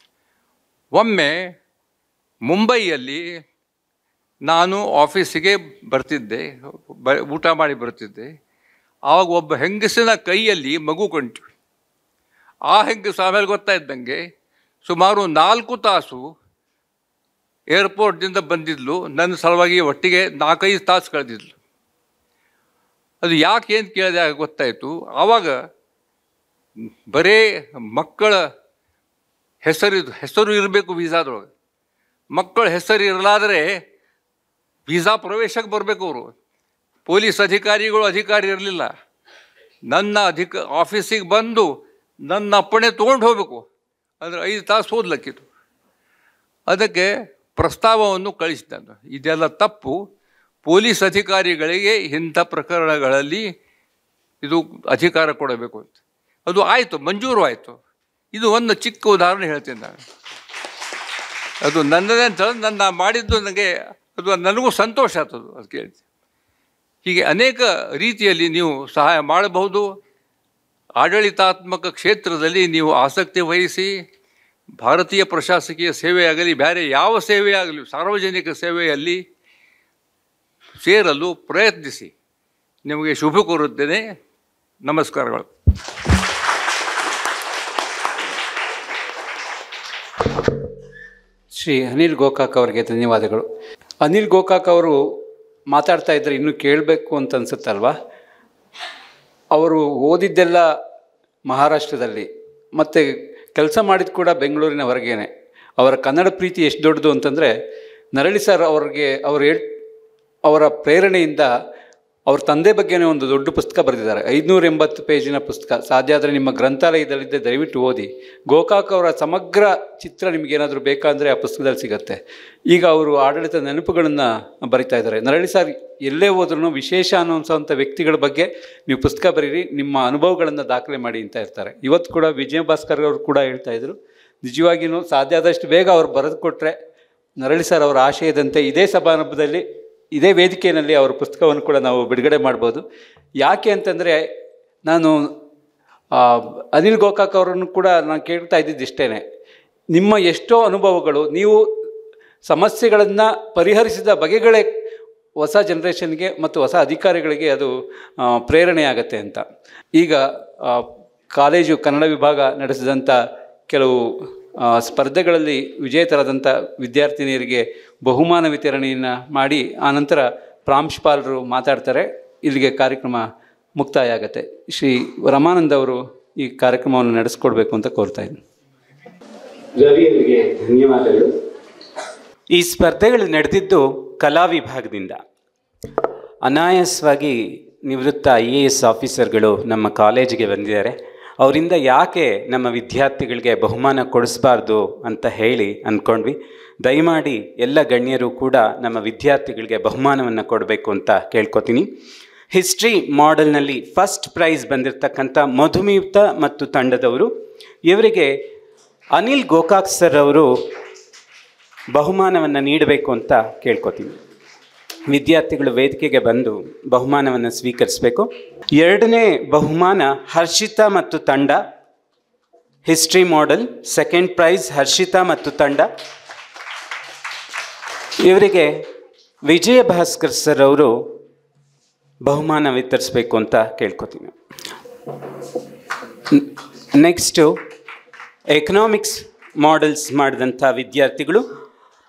ಒಮ್ಮೆ ಮುಂಬೈಯಲ್ಲಿ ನಾನು ಆಫೀಸಿಗೆ ಬರ್ತಿದ್ದೆ, ಊಟ ಮಾಡಿ ಬರ್ತಿದ್ದೆ. ಆವಾಗ ಒಬ್ಬ ಹೆಂಗಸಿನ ಕೈಯಲ್ಲಿ ಮಗು ಕೊಂಟು. ಆ ಹೆಂಗಸು ಆಮೇಲೆ ಗೊತ್ತಾಯ್ತಂಗೆ ಸುಮಾರು 4 ತಾಸು ಏರ್ಪೋರ್ಟ್ನಿಂದ ಬಂದಿದ್ಲು. ನನ್ನ ಸಲುವಾಗಿ ಒಟ್ಟಿಗೆ 4-5 ತಾಸು ಕಳೆದಿದ್ಲು. ಅದು ಯಾಕೆ ಅಂತ ಕೇಳಿದೆ ಗೊತ್ತಾಯಿತು. ಆವಾಗ ಬರೇ ಮಕ್ಕಳ ಹೆಸರು ಇರಬೇಕು ವೀಸಾದೊಳಗೆ. ಮಕ್ಕಳ ಹೆಸರು ಇರಲಾದರೆ ವೀಸಾ ಪ್ರವೇಶಕ್ಕೆ ಬರಬೇಕು. ಅವರು ಪೊಲೀಸ್ ಅಧಿಕಾರಿ ಇರಲಿಲ್ಲ. ನನ್ನ ಆಫೀಸಿಗೆ ಬಂದು ನನ್ನ ಅಪ್ಪಣೆ ತೊಗೊಂಡು ಹೋಗಬೇಕು. ಅಂದರೆ 5 ತಾಸು ಓದ್ಲಕ್ಕಿತ್ತು. ಅದಕ್ಕೆ ಪ್ರಸ್ತಾವವನ್ನು ಕಳಿಸಿದ್ದಾನೆ. ಇದೆಲ್ಲ ತಪ್ಪು. ಪೊಲೀಸ್ ಅಧಿಕಾರಿಗಳಿಗೆ ಇಂಥ ಪ್ರಕರಣಗಳಲ್ಲಿ ಇದು ಅಧಿಕಾರ ಕೊಡಬೇಕು ಅಂತ. ಅದು ಆಯಿತು, ಮಂಜೂರು ಆಯಿತು. ಇದು ಒಂದು ಚಿಕ್ಕ ಉದಾಹರಣೆ ಹೇಳ್ತೀನಿ ನಾನು. ಅದು ನನ್ನದೇ ಅಂತ ನನ್ನ ಮಾಡಿದ್ದು ನನಗೂ ಸಂತೋಷ ಆಗ್ತದೆ ಅದು ಕೇಳಿ. ಹೀಗೆ ಅನೇಕ ರೀತಿಯಲ್ಲಿ ನೀವು ಸಹಾಯ ಮಾಡಬಹುದು. ಆಡಳಿತಾತ್ಮಕ ಕ್ಷೇತ್ರದಲ್ಲಿ ನೀವು ಆಸಕ್ತಿ ವಹಿಸಿ ಭಾರತೀಯ ಪ್ರಶಾಸಕೀಯ ಸೇವೆಯಾಗಲಿ ಬೇರೆ ಯಾವ ಸೇವೆಯಾಗಲಿ ಸಾರ್ವಜನಿಕ ಸೇವೆಯಲ್ಲಿ ಸೇರಲು ಪ್ರಯತ್ನಿಸಿ. ನಿಮಗೆ ಶುಭ ಕೋರುತ್ತೇನೆ. ನಮಸ್ಕಾರಗಳು. ಶ್ರೀ ಅನಿಲ್ ಗೋಕಾಕ್ ಅವರಿಗೆ ಧನ್ಯವಾದಗಳು. ಅನಿಲ್ ಗೋಕಾಕ್ ಅವರು ಮಾತಾಡ್ತಾ ಇದ್ದರೆ ಇನ್ನೂ ಕೇಳಬೇಕು ಅಂತ ಅನಿಸುತ್ತಲ್ವಾ. ಅವರು ಓದಿದ್ದೆಲ್ಲ ಮಹಾರಾಷ್ಟ್ರದಲ್ಲಿ ಮತ್ತು ಕೆಲಸ ಮಾಡಿದ್ದು ಕೂಡ ಬೆಂಗಳೂರಿನ ಹೊರಗೇನೆ. ಅವರ ಕನ್ನಡ ಪ್ರೀತಿ ಎಷ್ಟು ದೊಡ್ಡದು ಅಂತಂದರೆ ನರಳಿ ಸರ್ ಅವರ ಪ್ರೇರಣೆಯಿಂದ ಅವ್ರ ತಂದೆ ಬಗ್ಗೆನೇ ಒಂದು ದೊಡ್ಡ ಪುಸ್ತಕ ಬರೆದಿದ್ದಾರೆ. 580 ಪೇಜಿನ ಪುಸ್ತಕ. ಸಾಧ್ಯ ಆದರೆ ನಿಮ್ಮ ಗ್ರಂಥಾಲಯದಲ್ಲಿದ್ದರೆ ದಯವಿಟ್ಟು ಓದಿ. ಗೋಕಾಕ್ ಅವರ ಸಮಗ್ರ ಚಿತ್ರ ನಿಮಗೇನಾದರೂ ಬೇಕಾದರೆ ಆ ಪುಸ್ತಕದಲ್ಲಿ ಸಿಗುತ್ತೆ. ಈಗ ಅವರು ಆಡಳಿತ ನೆನಪುಗಳನ್ನು ಬರಿತಾ ಇದ್ದಾರೆ. ನರಳಿ ಸರ್ ಎಲ್ಲೇ ಹೋದ್ರೂ ವಿಶೇಷ ಅನ್ನೋಂಥ ವ್ಯಕ್ತಿಗಳ ಬಗ್ಗೆ ನೀವು ಪುಸ್ತಕ ಬರೀರಿ, ನಿಮ್ಮ ಅನುಭವಗಳನ್ನು ದಾಖಲೆ ಮಾಡಿ ಅಂತ ಇರ್ತಾರೆ. ಇವತ್ತು ಕೂಡ ವಿಜಯ ಭಾಸ್ಕರ್ ಅವರು ಕೂಡ ಹೇಳ್ತಾಯಿದ್ರು, ನಿಜವಾಗಿಯೂ ಸಾಧ್ಯ ಆದಷ್ಟು ಬೇಗ ಅವ್ರು ಬರೆದು ಕೊಟ್ಟರೆ ನರಳಿ ಸರ್ ಅವರ ಆಶಯದಂತೆ ಇದೇ ಸಭಾರಂಭದಲ್ಲಿ ಇದೇ ವೇದಿಕೆಯಲ್ಲಿ ಅವರ ಪುಸ್ತಕವನ್ನು ಕೂಡ ನಾವು ಬಿಡುಗಡೆ ಮಾಡ್ಬೋದು. ಯಾಕೆ ಅಂತಂದರೆ ನಾನು ಅನಿಲ್ ಗೋಕಾಕ್ ಅವರನ್ನು ಕೂಡ ನಾನು ಕೇಳ್ತಾ ಇದ್ದಿದ್ದು ಇಷ್ಟೇ, ನಿಮ್ಮ ಎಷ್ಟೋ ಅನುಭವಗಳು, ನೀವು ಸಮಸ್ಯೆಗಳನ್ನು ಪರಿಹರಿಸಿದ ಬಗೆಗಳೇ ಹೊಸ ಜನ್ರೇಷನ್ಗೆ ಮತ್ತು ಹೊಸ ಅಧಿಕಾರಿಗಳಿಗೆ ಅದು ಪ್ರೇರಣೆಯಾಗತ್ತೆ ಅಂತ. ಈಗ ಕಾಲೇಜು ಕನ್ನಡ ವಿಭಾಗ ನಡೆಸಿದಂಥ ಕೆಲವು ಸ್ಪರ್ಧೆಗಳಲ್ಲಿ ವಿಜೇತರಾದಂಥ ವಿದ್ಯಾರ್ಥಿನಿಯರಿಗೆ ಬಹುಮಾನ ವಿತರಣೆಯನ್ನು ಮಾಡಿ ಆನಂತರ ಪ್ರಾಂಶುಪಾಲರು ಮಾತಾಡ್ತಾರೆ. ಇಲ್ಲಿಗೆ ಕಾರ್ಯಕ್ರಮ ಮುಕ್ತಾಯ ಆಗುತ್ತೆ. ಶ್ರೀ ರಮಾನಂದ್ ಅವರು ಈ ಕಾರ್ಯಕ್ರಮವನ್ನು ನಡೆಸ್ಕೊಡ್ಬೇಕು ಅಂತ ಕೋರ್ತಾ ಇದ್ದೀನಿ. ರವಿ ಅವರಿಗೆ ಧನ್ಯವಾದಗಳು. ಈ ಸ್ಪರ್ಧೆಗಳು ನಡೆದಿದ್ದು ಕಲಾ ವಿಭಾಗದಿಂದ. ಅನಾಯಾಸವಾಗಿ ನಿವೃತ್ತ IAS ಆಫೀಸರ್ಗಳು ನಮ್ಮ ಕಾಲೇಜಿಗೆ ಬಂದಿದ್ದಾರೆ. ಅವರಿಂದ ಯಾಕೆ ನಮ್ಮ ವಿದ್ಯಾರ್ಥಿಗಳಿಗೆ ಬಹುಮಾನ ಕೊಡಿಸ್ಬಾರ್ದು ಅಂತ ಹೇಳಿ ಅಂದ್ಕೊಂಡ್ವಿ. ದಯಮಾಡಿ ಎಲ್ಲ ಗಣ್ಯರು ಕೂಡ ನಮ್ಮ ವಿದ್ಯಾರ್ಥಿಗಳಿಗೆ ಬಹುಮಾನವನ್ನು ಕೊಡಬೇಕು ಅಂತ ಕೇಳ್ಕೊತೀನಿ. ಹಿಸ್ಟ್ರಿ ಮಾಡೆಲ್ನಲ್ಲಿ ಫಸ್ಟ್ ಪ್ರೈಸ್ ಬಂದಿರತಕ್ಕಂಥ ಮಧುಮಿತ ಮತ್ತು ತಂಡದವರು, ಇವರಿಗೆ ಅನಿಲ್ ಗೋಕಾಕ್ ಸರ್ ಅವರು ಬಹುಮಾನವನ್ನು ನೀಡಬೇಕು ಅಂತ ಕೇಳ್ಕೊತೀನಿ. ವಿದ್ಯಾರ್ಥಿಗಳು ವೇದಿಕೆಗೆ ಬಂದು ಬಹುಮಾನವನ್ನು ಸ್ವೀಕರಿಸಬೇಕು. ಎರಡನೇ ಬಹುಮಾನ ಹರ್ಷಿತಾ ಮತ್ತು ತಂಡ, history model. Second prize Harshita ಮತ್ತು ತಂಡ. ಇವರಿಗೆ ವಿಜಯ ಭಾಸ್ಕರ್ ಸರ್ ಅವರು ಬಹುಮಾನ ವಿತರಿಸಬೇಕು ಅಂತ ಕೇಳ್ಕೊತೀನಿ. ನೆಕ್ಸ್ಟು ಎಕನಾಮಿಕ್ಸ್ ಮಾಡೆಲ್ಸ್ ಮಾಡಿದಂಥ ವಿದ್ಯಾರ್ಥಿಗಳು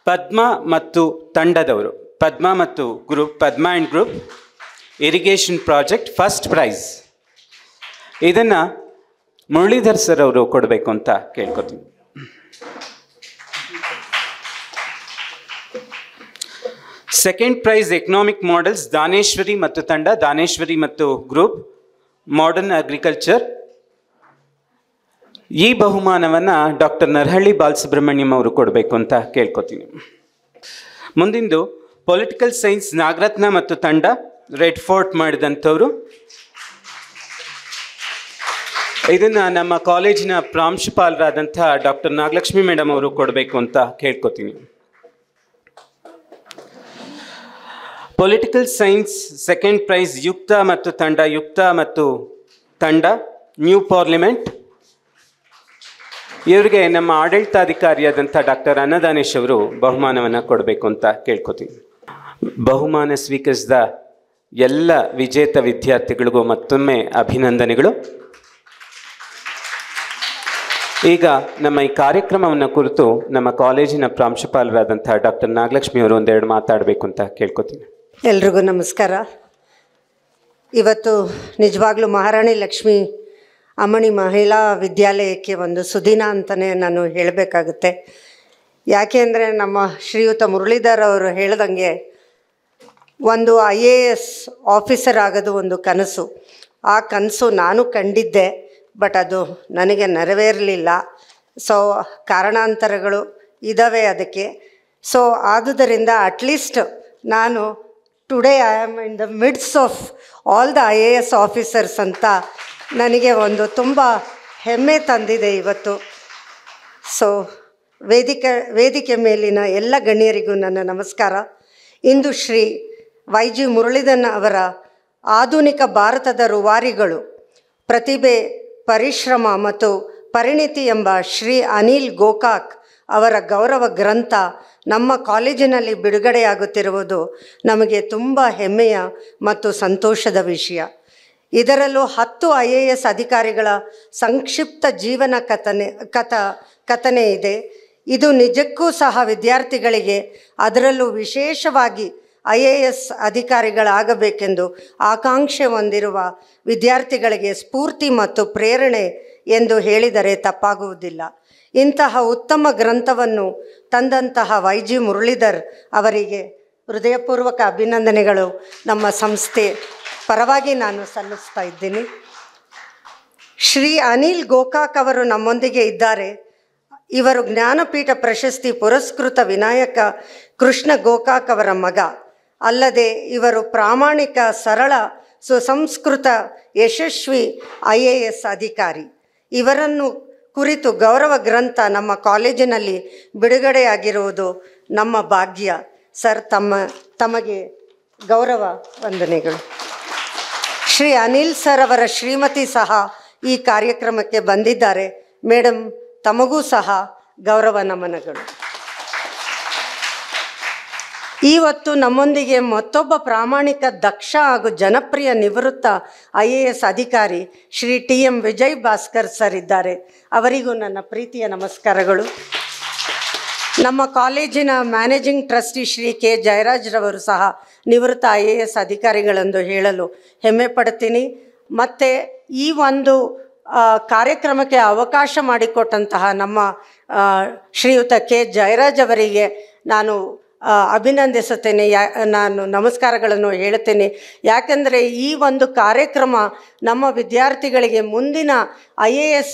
ಪದ್ಮಾ ಮತ್ತು ತಂಡದವರು, ಪದ್ಮಾ ಮತ್ತು group, Padma and group irrigation project first prize. ಇದನ್ನು ಮುರಳೀಧರ್ ಸರ್ ಅವರು ಕೊಡಬೇಕು ಅಂತ ಕೇಳ್ಕೊತೀನಿ. Second prize economic models Daneshwari ಮತ್ತು ತಂಡ, ದಾನೇಶ್ವರಿ ಮತ್ತು ಗ್ರೂಪ್, ಮಾಡರ್ನ್ ಅಗ್ರಿಕಲ್ಚರ್. ಈ ಬಹುಮಾನವನ್ನು ಡಾಕ್ಟರ್ ನರಹಳ್ಳಿ ಬಾಲಸುಬ್ರಹ್ಮಣ್ಯಂ ಅವರು ಕೊಡಬೇಕು ಅಂತ ಕೇಳ್ಕೊತೀನಿ. ಮುಂದಿಂದು ಪೊಲಿಟಿಕಲ್ ಸೈನ್ಸ್ ನಾಗರತ್ನ ಮತ್ತು ತಂಡ, ರೆಡ್ ಫೋರ್ಟ್ ಮಾಡಿದಂಥವರು. ಇದನ್ನು ನಮ್ಮ ಕಾಲೇಜಿನ ಪ್ರಾಂಶುಪಾಲರಾದಂಥ ಡಾಕ್ಟರ್ ನಾಗಲಕ್ಷ್ಮಿ ಮೇಡಮ್ ಅವರು ಕೊಡಬೇಕು ಅಂತ ಕೇಳ್ಕೊತೀನಿ. ಪೊಲಿಟಿಕಲ್ ಸೈನ್ಸ್ ಸೆಕೆಂಡ್ ಪ್ರೈಸ್ ಯುಕ್ತ ಮತ್ತು ತಂಡ, ಯುಕ್ತ ಮತ್ತು ತಂಡ, ನ್ಯೂ ಪಾರ್ಲಿಮೆಂಟ್. ಇವರಿಗೆ ನಮ್ಮ ಆಡಳಿತಾಧಿಕಾರಿಯಾದಂಥ ಡಾಕ್ಟರ್ ಅನ್ನದಾನೇಶ್ ಅವರು ಬಹುಮಾನವನ್ನು ಕೊಡಬೇಕು ಅಂತ ಕೇಳ್ಕೊತೀನಿ. ಬಹುಮಾನ ಸ್ವೀಕರಿಸಿದ ಎಲ್ಲ ವಿಜೇತ ವಿದ್ಯಾರ್ಥಿಗಳಿಗೂ ಮತ್ತೊಮ್ಮೆ ಅಭಿನಂದನೆಗಳು. ಈಗ ನಮ್ಮ ಈ ಕಾರ್ಯಕ್ರಮವನ್ನು ಕುರಿತು ನಮ್ಮ ಕಾಲೇಜಿನ ಪ್ರಾಂಶುಪಾಲರಾದಂಥ ಡಾಕ್ಟರ್ ನಾಗಲಕ್ಷ್ಮಿ ಅವರು ಒಂದೆರಡು ಮಾತಾಡಬೇಕು ಅಂತ ಕೇಳ್ಕೊತೀನಿ. ಎಲ್ರಿಗೂ ನಮಸ್ಕಾರ. ಇವತ್ತು ನಿಜವಾಗ್ಲೂ ಮಹಾರಾಣಿ ಲಕ್ಷ್ಮಿ ಅಮ್ಮಣಿ ಮಹಿಳಾ ವಿದ್ಯಾಲಯಕ್ಕೆ ಒಂದು ಸುದಿನ ಅಂತಲೇ ನಾನು ಹೇಳಬೇಕಾಗುತ್ತೆ. ಯಾಕೆ ಅಂದರೆ ನಮ್ಮ ಶ್ರೀಯುತ ಮುರಳೀಧರ್ ಅವರು ಹೇಳ್ದಂಗೆ ಒಂದು IAS ಆಫೀಸರ್ ಆಗೋದು ಒಂದು ಕನಸು. ಆ ಕನಸು ನಾನು ಕಂಡಿದ್ದೆ, ಬಟ್ ಅದು ನನಗೆ ನೆರವೇರಲಿಲ್ಲ. ಸೊ ಕಾರಣಾಂತರಗಳು ಇದ್ದಾವೆ ಅದಕ್ಕೆ. ಸೊ ಆದುದರಿಂದ ಅಟ್ಲೀಸ್ಟ್ ನಾನು today I am in the midst of all the IAS officers ಅಂತ ನನಗೆ ಒಂದು ತುಂಬ ಹೆಮ್ಮೆ ತಂದಿದೆ ಇವತ್ತು. ಸೊ ವೇದಿಕೆ ಮೇಲಿನ ಎಲ್ಲ ಗಣ್ಯರಿಗೂ ನನ್ನ ನಮಸ್ಕಾರ. ಇಂದು ಶ್ರೀ YG ಮುರಳೀಧರನ್ ಅವರ ಆಧುನಿಕ ಭಾರತದ ರೂವಾರಿಗಳು, ಪ್ರತಿಭೆ, ಪರಿಶ್ರಮ ಮತ್ತು ಪರಿಣಿತಿ ಎಂಬ ಶ್ರೀ ಅನಿಲ್ ಗೋಕಾಕ್ ಅವರ ಗೌರವ ಗ್ರಂಥ ನಮ್ಮ ಕಾಲೇಜಿನಲ್ಲಿ ಬಿಡುಗಡೆಯಾಗುತ್ತಿರುವುದು ನಮಗೆ ತುಂಬ ಹೆಮ್ಮೆಯ ಮತ್ತು ಸಂತೋಷದ ವಿಷಯ. ಇದರಲ್ಲೂ 10 IAS ಅಧಿಕಾರಿಗಳ ಸಂಕ್ಷಿಪ್ತ ಜೀವನ ಕಥನೆ ಇದೆ. ಇದು ನಿಜಕ್ಕೂ ಸಹ ವಿದ್ಯಾರ್ಥಿಗಳಿಗೆ, ಅದರಲ್ಲೂ ವಿಶೇಷವಾಗಿ IAS ಅಧಿಕಾರಿಗಳಾಗಬೇಕೆಂದು ಆಕಾಂಕ್ಷೆ ಹೊಂದಿರುವ ವಿದ್ಯಾರ್ಥಿಗಳಿಗೆ ಸ್ಫೂರ್ತಿ ಮತ್ತು ಪ್ರೇರಣೆ ಎಂದು ಹೇಳಿದರೆ ತಪ್ಪಾಗುವುದಿಲ್ಲ. ಇಂತಹ ಉತ್ತಮ ಗ್ರಂಥವನ್ನು ತಂದಂತಹ YG ಮುರಳೀಧರ್ ಅವರಿಗೆ ಹೃದಯಪೂರ್ವಕ ಅಭಿನಂದನೆಗಳು ನಮ್ಮ ಸಂಸ್ಥೆ ಪರವಾಗಿ ನಾನು ಸಲ್ಲಿಸ್ತಾ ಇದ್ದೀನಿ. ಶ್ರೀ ಅನಿಲ್ ಗೋಕಾಕ್ ಅವರು ನಮ್ಮೊಂದಿಗೆ ಇದ್ದಾರೆ. ಇವರು ಜ್ಞಾನಪೀಠ ಪ್ರಶಸ್ತಿ ಪುರಸ್ಕೃತ ವಿನಾಯಕ ಕೃಷ್ಣ ಗೋಕಾಕ್ ಅವರ ಮಗ. ಅಲ್ಲದೆ ಇವರು ಪ್ರಾಮಾಣಿಕ, ಸರಳ, ಸುಸಂಸ್ಕೃತ, ಯಶಸ್ವಿ IAS ಅಧಿಕಾರಿ. ಇವರನ್ನು ಕುರಿತು ಗೌರವ ಗ್ರಂಥ ನಮ್ಮ ಕಾಲೇಜಿನಲ್ಲಿ ಬಿಡುಗಡೆಯಾಗಿರುವುದು ನಮ್ಮ ಭಾಗ್ಯ. ಸರ್, ತಮಗೆ ಗೌರವ ವಂದನೆಗಳು. ಶ್ರೀ ಅನಿಲ್ ಸರ್ ಅವರ ಶ್ರೀಮತಿ ಸಹ ಈ ಕಾರ್ಯಕ್ರಮಕ್ಕೆ ಬಂದಿದ್ದಾರೆ. ಮೇಡಮ್, ತಮಗೂ ಸಹ ಗೌರವ ನಮನಗಳು. ಇವತ್ತು ನಮ್ಮೊಂದಿಗೆ ಮತ್ತೊಬ್ಬ ಪ್ರಾಮಾಣಿಕ, ದಕ್ಷ ಹಾಗೂ ಜನಪ್ರಿಯ ನಿವೃತ್ತ IAS ಅಧಿಕಾರಿ ಶ್ರೀ TM ವಿಜಯ್ ಭಾಸ್ಕರ್ ಸರ್ ಇದ್ದಾರೆ. ಅವರಿಗೂ ನನ್ನ ಪ್ರೀತಿಯ ನಮಸ್ಕಾರಗಳು. ನಮ್ಮ ಕಾಲೇಜಿನ managing trustee Shri K Jayaraj ರವರು ಸಹ ನಿವೃತ್ತ IAS ಅಧಿಕಾರಿಗಳೆಂದು ಹೇಳಲು ಹೆಮ್ಮೆ ಪಡ್ತೀನಿ. ಮತ್ತು ಈ ಒಂದು ಕಾರ್ಯಕ್ರಮಕ್ಕೆ ಅವಕಾಶ ಮಾಡಿಕೊಟ್ಟಂತಹ ನಮ್ಮ ಶ್ರೀಯುತ K ಜಯರಾಜ್ ಅವರಿಗೆ ನಾನು ಅಭಿನಂದಿಸುತ್ತೇನೆ. ನಾನು ನಮಸ್ಕಾರಗಳನ್ನು ಹೇಳುತ್ತೇನೆ. ಯಾಕೆಂದರೆ ಈ ಒಂದು ಕಾರ್ಯಕ್ರಮ ನಮ್ಮ ವಿದ್ಯಾರ್ಥಿಗಳಿಗೆ ಮುಂದಿನ IAS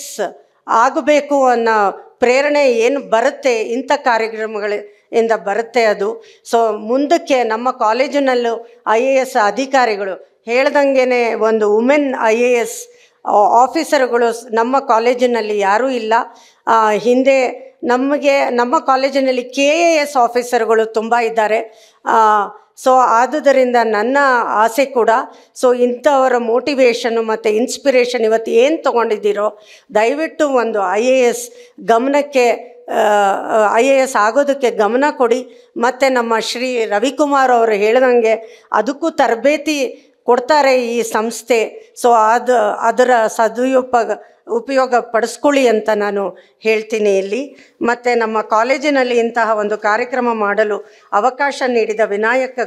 ಆಗಬೇಕು ಅನ್ನೋ ಪ್ರೇರಣೆ ಏನು ಬರುತ್ತೆ, ಇಂಥ ಕಾರ್ಯಕ್ರಮಗಳಿಂದ ಬರುತ್ತೆ ಅದು. ಸೊ ಮುಂದಕ್ಕೆ ನಮ್ಮ ಕಾಲೇಜಿನಲ್ಲೂ IAS ಅಧಿಕಾರಿಗಳು ಹೇಳ್ದಂಗೆ ಒಂದು ವುಮೆನ್ IAS ಆಫೀಸರ್ಗಳು ನಮ್ಮ ಕಾಲೇಜಿನಲ್ಲಿ ಯಾರೂ ಇಲ್ಲ. ಹಿಂದೆ ನಮ್ಮ ಕಾಲೇಜಿನಲ್ಲಿ KAS ಆಫೀಸರ್ಗಳು ತುಂಬ ಇದ್ದಾರೆ. ಸೊ ಆದುದರಿಂದ ನನ್ನ ಆಸೆ ಕೂಡ, ಸೊ ಇಂಥವರ ಮೋಟಿವೇಶನ್ನು ಮತ್ತು ಇನ್ಸ್ಪಿರೇಷನ್ ಇವತ್ತು ಏನು ತೊಗೊಂಡಿದ್ದೀರೋ ದಯವಿಟ್ಟು ಒಂದು IAS ಗಮನಕ್ಕೆ IAS ಆಗೋದಕ್ಕೆ ಗಮನ ಕೊಡಿ. ಮತ್ತು ನಮ್ಮ ಶ್ರೀ ರವಿಕುಮಾರ್ ಅವರು ಹೇಳಿದಂಗೆ ಅದಕ್ಕೂ ತರಬೇತಿ ಕೊಡ್ತಾರೆ ಈ ಸಂಸ್ಥೆ. ಸೊ ಅದರ ಉಪಯೋಗ ಪಡಿಸ್ಕೊಳ್ಳಿ ಅಂತ ನಾನು ಹೇಳ್ತೀನಿ ಇಲ್ಲಿ. ಮತ್ತು ನಮ್ಮ ಕಾಲೇಜಿನಲ್ಲಿ ಇಂತಹ ಒಂದು ಕಾರ್ಯಕ್ರಮ ಮಾಡಲು ಅವಕಾಶ ನೀಡಿದ ವಿನಾಯಕ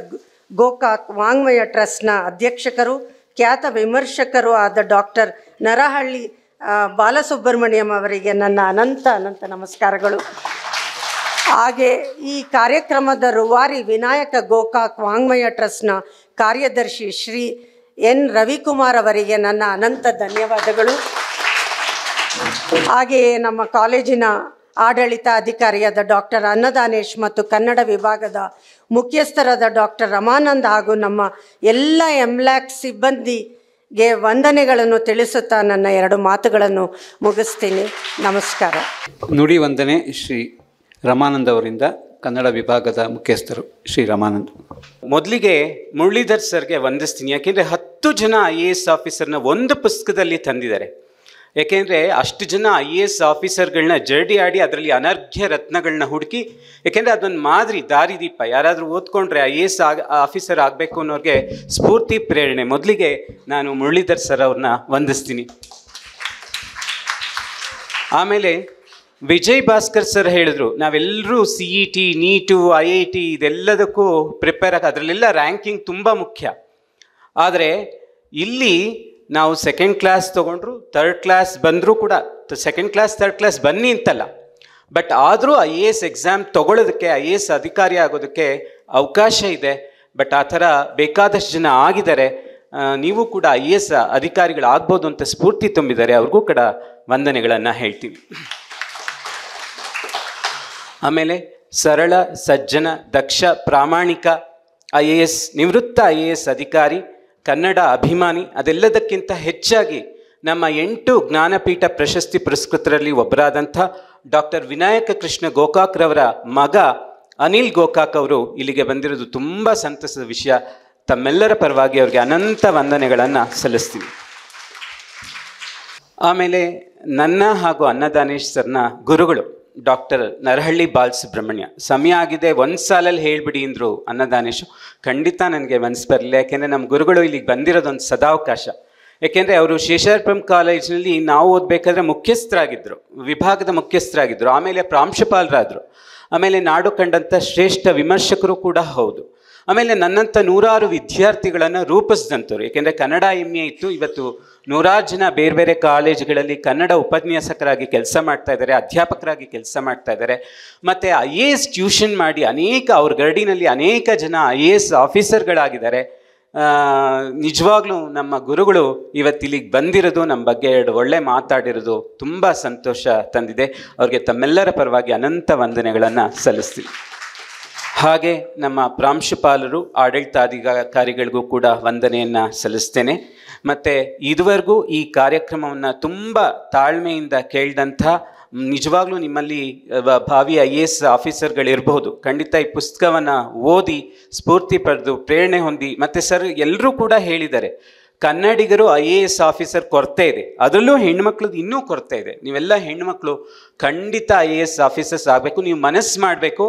ಗೋಕಾಕ್ ವಾಂಗ್ಮಯ ಟ್ರಸ್ಟ್ನ ಅಧ್ಯಕ್ಷಕರು, ಖ್ಯಾತ ವಿಮರ್ಶಕರು ಆದ ಡಾಕ್ಟರ್ ನರಹಳ್ಳಿ ಬಾಲಸುಬ್ರಹ್ಮಣ್ಯಂ ಅವರಿಗೆ ನನ್ನ ಅನಂತ ನಮಸ್ಕಾರಗಳು. ಹಾಗೆ ಈ ಕಾರ್ಯಕ್ರಮದ ರೂವಾರಿ ವಿನಾಯಕ ಗೋಕಾಕ್ ವಾಂಗ್ಮಯ ಟ್ರಸ್ಟ್ನ ಕಾರ್ಯದರ್ಶಿ ಶ್ರೀ N ರವಿಕುಮಾರ್ ಅವರಿಗೆ ನನ್ನ ಅನಂತ ಧನ್ಯವಾದಗಳು. ಹಾಗೆಯೇ ನಮ್ಮ ಕಾಲೇಜಿನ ಆಡಳಿತ ಅಧಿಕಾರಿಯಾದ ಡಾಕ್ಟರ್ ಅನ್ನದಾನೇಶ್ ಮತ್ತು ಕನ್ನಡ ವಿಭಾಗದ ಮುಖ್ಯಸ್ಥರಾದ ಡಾಕ್ಟರ್ ರಮಾನಂದ್ ಹಾಗೂ ನಮ್ಮ ಎಲ್ಲ MLAC ಸಿಬ್ಬಂದಿಗೆ ವಂದನೆಗಳನ್ನು ತಿಳಿಸುತ್ತಾ ನನ್ನ 2 ಮಾತುಗಳನ್ನು ಮುಗಿಸ್ತೀನಿ. ನಮಸ್ಕಾರ. ನುಡಿ ವಂದನೆ ಶ್ರೀ ರಮಾನಂದ್ ಅವರಿಂದ, ಕನ್ನಡ ವಿಭಾಗದ ಮುಖ್ಯಸ್ಥರು ಶ್ರೀ ರಮಾನಂದ್. ಮೊದಲಿಗೆ ಮುರಳೀಧರ್ ಸರ್ಗೆ ವಂದಿಸ್ತೀನಿ. ಯಾಕೆಂದರೆ 10 ಜನ IAS ಆಫೀಸರ್ನ ಒಂದು ಪುಸ್ತಕದಲ್ಲಿ ತಂದಿದ್ದಾರೆ. ಯಾಕೆಂದರೆ ಅಷ್ಟು ಜನ IAS ಆಫೀಸರ್ಗಳನ್ನ ಜರ್ಡಿ ಆಡಿ ಅದರಲ್ಲಿ ಅನರ್ಘ್ಯ ರತ್ನಗಳನ್ನ ಹುಡುಕಿ, ಯಾಕೆಂದರೆ ಅದೊಂದು ಮಾದರಿ ದಾರಿದೀಪ. ಯಾರಾದರೂ ಓದ್ಕೊಂಡ್ರೆ IAS ಆಫೀಸರ್ ಆಗಬೇಕು ಅನ್ನೋರಿಗೆ ಸ್ಫೂರ್ತಿ, ಪ್ರೇರಣೆ. ಮೊದಲಿಗೆ ನಾನು ಮುರಳೀಧರ್ ಸರ್ ಅವ್ರನ್ನ ವಂದಿಸ್ತೀನಿ. ಆಮೇಲೆ ವಿಜಯ್ ಭಾಸ್ಕರ್ ಸರ್ ಹೇಳಿದ್ರು, ನಾವೆಲ್ಲರೂ CET, ನೀಟು, IIT ಇದೆಲ್ಲದಕ್ಕೂ ಪ್ರಿಪೇರ್ ಅದರಲ್ಲೆಲ್ಲ ರ್ಯಾಂಕಿಂಗ್ ತುಂಬ ಮುಖ್ಯ. ಆದರೆ ಇಲ್ಲಿ ನಾವು 2nd ಕ್ಲಾಸ್ ತೊಗೊಂಡ್ರು, 3rd ಕ್ಲಾಸ್ ಬಂದರೂ ಕೂಡ 2nd ಕ್ಲಾಸ್ 3rd ಕ್ಲಾಸ್ ಬನ್ನಿ ಅಂತಲ್ಲ, ಬಟ್ ಆದರೂ IAS ಎಕ್ಸಾಮ್ ತೊಗೊಳ್ಳೋದಕ್ಕೆ, IAS ಅಧಿಕಾರಿ ಆಗೋದಕ್ಕೆ ಅವಕಾಶ ಇದೆ. ಬಟ್ ಆ ಥರ ಬೇಕಾದಷ್ಟು ಜನ ಆಗಿದ್ದಾರೆ. ನೀವು ಕೂಡ IAS ಅಧಿಕಾರಿಗಳಾಗ್ಬೋದು ಅಂತ ಸ್ಫೂರ್ತಿ ತುಂಬಿದ್ದಾರೆ. ಅವ್ರಿಗೂ ಕೂಡ ವಂದನೆಗಳನ್ನು ಹೇಳ್ತೀವಿ. ಆಮೇಲೆ ಸರಳ, ಸಜ್ಜನ, ದಕ್ಷ, ಪ್ರಾಮಾಣಿಕ IAS, ನಿವೃತ್ತ IAS ಅಧಿಕಾರಿ, ಕನ್ನಡ ಅಭಿಮಾನಿ, ಅದೆಲ್ಲದಕ್ಕಿಂತ ಹೆಚ್ಚಾಗಿ ನಮ್ಮ 8 ಜ್ಞಾನಪೀಠ ಪ್ರಶಸ್ತಿ ಪುರಸ್ಕೃತರಲ್ಲಿ ಒಬ್ಬರಾದಂಥ ಡಾಕ್ಟರ್ ವಿನಾಯಕ ಕೃಷ್ಣ ಗೋಕಾಕ್ ರವರ ಮಗ ಅನಿಲ್ ಗೋಕಾಕ್ ಅವರು ಇಲ್ಲಿಗೆ ಬಂದಿರೋದು ತುಂಬ ಸಂತಸದ ವಿಷಯ. ತಮ್ಮೆಲ್ಲರ ಪರವಾಗಿ ಅವರಿಗೆ ಅನಂತ ವಂದನೆಗಳನ್ನು ಸಲ್ಲಿಸ್ತೀವಿ. ಆಮೇಲೆ ನನ್ನ ಹಾಗೂ ಅನ್ನದಾನೇಶ್ ಸರ್ನ ಗುರುಗಳು ಡಾಕ್ಟರ್ ನರಹಳ್ಳಿ ಬಾಲಸುಬ್ರಹ್ಮಣ್ಯ. ಸಮಯ ಆಗಿದೆ, ಒಂದು ಸಾಲಲ್ಲಿ ಹೇಳಿಬಿಡಿ ಅಂದರು ಅನ್ನದಾನೇಶು. ಖಂಡಿತ ನನಗೆ ಮನಸ್ಸು ಬರಲಿಲ್ಲ, ಯಾಕೆಂದರೆ ನಮ್ಮ ಗುರುಗಳು ಇಲ್ಲಿಗೆ ಬಂದಿರೋದೊಂದು ಸದಾವಕಾಶ. ಯಾಕೆಂದರೆ ಅವರು ಶೇಷಾದ್ರಿಪುರಂ ಕಾಲೇಜಿನಲ್ಲಿ ನಾವು ಓದಬೇಕಾದ್ರೆ ಮುಖ್ಯಸ್ಥರಾಗಿದ್ದರು, ವಿಭಾಗದ ಮುಖ್ಯಸ್ಥರಾಗಿದ್ದರು. ಆಮೇಲೆ ಪ್ರಾಂಶುಪಾಲರಾದರು. ಆಮೇಲೆ ನಾಡು ಕಂಡಂಥ ಶ್ರೇಷ್ಠ ವಿಮರ್ಶಕರು ಕೂಡ ಹೌದು. ಆಮೇಲೆ ನನ್ನಂಥ 100 ವಿದ್ಯಾರ್ಥಿಗಳನ್ನು ರೂಪಿಸಿದಂಥವ್ರು. ಏಕೆಂದರೆ ಕನ್ನಡ MA ಇತ್ತು, ಇವತ್ತು 100 ಜನ ಬೇರೆ ಬೇರೆ ಕಾಲೇಜುಗಳಲ್ಲಿ ಕನ್ನಡ ಉಪನ್ಯಾಸಕರಾಗಿ ಕೆಲಸ ಮಾಡ್ತಾ ಇದ್ದಾರೆ, ಅಧ್ಯಾಪಕರಾಗಿ ಕೆಲಸ ಮಾಡ್ತಾ ಇದ್ದಾರೆ. ಮತ್ತು IAS ಟ್ಯೂಷನ್ ಮಾಡಿ ಅವ್ರ ಗರ್ಡಿನಲ್ಲಿ ಅನೇಕ ಜನ IAS ಆಫೀಸರ್ಗಳಾಗಿದ್ದಾರೆ. ನಿಜವಾಗ್ಲೂ ನಮ್ಮ ಗುರುಗಳು ಇವತ್ತಿಲ್ಲಿಗೆ ಬಂದಿರೋದು, ನಮ್ಮ ಬಗ್ಗೆ 2 ಒಳ್ಳೆ ಮಾತಾಡಿರೋದು ತುಂಬ ಸಂತೋಷ ತಂದಿದೆ. ಅವ್ರಿಗೆ ತಮ್ಮೆಲ್ಲರ ಪರವಾಗಿ ಅನಂತ ವಂದನೆಗಳನ್ನು ಸಲ್ಲಿಸ್ತೀವಿ. ಹಾಗೆ ನಮ್ಮ ಪ್ರಾಂಶುಪಾಲರು, ಆಡಳಿತಾಧಿಕಾರಿಗಳಿಗೂ ಕೂಡ ವಂದನೆಯನ್ನು ಸಲ್ಲಿಸ್ತೇನೆ. ಮತ್ತು ಇದುವರೆಗೂ ಈ ಕಾರ್ಯಕ್ರಮವನ್ನು ತುಂಬ ತಾಳ್ಮೆಯಿಂದ ಕೇಳಿದಂಥ ನಿಜವಾಗ್ಲೂ ನಿಮ್ಮಲ್ಲಿ ಭಾವಿ IAS ಆಫೀಸರ್ಗಳಿರ್ಬಹುದು. ಖಂಡಿತ ಈ ಪುಸ್ತಕವನ್ನು ಓದಿ ಸ್ಫೂರ್ತಿ ಪಡೆದು ಪ್ರೇರಣೆ ಹೊಂದಿ, ಮತ್ತು ಸರ್ ಎಲ್ಲರೂ ಕೂಡ ಹೇಳಿದ್ದಾರೆ ಕನ್ನಡಿಗರು IAS ಆಫೀಸರ್ ಕೊರತೆ ಇದೆ, ಅದರಲ್ಲೂ ಹೆಣ್ಮಕ್ಳದ್ದು ಇನ್ನೂ ಕೊರತೆ ಇದೆ. ನೀವೆಲ್ಲ ಹೆಣ್ಮಕ್ಳು ಖಂಡಿತ IAS ಆಫೀಸರ್ಸ್ ಆಗಬೇಕು. ನೀವು ಮನಸ್ಸು ಮಾಡಬೇಕು.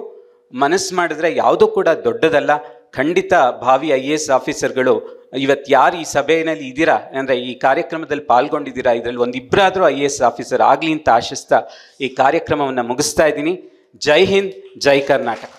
ಮನಸ್ಸು ಮಾಡಿದ್ರೆ ಯಾವುದೂ ಕೂಡ ದೊಡ್ಡದಲ್ಲ. ಖಂಡಿತ ಭಾವಿ IAS ಆಫೀಸರ್ಗಳು ಇವತ್ತು ಯಾರು ಈ ಸಭೆಯಲ್ಲಿ ಇದ್ದೀರಾ ಅಂದರೆ ಈ ಕಾರ್ಯಕ್ರಮದಲ್ಲಿ ಪಾಲ್ಗೊಂಡಿದ್ದೀರಾ, ಇದರಲ್ಲಿ ಒಂದಿಬ್ಬರಾದರೂ IAS ಆಫೀಸರ್ ಆಗಲಿ ಅಂತ ಆಶಿಸ್ತಾ ಈ ಕಾರ್ಯಕ್ರಮವನ್ನು ಮುಗಿಸ್ತಾ ಇದ್ದೀನಿ. ಜೈ ಹಿಂದ್, ಜೈ ಕರ್ನಾಟಕ.